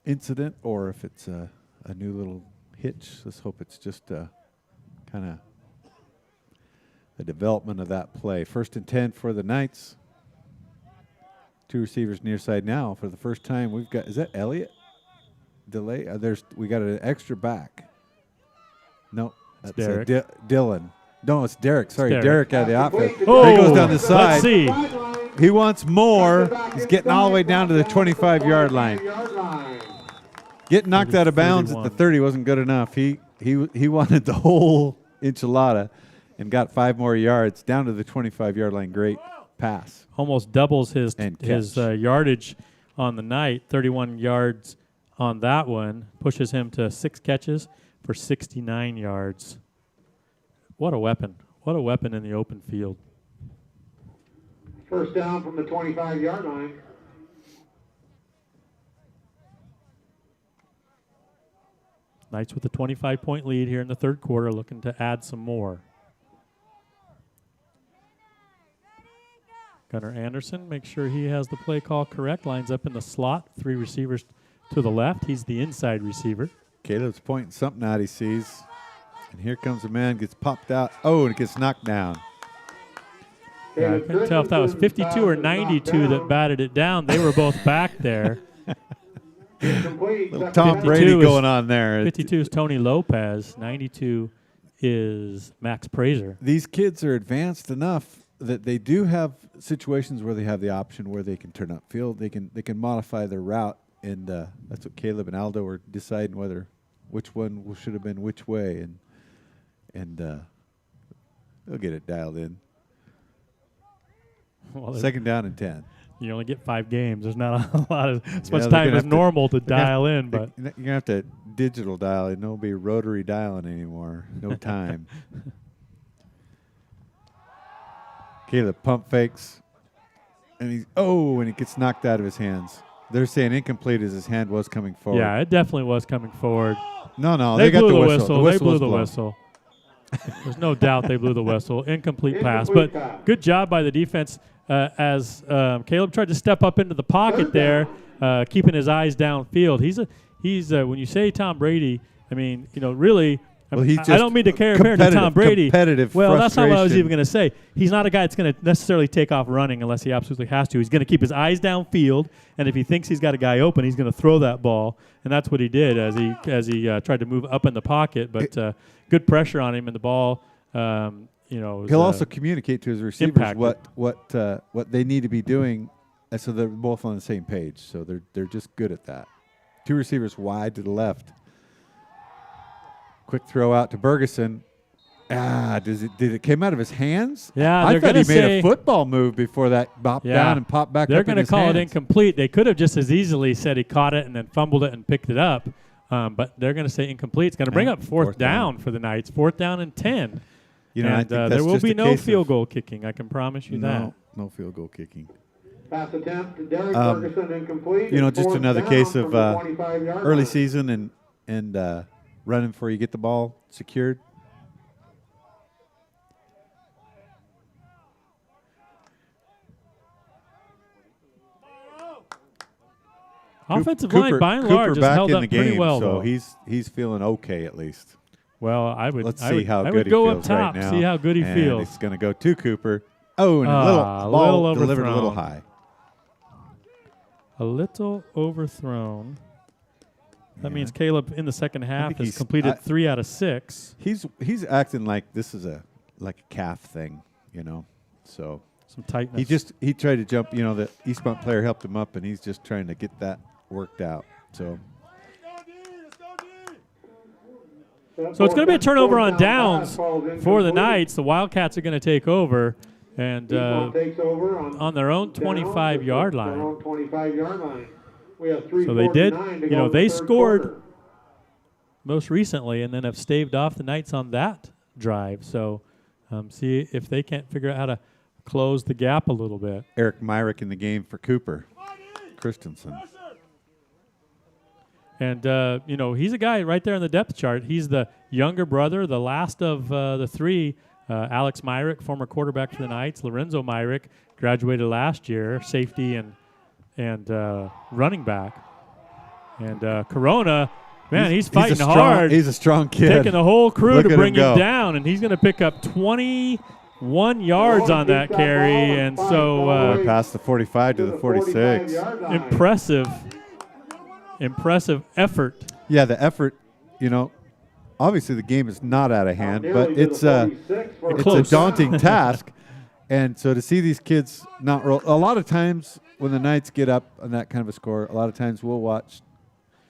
incident or if it's a new little hitch. Let's hope it's just kind of the development of that play. 1st and 10 for the Knights. 2 receivers near side now. For the first time, we've got, is that Elliott? delay. We got an extra back. No, that's Derek. Dylan. No, it's Derek. Sorry, Derek. Derek out of the outfield. Oh, There he goes down the side. let's see. He wants more. He's getting all the way down to the 25-yard line. Getting knocked out of bounds at the 30 wasn't good enough. He wanted the whole enchilada and got 5 more yards down to the 25-yard line. Great pass. Almost doubles his yardage on the night. 31 yards on that one pushes him to 6 catches for 69 yards. What a weapon. What a weapon in the open field. First down from the 25-yard line. Knights with a 25-point lead here in the third quarter, looking to add some more. Gunnar Anderson, make sure he has the play call correct. Lines up in the slot. 3 receivers to the left. He's the inside receiver. Caleb's pointing something out he sees. And here comes a man, gets popped out. Oh, and it gets knocked down. Yeah, I couldn't tell if that was 52 or 92 that batted it down. They were both back there. Little Tom Brady going on there. 52 is Tony Lopez. 92 is Max Prazer. These kids are advanced enough that they do have situations where they have the option where they can turn upfield. They can modify their route, and that's what Caleb and Aldo were deciding which one should have been which way, and they'll get it dialed in. Well, second down and 10. You only get 5 games. There's not a lot of as much time as normal to dial in, but you're gonna have to digital dial it. No be rotary dialing anymore. No time. Caleb pump fakes, and he gets knocked out of his hands. They're saying incomplete as his hand was coming forward. Yeah, it definitely was coming forward. No, they got the whistle. They blew the whistle. There's no doubt they blew the whistle. Incomplete pass, but good job by the defense as Caleb tried to step up into the pocket there, keeping his eyes downfield. He's when you say Tom Brady, I mean, really. Well, I don't mean to compare to Tom Brady. Well, that's not what I was even going to say. He's not a guy that's going to necessarily take off running unless he absolutely has to. He's going to keep his eyes downfield, and if he thinks he's got a guy open, he's going to throw that ball, and that's what he did as he tried to move up in the pocket. But good pressure on him, and the ball, he'll also communicate to his receivers what they need to be doing, so they're both on the same page. So they're just good at that. 2 receivers wide to the left. Quick throw out to Bergeson. Did it came out of his hands? Yeah, I thought he made a football move before that bopped down and popped back up in his hands. They're going to call it incomplete. They could have just as easily said he caught it and then fumbled it and picked it up, but they're going to say incomplete. It's going to bring up fourth down for the Knights. 4th down and 10. There will be no field goal kicking. I can promise you that. No field goal kicking. Pass attempt to Derek Ferguson incomplete. Just another case of early season and running before you get the ball secured. Offensive line, by and large, has held up pretty well. So he's feeling okay at least. Well, I would. Let's see how good he go feels up top. right now. See how good he feels. He's going to go to Cooper. Oh, and a little delivered a little high. A little overthrown. That means Caleb in the second half has completed 3 out of 6. He's acting like this is a calf thing, So some tightness. He tried to jump. The Eastmont player helped him up, and he's just trying to get that worked out. So it's going to be a turnover on downs for the Knights. The Wildcats are going to take over, and on their own 25-yard line. We have 3 so they did, they scored most recently and then have staved off the Knights on that drive. So see if they can't figure out how to close the gap a little bit. Eric Myrick in the game for Cooper Christensen. And, he's a guy right there on the depth chart. He's the younger brother, the last of the 3. Alex Myrick, former quarterback for the Knights. Lorenzo Myrick graduated last year, safety and running back. And Corona, man, he's fighting hard. He's a strong kid. Taking the whole crew to bring him down, and he's going to pick up 21 yards on that carry. And so past the 45 to the 46. impressive effort. Yeah, the effort, obviously the game is not out of hand, but it's a daunting task. And so to see these kids not roll, a lot of times when the Knights get up on that kind of a score, a lot of times we'll watch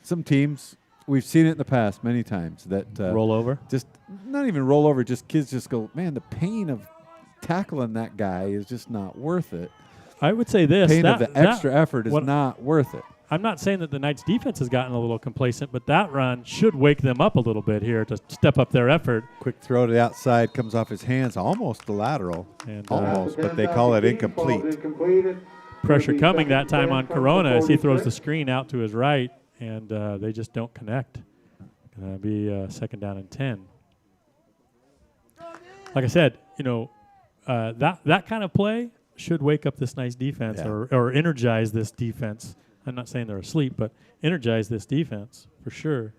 some teams. We've seen it in the past many times that roll over. Just not even roll over. Just kids just go, man, the pain of tackling that guy is just not worth it. I would say this: pain of the extra effort is not worth it. I'm not saying that the Knights defense has gotten a little complacent, but that run should wake them up a little bit here to step up their effort. Quick throw to the outside, comes off his hands, almost the lateral. And, almost, but they call it incomplete. Pressure coming that time on Corona as he throws the screen out to his right, and they just don't connect. Going to be second down and 10. Like I said, that kind of play should wake up this nice defense or energize this defense. I'm not saying they're asleep, but energize this defense for sure.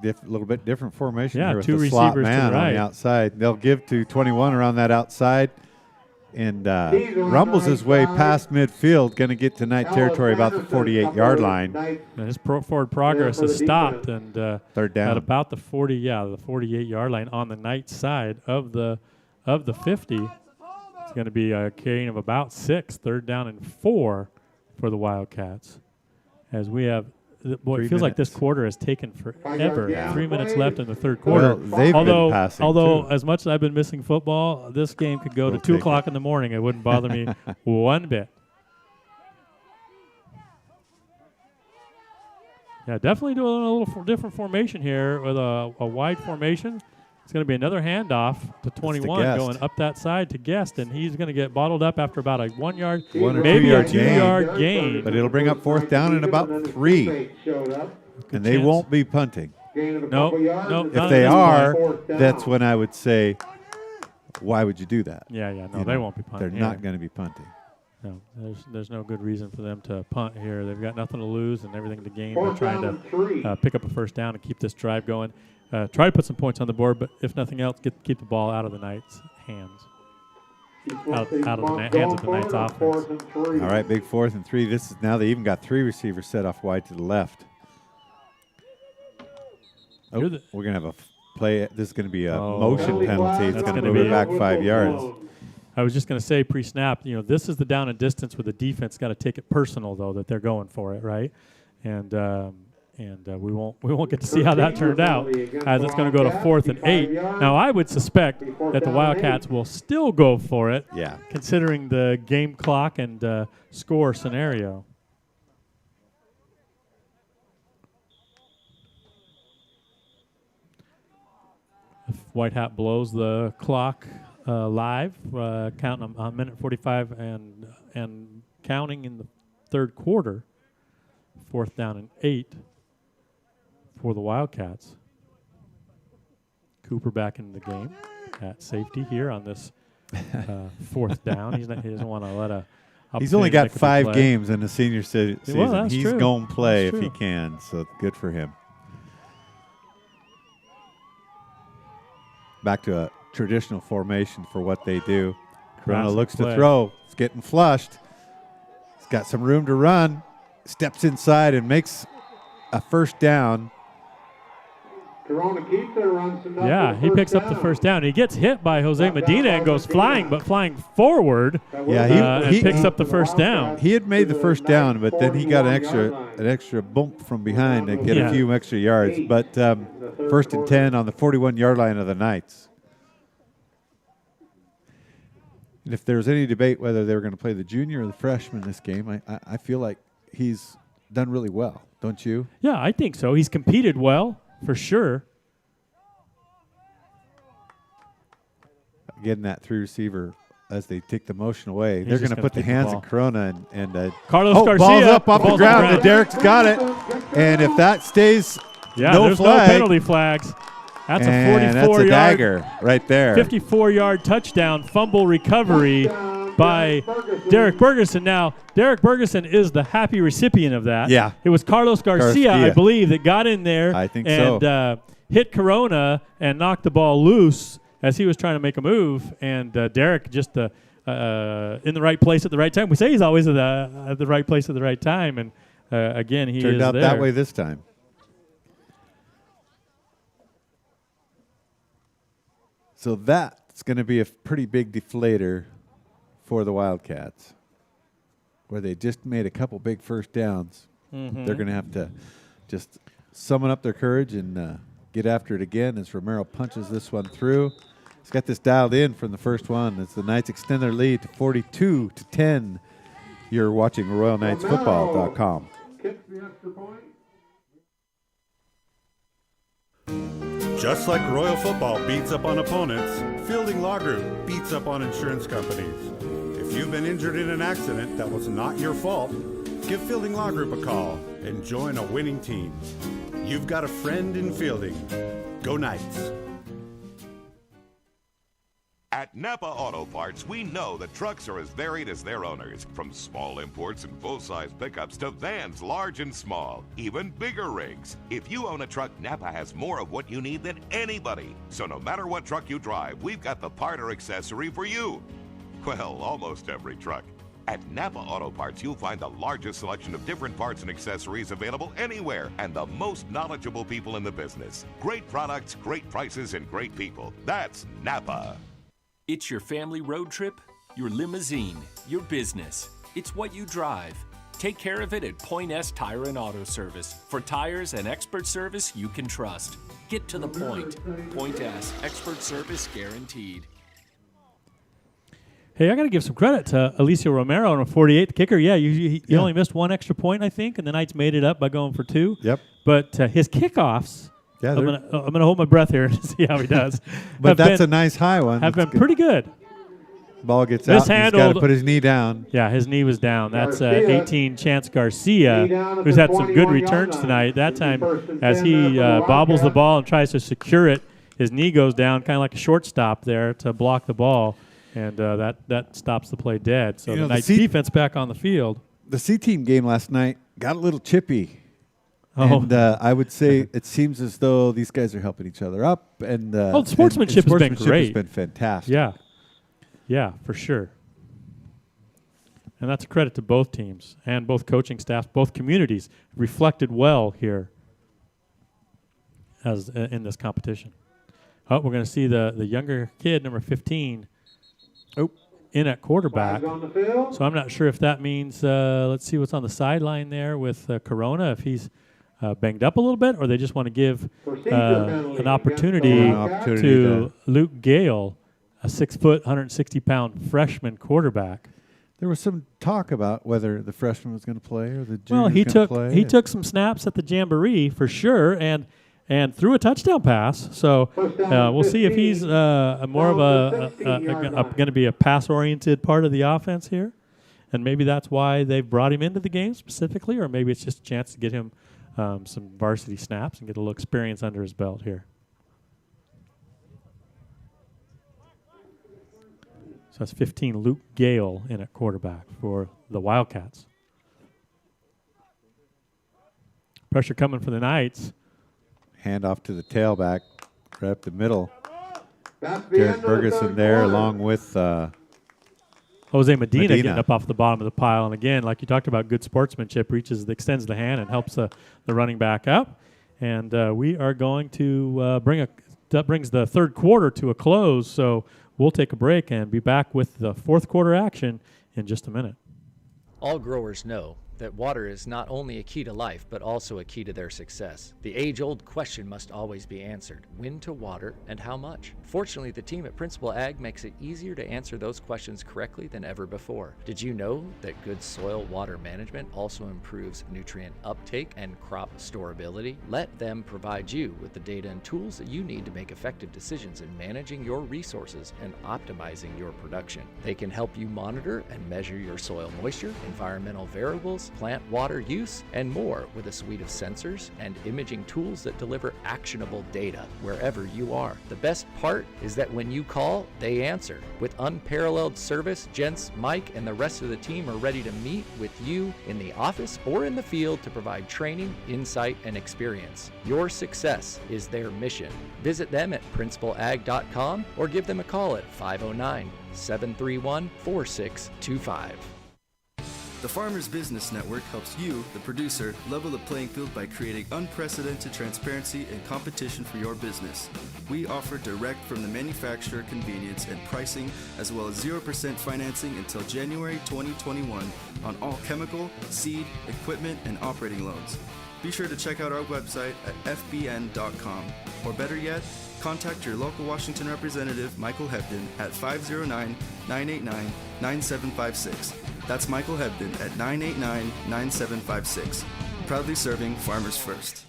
A little bit different formation Yeah, here with two the slot receivers to man the on right. the outside. They'll give to 21 around that outside. And rumbles his way past midfield, going to get to Knight territory about the 48-yard line. And his forward progress has stopped, and third down at about the 48-yard line on the Knights side of the 50. It's going to be a gain of about 6, third down and 4 for the Wildcats. As we have, boy, it feels like this quarter has taken forever. Yeah. 3 minutes left in the third quarter. Well, they've been passing, although too. as much as I've been missing football, this game could go to 2 o'clock in the morning. It wouldn't bother me one bit. Yeah, definitely doing a little different formation here with a wide formation. It's going to be another handoff to 21 going up that side to Guest, and he's going to get bottled up after about a 1 yard, maybe a 2 yard gain. But it'll bring up fourth down in about 3. And they won't be punting. Nope. If they are, that's when I would say, why would you do that? Yeah, no, they won't be punting. They're not going to be punting. No, there's no good reason for them to punt here. They've got nothing to lose and everything to gain. They're trying to pick up a first down and keep this drive going. Try to put some points on the board, but if nothing else, keep the ball out of the Knights' hands. Out of the hands of the Knights' offense. All right, big 4th and 3. This is now they even got 3 receivers set off wide to the left. Oh, we're going to have a play. This is going to be a motion penalty. It's going to move it back 5 yards. I was just going to say pre-snap, this is the down and distance where the defense got to take it personal, though, that they're going for it, right? And we won't get to see how that turned out, as it's going to go to 4th and 8. Now, I would suspect that the Wildcats will still go for it, considering the game clock and score scenario. If White Hat blows the clock live, counting a minute 45 and counting in the third quarter, 4th down and 8 for the Wildcats. Cooper back in the game at safety here on this 4th down. He doesn't want to let a He's only got 5 games in the senior season. Well, He's going to play if he can, so good for him. Back to a traditional formation for what they do. Corona looks to throw. It's getting flushed. He's got some room to run. Steps inside and makes a first down. Corona keeps it, runs enough. Yeah, he picks up the first down. He gets hit by Jose Medina and goes flying, but flying forward. Yeah, he picks up the first down. He had made the first down, but then he got an extra bump from behind and get a few extra yards. But 1st and 10 on the 41-yard line of the Knights. And if there's any debate whether they were going to play the junior or the freshman this game, I feel like he's done really well, don't you? Yeah, I think so. He's competed well, for sure. Getting that 3 receiver as they take the motion away. They're going to put the hands in Corona and Carlos Garcia. Ball's up off the ground. And Derek's got it. And if that stays, there's no penalty flags. That's a 44-yard. That's a dagger right there. 54-yard touchdown fumble recovery by Derek Bergerson. Now, Derek Bergerson is the happy recipient of that. Yeah. It was Carlos Garcia, I believe, that got in there I think and hit Corona and knocked the ball loose as he was trying to make a move, and Derek just in the right place at the right time. We say he's always at the right place at the right time, and again, he turned is out there. that way this time. So that's going to be a pretty big deflator for the Wildcats, where they just made a couple big first downs. Mm-hmm. They're going to have to just summon up their courage and get after it again as Romero punches this one through. He's got this dialed in from the first one as the Knights extend their lead to 42-10. You're watching RoyalKnightsFootball.com. Kicks the extra point. Just like Royal Football beats up on opponents, Fielding Law Group beats up on insurance companies. If you've been injured in an accident that was not your fault, give Fielding Law Group a call and join a winning team. You've got a friend in Fielding. Go Knights. At Napa Auto Parts, we know that trucks are as varied as their owners, from small imports and full-size pickups to vans large and small, even bigger rigs. If you own a truck, Napa has more of what you need than anybody. So no matter what truck you drive, we've got the part or accessory for you. Well, almost every truck. At Napa Auto Parts, you'll find the largest selection of different parts and accessories available anywhere, and the most knowledgeable people in the business. Great products, great prices, and great people. That's Napa. It's your family road trip, your limousine, your business. It's what you drive. Take care of it at Point S Tire and Auto Service. For tires and expert service you can trust. Get to the point. Point S, expert service guaranteed. Hey, I got to give some credit to Alicia Romero on a 48 kicker. Yeah, you only missed one extra point, I think, and the Knights made it up by going for 2. Yep. But his kickoffs, yeah, I'm gonna hold my breath here and see how he does. But that's a nice high one. Have been pretty good. Ball gets out. He's got to put his knee down. Yeah, his knee was down. That's 18 Chance Garcia, who's had some good returns tonight. That time, as he bobbles the ball and tries to secure it, his knee goes down, kind of like a shortstop there to block the ball, and that stops the play dead. So the Knights defense back on the field. The C-team game last night got a little chippy. And I would say it seems as though these guys are helping each other up. And the sportsmanship has been great. Has been fantastic. Yeah, for sure. And that's a credit to both teams and both coaching staffs, both communities reflected well here as in this competition. Oh, we're going to see the younger kid, number 15, in at quarterback. So I'm not sure if that means, let's see what's on the sideline there with Corona, if he's banged up a little bit, or they just want to give an opportunity to Luke Gale, a 6', 160-pound freshman quarterback. There was some talk about whether the freshman was going to play or the junior was going to play. He took some snaps at the Jamboree for sure, and threw a touchdown pass. So we'll see if he's more of going to be a pass-oriented part of the offense here, and maybe that's why they've brought him into the game specifically, or maybe it's just a chance to get him some varsity snaps and get a little experience under his belt here. So that's 15, Luke Gale in at quarterback for the Wildcats. Pressure coming for the Knights. Hand off to the tailback, right up the middle. Derek Bergeson there, along with Jose Medina getting up off the bottom of the pile. And again, like you talked about, good sportsmanship, extends the hand and helps the running back up. And we are going to that brings the third quarter to a close. So we'll take a break and be back with the fourth quarter action in just a minute. All growers know that water is not only a key to life, but also a key to their success. The age-old question must always be answered: when to water and how much? Fortunately, the team at Principal Ag makes it easier to answer those questions correctly than ever before. Did you know that good soil water management also improves nutrient uptake and crop storability? Let them provide you with the data and tools that you need to make effective decisions in managing your resources and optimizing your production. They can help you monitor and measure your soil moisture, environmental variables, levels, plant water use, and more with a suite of sensors and imaging tools that deliver actionable data wherever you are. The best part is that when you call, they answer. With unparalleled service, Gents, Mike, and the rest of the team are ready to meet with you in the office or in the field to provide training, insight, and experience. Your success is their mission. Visit them at principalag.com or give them a call at 509-731-4625. The Farmers Business Network helps you, the producer, level the playing field by creating unprecedented transparency and competition for your business. We offer direct from the manufacturer convenience and pricing, as well as 0% financing until January 2021 on all chemical, seed, equipment, and operating loans. Be sure to check out our website at fbn.com, or better yet, contact your local Washington representative, Michael Hebden, at 509-989-9756. That's Michael Hebden at 989-9756. Proudly serving farmers first.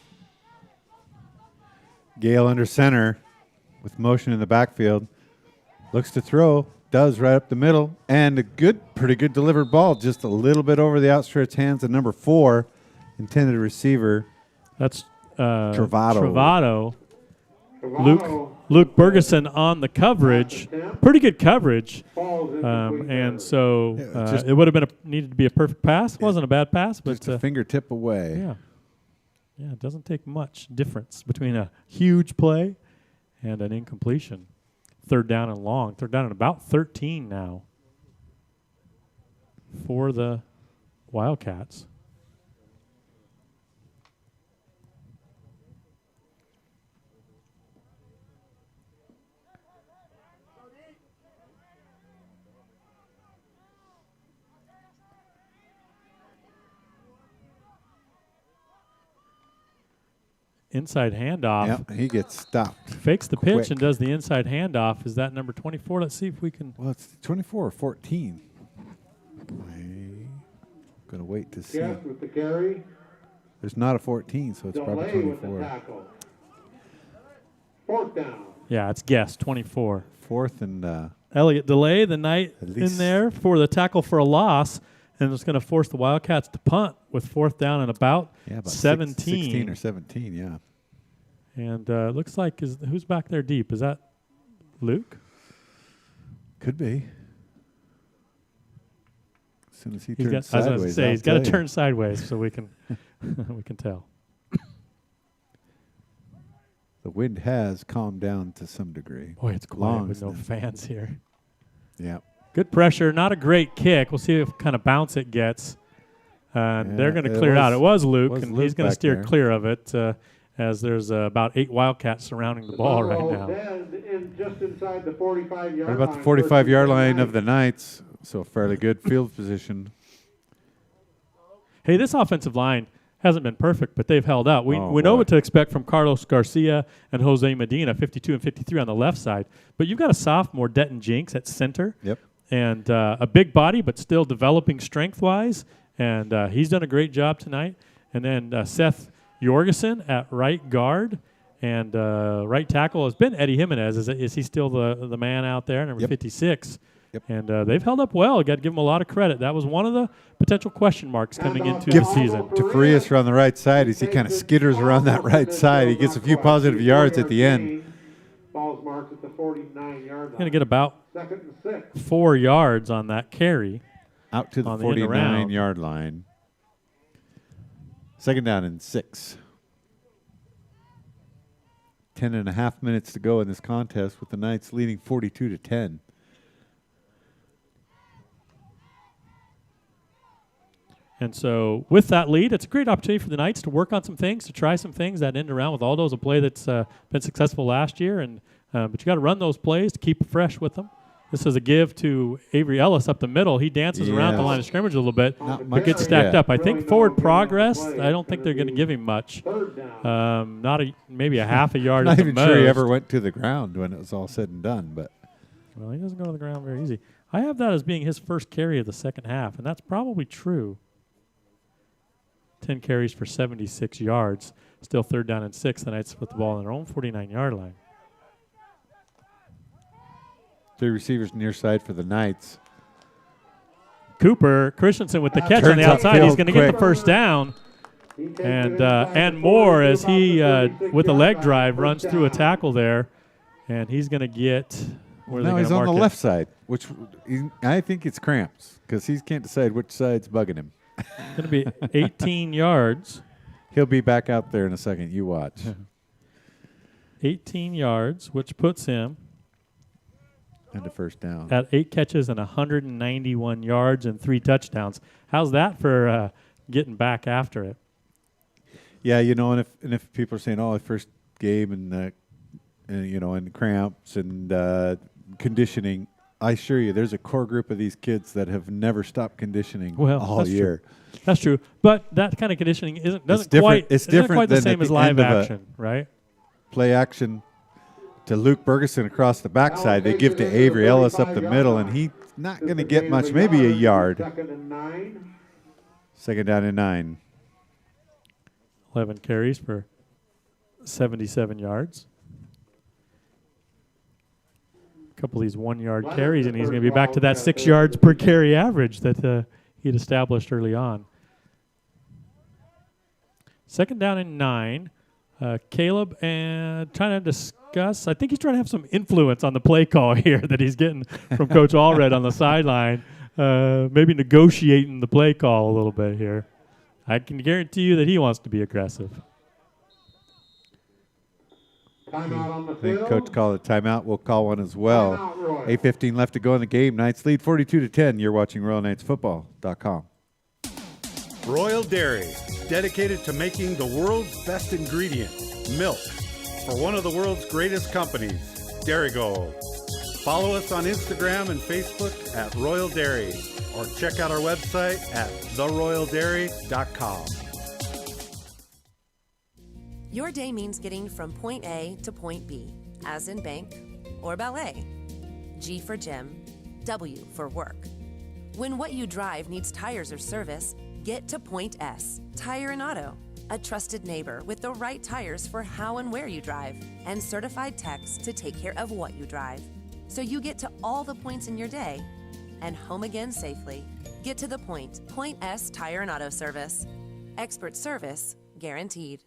Gale under center with motion in the backfield. Looks to throw. Does right up the middle. And a pretty good delivered ball. Just a little bit over the outstretched hands of number 4. Intended receiver. That's Travado. Luke Bergeson on the coverage. Pretty good coverage. And so it would have needed to be a perfect pass. It wasn't a bad pass, but just a fingertip away. Yeah. Yeah, it doesn't take much difference between a huge play and an incompletion. Third down and long. Third down and about 13 now for the Wildcats. Inside handoff. Yep, he gets stopped. Fakes the pitch and does the inside handoff. Is that number 24? Let's see if we can. Well, it's 24 or 14. Gonna wait to see. Guess with the carry. There's not a 14, so it's probably 24. With the tackle. Fourth down. Yeah, it's guess 24. Fourth and Elliott Delay the night in there for the tackle for a loss, and it's going to force the Wildcats to punt with fourth down and about 17. 16 or 17, yeah. And looks like who's back there deep? Is that Luke? Could be. As soon as he turns sideways, I was going to say he's got to turn sideways so we can we can tell. The wind has calmed down to some degree. Boy, it's quiet with no fans here. Yeah. Good pressure. Not a great kick. We'll see what kind of bounce it gets. They're going to clear it out. It was Luke, and he's going to steer clear of it as there's about 8 Wildcats surrounding the ball right now. Just inside the 45-yard line. What about the 45-yard line of the Knights? So fairly good field position. Hey, this offensive line hasn't been perfect, but they've held out. We know what to expect from Carlos Garcia and Jose Medina, 52 and 53 on the left side. But you've got a sophomore, Denton Jinks, at center. Yep. And a big body, but still developing strength-wise. And he's done a great job tonight. And then Seth Jorgensen at right guard. And right tackle has been Eddie Jimenez. Is he still the man out there, number 56? Yep. And they've held up well. Got to give them a lot of credit. That was one of the potential question marks coming into the season. To Farias around the right side as he kind of skitters around that right side. He gets a few positive yards at the end. Ball's marked at the 49-yard line. Going to get about 4 yards on that carry. Out to the 49-yard line. Second down and 6. 10.5 minutes to go in this contest with the Knights leading 42-10. And so with that lead, it's a great opportunity for the Knights to work on some things, to try some things. That end around with Aldo is a play that's been successful last year, and but you got to run those plays to keep it fresh with them. This is a give to Avery Ellis up the middle. He dances around the line of scrimmage a little bit, but gets stacked up. I think forward progress, I don't think they're going to give him much. Maybe a half a yard at the most. Not even sure he ever went to the ground when it was all said and done. But well, he doesn't go to the ground very easy. I have that as being his first carry of the second half, and that's probably true. 10 carries for 76 yards. Still third down and 6. The Knights put the ball on their own 49-yard line. 3 receivers near side for the Knights. Cooper Christensen with the catch on the outside. He's going to get the first down. And Moore, as he, with a leg drive, runs through a tackle there. And he's going to get, where are they Now going he's to on mark the it? left side, which I think it's cramps because he can't decide which side's bugging him. Going to be 18 yards. He'll be back out there in a second. You watch. 18 yards, which puts him and a first down at 8 catches and 191 yards and 3 touchdowns. How's that for getting back after it? Yeah, and if people are saying, "Oh, first game and and cramps and conditioning," I assure you, there's a core group of these kids that have never stopped conditioning all year. True. That's true, but that kind of conditioning isn't quite the same as live action, right? Play action to Luke Bergeson across the backside. They give to Avery Ellis up the middle, and he's not going to get much, maybe a yard. Second down and 9. 11 carries for 77 yards. A couple of these 1-yard carries, and he's going to be back to that 6 yards per carry average that he'd established early on. Second down and 9. Caleb and trying to discuss. I think he's trying to have some influence on the play call here that he's getting from Coach Allred on the sideline. Maybe negotiating the play call a little bit here. I can guarantee you that he wants to be aggressive. Timeout on the I think field. Coach called a timeout. We'll call one as well. 8:15 left to go in the game. Knights lead 42-10. You're watching RoyalKnightsFootball.com. Royal Dairy, dedicated to making the world's best ingredient, milk, for one of the world's greatest companies, Dairy Gold. Follow us on Instagram and Facebook at Royal Dairy, or check out our website at theroyaldairy.com. Your day means getting from point A to point B, as in bank or ballet. G for gym, W for work. When what you drive needs tires or service, get to Point S, Tire and Auto, a trusted neighbor with the right tires for how and where you drive, and certified techs to take care of what you drive. So you get to all the points in your day and home again safely. Get to the point. Point S Tire and Auto Service. Expert service guaranteed.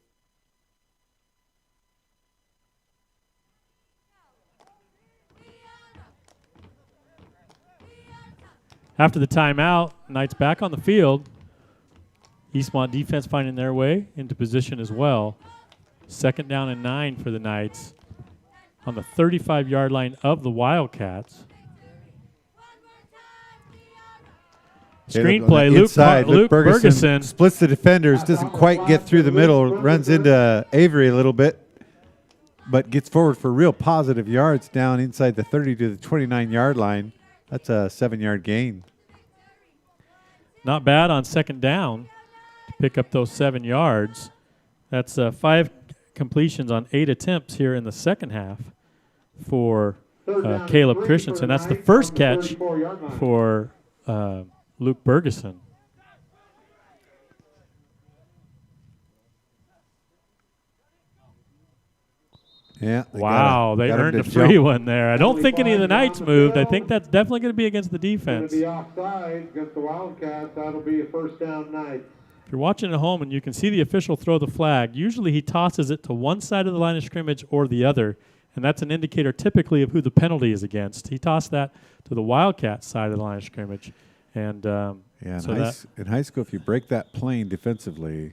After the timeout, Knights back on the field. Eastmont defense finding their way into position as well. Second down and 9 for the Knights on the 35-yard line of the Wildcats. Screenplay, Luke Bergeson splits the defenders, doesn't quite get through the middle, runs into Avery a little bit, but gets forward for real positive yards down inside the 30 to the 29-yard line. That's a 7-yard gain. Not bad on second down to pick up those 7 yards. That's 5 completions on 8 attempts here in the second half for Caleb Christensen. That's the first catch for Luke Bergeson. Yeah. Wow, they earned a free one there. I don't think any of the Knights moved. I think that's definitely going to be against the defense. It's going to be offside against the Wildcats. That'll be a first down Knights. If you're watching at home and you can see the official throw the flag, usually he tosses it to one side of the line of scrimmage or the other, and that's an indicator typically of who the penalty is against. He tossed that to the Wildcat side of the line of scrimmage. And in high school, if you break that plane defensively,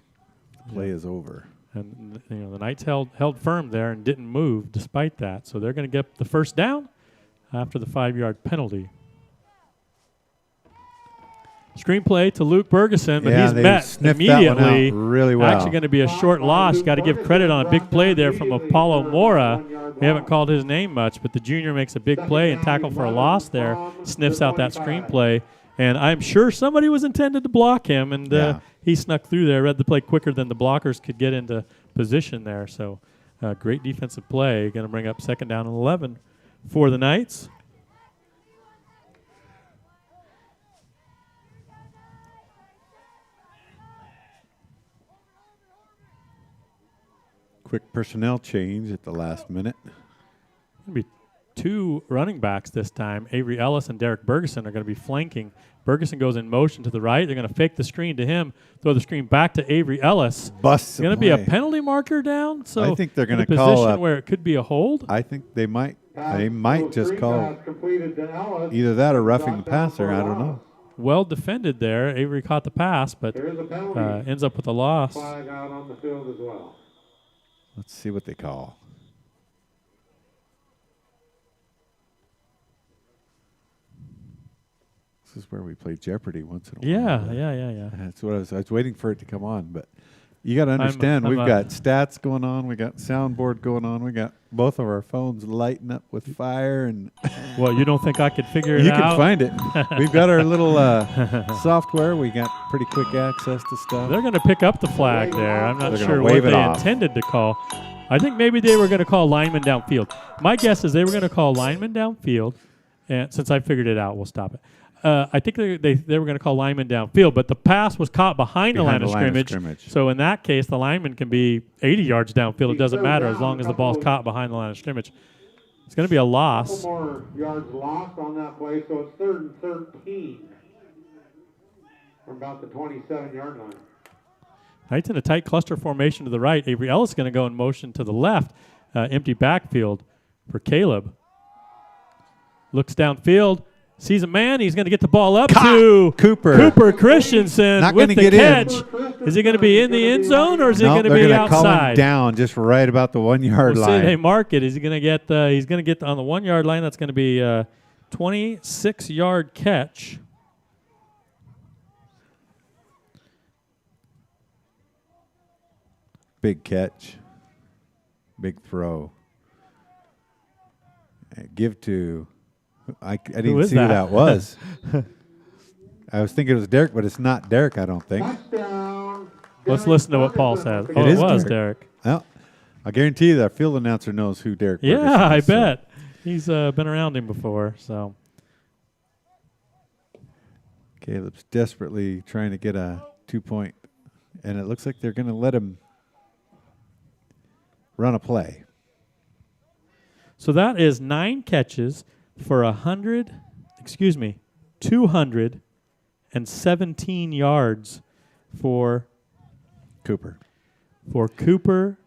the play is over. And the Knights held firm there and didn't move despite that. So they're going to get the first down after the 5-yard penalty. Screenplay to Luke Bergeson, but he's met immediately. Really well. Actually going to be a short loss. Got to give credit on a big play there from Apollo Mora. We haven't called his name much, but the junior makes a big play and tackle for a loss there. Sniffs out that screenplay. And I'm sure somebody was intended to block him, and he snuck through there, read the play quicker than the blockers could get into position there. So great defensive play. Going to bring up second down and 11 for the Knights. Quick personnel change at the last minute. It'll be two running backs this time. Avery Ellis and Derek Bergeson are going to be flanking. Bergeson goes in motion to the right. They're going to fake the screen to him, throw the screen back to Avery Ellis. Busts. It's going to be a penalty marker down. So I think they're going to call position where it could be a hold. I think they might. They might just call either that or roughing the passer. I don't know. Well defended there. Avery caught the pass, but ends up with a loss. Flag out on the field as well. Let's see what they call. This is where we play Jeopardy once in a while. Yeah. That's what I was waiting for it to come on, but you got to understand, we've got stats going on, we got soundboard going on, we got both of our phones lighting up with fire, and well, you don't think I could figure it out? You can find it. We've got our little software. We got pretty quick access to stuff. They're going to pick up the flag there. I'm not sure what they intended to call. I think maybe they were going to call lineman downfield. My guess is they were going to call lineman downfield, and since I figured it out, we'll stop it. I think they were going to call lineman downfield, but the pass was caught behind the line of scrimmage. So in that case, the lineman can be 80 yards downfield. It doesn't matter as long as the ball's caught behind the line of scrimmage. It's going to be a loss. Couple more yards lost on that play, so it's 3rd and 13 from about the 27-yard line. Knight's in a tight cluster formation to the right. Avery Ellis is going to go in motion to the left. Empty backfield for Caleb. Looks downfield. Sees a man. He's going to get the ball up to Cooper Christensen Not with the get catch. In. Is he going to be in the end zone or is he going to be they're outside? Call him down just right about the 1 yard we'll line. See, they mark it. Is he going to get? He's going to get on the 1 yard line. That's going to be a 26-yard catch. Big catch. Big throw. Give to. I didn't see who that was. I was thinking it was Derek, but it's not Derek, I don't think. Let's listen to what Paul says. Oh, it was Derek. Well, I guarantee you that field announcer knows who Derek is. Yeah, I bet. He's been around him before. So Caleb's desperately trying to get a 2-point, and it looks like they're going to let him run a play. So that is 9 catches for 217 yards for Cooper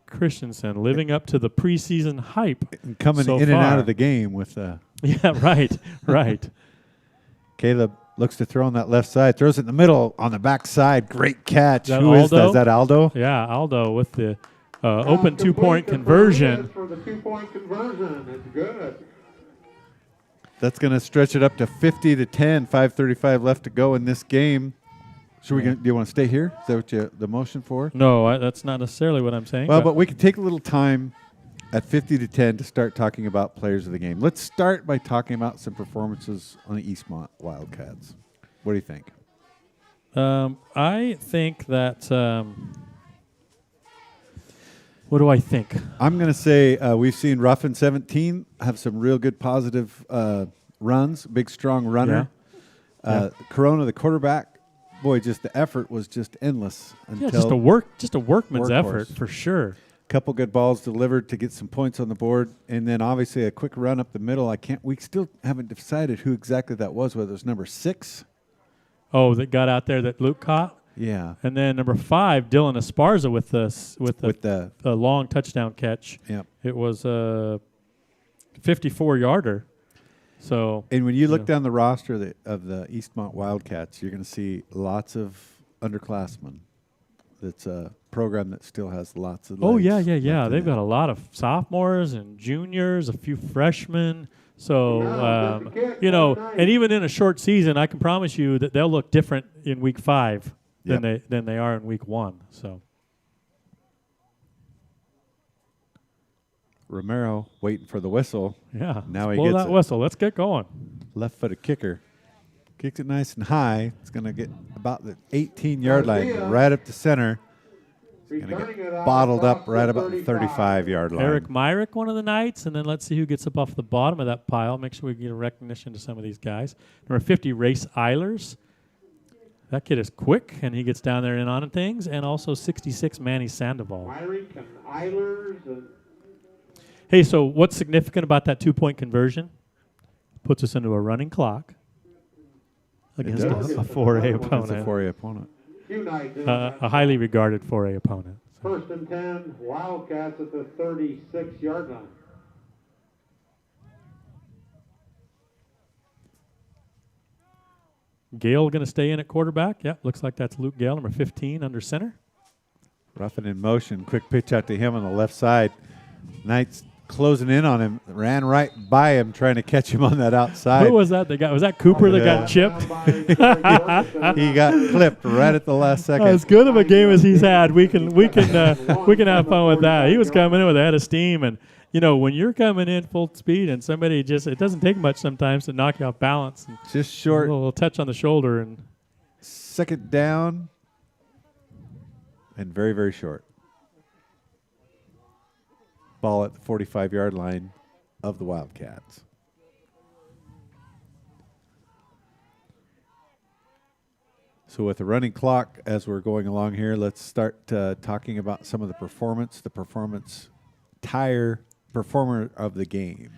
Christensen, living up to the preseason hype. And coming in and out of the game with yeah, right. Caleb looks to throw on that left side, throws it in the middle on the back side. Great catch. Who is that? Is that Aldo? Yeah, Aldo with the open 2-point conversion. For the 2-point conversion, it's good. That's going to stretch it up to 50-10. 5:35 left to go in this game. Do you want to stay here? Is that what the motion for? No, that's not necessarily what I'm saying. Well, but we can take a little time at 50-10 to start talking about players of the game. Let's start by talking about some performances on the Eastmont Wildcats. What do you think? I think that. What do I think? I'm going to say we've seen Ruffin 17 have some real good positive runs, big, strong runner. Yeah. Corona, the quarterback, boy, just the effort was just endless. Yeah, just a workman's effort for sure. Couple good balls delivered to get some points on the board, and then obviously a quick run up the middle. We still haven't decided who exactly that was, whether it was number 6. Oh, that got out there that Luke caught? Yeah. And then number 5, Dylan Esparza with the long touchdown catch. Yep. It was a 54-yarder. So. And when you look down the roster of the Eastmont Wildcats, you're going to see lots of underclassmen. It's a program that still has lots of. Oh yeah. They've got a lot of sophomores and juniors, a few freshmen. So and even in a short season, I can promise you that they'll look different in week 5 than they are in week 1. So Romero waiting for the whistle. Yeah, now he blow gets that whistle. Let's get going. Left-footed kicker kicks it nice and high. It's going to get about the 18-yard line, right up the center. It's going to get bottled up right about the 35-yard line. Eric Myrick, one of the Knights, and then let's see who gets up off the bottom of that pile. Make sure we get a recognition to some of these guys. Number 50, Race Eilers. That kid is quick, and he gets down there and on things. And also 66, Manny Sandoval. Myrick and Eilers. Hey, so what's significant about that 2-point conversion? Puts us into a running clock against a 4A opponent. It's a 4A opponent. A highly regarded 4A opponent. First and 10, Wildcats at the 36-yard line. Gale going to stay in at quarterback. Yep, looks like that's Luke Gale, number 15, under center. Roughing in motion. Quick pitch out to him on the left side. Knights closing in on him. Ran right by him, trying to catch him on that outside. Who was that? Was that Cooper that got chipped? He got clipped right at the last second. As good of a game as he's had, we can have fun with that. He was coming in with a head of steam, and when you're coming in full speed and somebody it doesn't take much sometimes to knock you off balance. And just short. A little touch on the shoulder and second down, and very, very short. Ball at the 45-yard line of the Wildcats. So with the running clock as we're going along here, let's start talking about some of the performance tire performer of the game.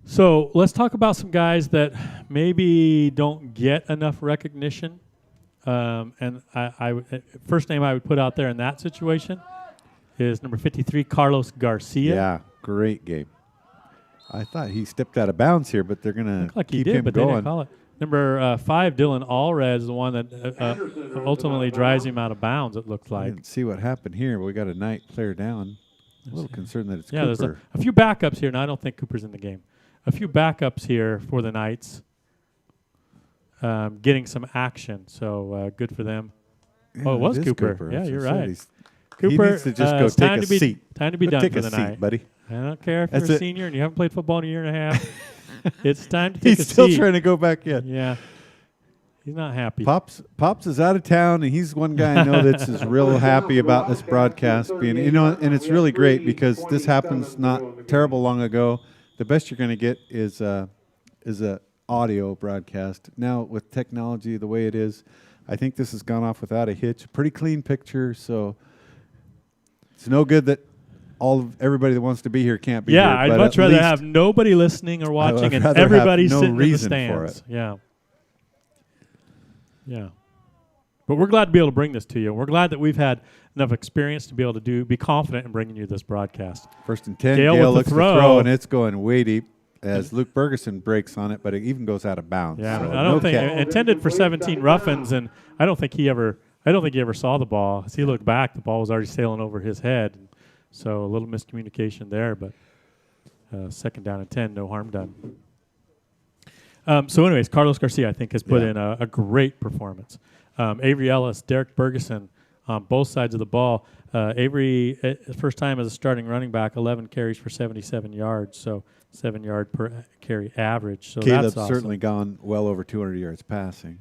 So let's talk about some guys that maybe don't get enough recognition. And first name I would put out there in that situation is number 53, Carlos Garcia. Yeah, great game. I thought he stepped out of bounds here, but they're going to keep him but going. They didn't call it. Number 5, Dylan Allred, is the one that ultimately drives him out of bounds, it looked like. I didn't see what happened here, but we got a Knight player down. A little concerned that it's Cooper. There's a few backups here. Now, I don't think Cooper's in the game. A few backups here for the Knights getting some action, so good for them. Yeah, it was Cooper. Yeah, you're right. Cooper, he needs to just go take a seat. Time to be done take for the a night, seat, buddy. I don't care if you're a senior and you haven't played football in a year and a half. It's time to take a seat. He's still trying to go back in. Yeah. He's not happy. Pops is out of town, and he's one guy I know that's is real happy about this broadcast being, and it's really great because this happens not terrible long ago. The best you're going to get is a audio broadcast. Now with technology the way it is, I think this has gone off without a hitch. Pretty clean picture, so it's no good that everybody that wants to be here can't be here. Yeah, I'd much rather have nobody listening or watching and everybody sitting in the stands. Yeah. Yeah. But we're glad to be able to bring this to you. We're glad that we've had enough experience to be able to be confident in bringing you this broadcast. First and 10, Gale looks to throw, and it's going way deep as Luke Bergeson breaks on it, but it even goes out of bounds. Yeah, so I don't think intended for 17 Ruffins, and I don't think he ever saw the ball. As he looked back, the ball was already sailing over his head. So a little miscommunication there, but second down and 10, no harm done. So anyways, Carlos Garcia, I think, has put in a great performance. Avery Ellis, Derek Bergeson on both sides of the ball. Avery, first time as a starting running back, 11 carries for 77 yards, so 7 yard per carry average. So Caleb's that's awesome. Certainly gone well over 200 yards passing.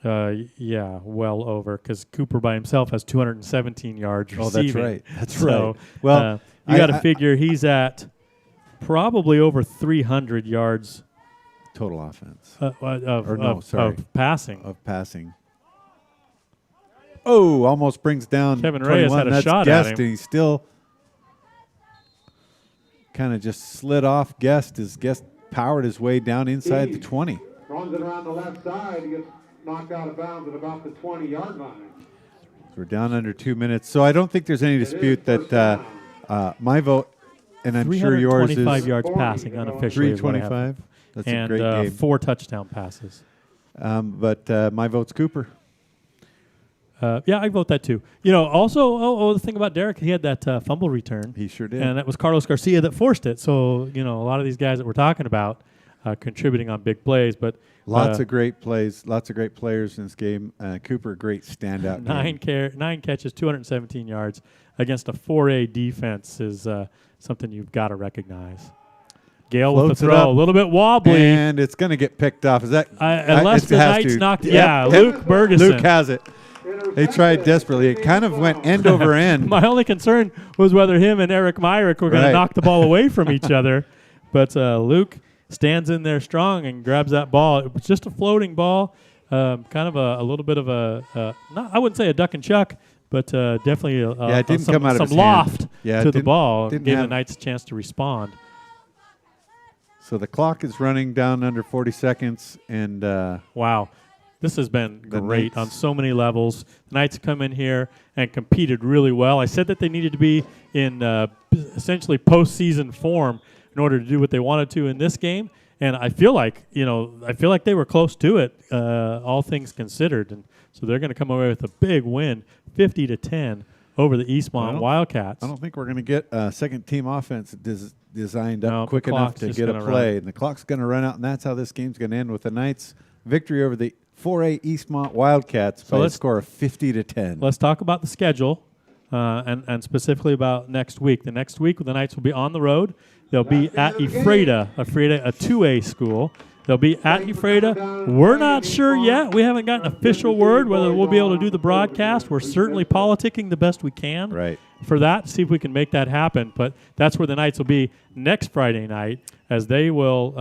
Yeah, well over, because Cooper by himself has 217 yards receiving. Oh, that's right. That's right. Well, you got to figure he's at probably over 300 yards total offense of passing. Of passing. Oh, almost brings down Kevin Reyes 21. had a That's shot Guest, at him. And he still kind of just slid off Guest as Guest powered his way down inside the 20. Runs it around the left side. He gets knocked out of bounds at about the 20-yard line. We're down under 2 minutes. So I don't think there's any dispute that my vote, and I'm sure yours is 325 yards passing unofficially. 325. That's a great game. 4 touchdown passes. But my vote's Cooper. Yeah, I vote that too. Also, the thing about Derek, he had that fumble return. He sure did. And that was Carlos Garcia that forced it. So, a lot of these guys that we're talking about contributing on big plays. But lots of great plays, lots of great players in this game. Cooper, great standout. 9 catches, 217 yards against a 4A defense is something you've got to recognize. Gale with the throw, a little bit wobbly. And it's going to get picked off. Is that unless the Knights knocked it? Yeah, Luke Bergeson. Luke has it. They tried desperately. It kind of went end over end. My only concern was whether him and Eric Myrick were going to knock the ball away from each other. But Luke stands in there strong and grabs that ball. It was just a floating ball, kind of a little bit of I wouldn't say a duck and chuck, but definitely it didn't some, come out of some his loft hand. Yeah, to it the ball. didn't Gave the have- Knights a chance to respond. So the clock is running down under 40 seconds, and wow, this has been the great Knights- on so many levels. The Knights come in here and competed really well. I said that they needed to be in essentially postseason form in order to do what they wanted to in this game, and I feel like they were close to it, all things considered, and so they're going to come away with a big win, 50-10 over the Eastmont Wildcats. I don't think we're going to get a second-team offense designed up No, quick the enough clock's to just get a gonna play. run. And the clock's going to run out, and that's how this game's going to end with the Knights' victory over the 4A Eastmont Wildcats by a score of 50-10. Let's talk about the schedule and specifically about next week. The next week, the Knights will be on the road. They'll be at Ephrata, a 2A school. They'll be at Ephrata. We're not sure yet. We haven't gotten official word whether we'll be able to do the broadcast. We're certainly politicking the best we can for that, see if we can make that happen. But that's where the Knights will be next Friday night, as they will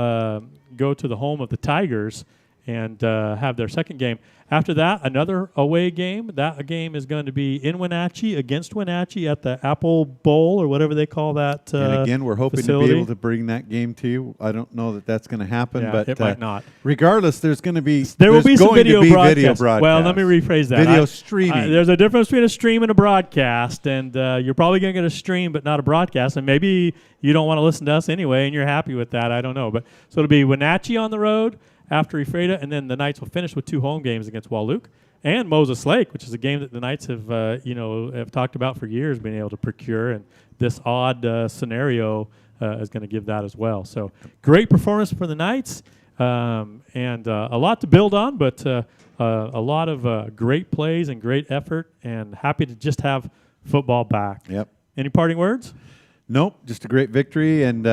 go to the home of the Tigers and have their second game. After that, another away game. That game is going to be in Wenatchee against Wenatchee at the Apple Bowl or whatever they call that and again, we're hoping facility. to be able to bring that game to you. I don't know that that's going to happen, Yeah, but it might not. Regardless, there's going to be There will be some video broadcast. Well, let me rephrase that. Video streaming. There's a difference between a stream and a broadcast, and you're probably going to get a stream but not a broadcast, and maybe you don't want to listen to us anyway, and you're happy with that. I don't know. But so it'll be Wenatchee on the road after Ephrata, and then the Knights will finish with 2 home games against Walluk and Moses Lake, which is a game that the Knights have talked about for years, being able to procure, and this odd scenario is going to give that as well. So great performance for the Knights, and a lot to build on, but a lot of great plays and great effort, and happy to just have football back. Yep. Any parting words? Nope, just a great victory, and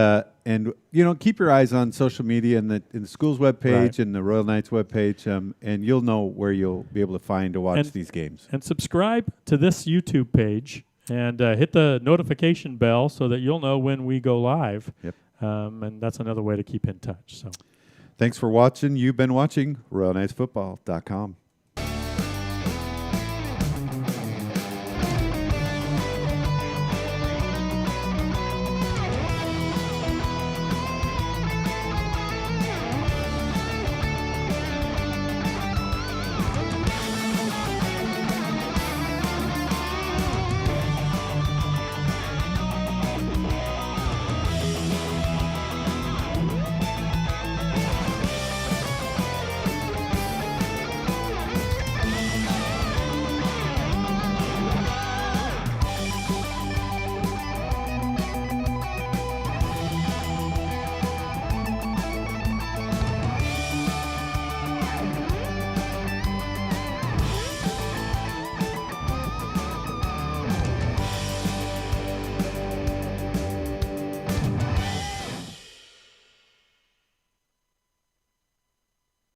keep your eyes on social media and the school's webpage and the Royal Knights webpage, and you'll know where you'll be able to find to watch these games. And subscribe to this YouTube page and hit the notification bell so that you'll know when we go live. Yep. And that's another way to keep in touch. So, thanks for watching. You've been watching RoyalKnightsFootball.com.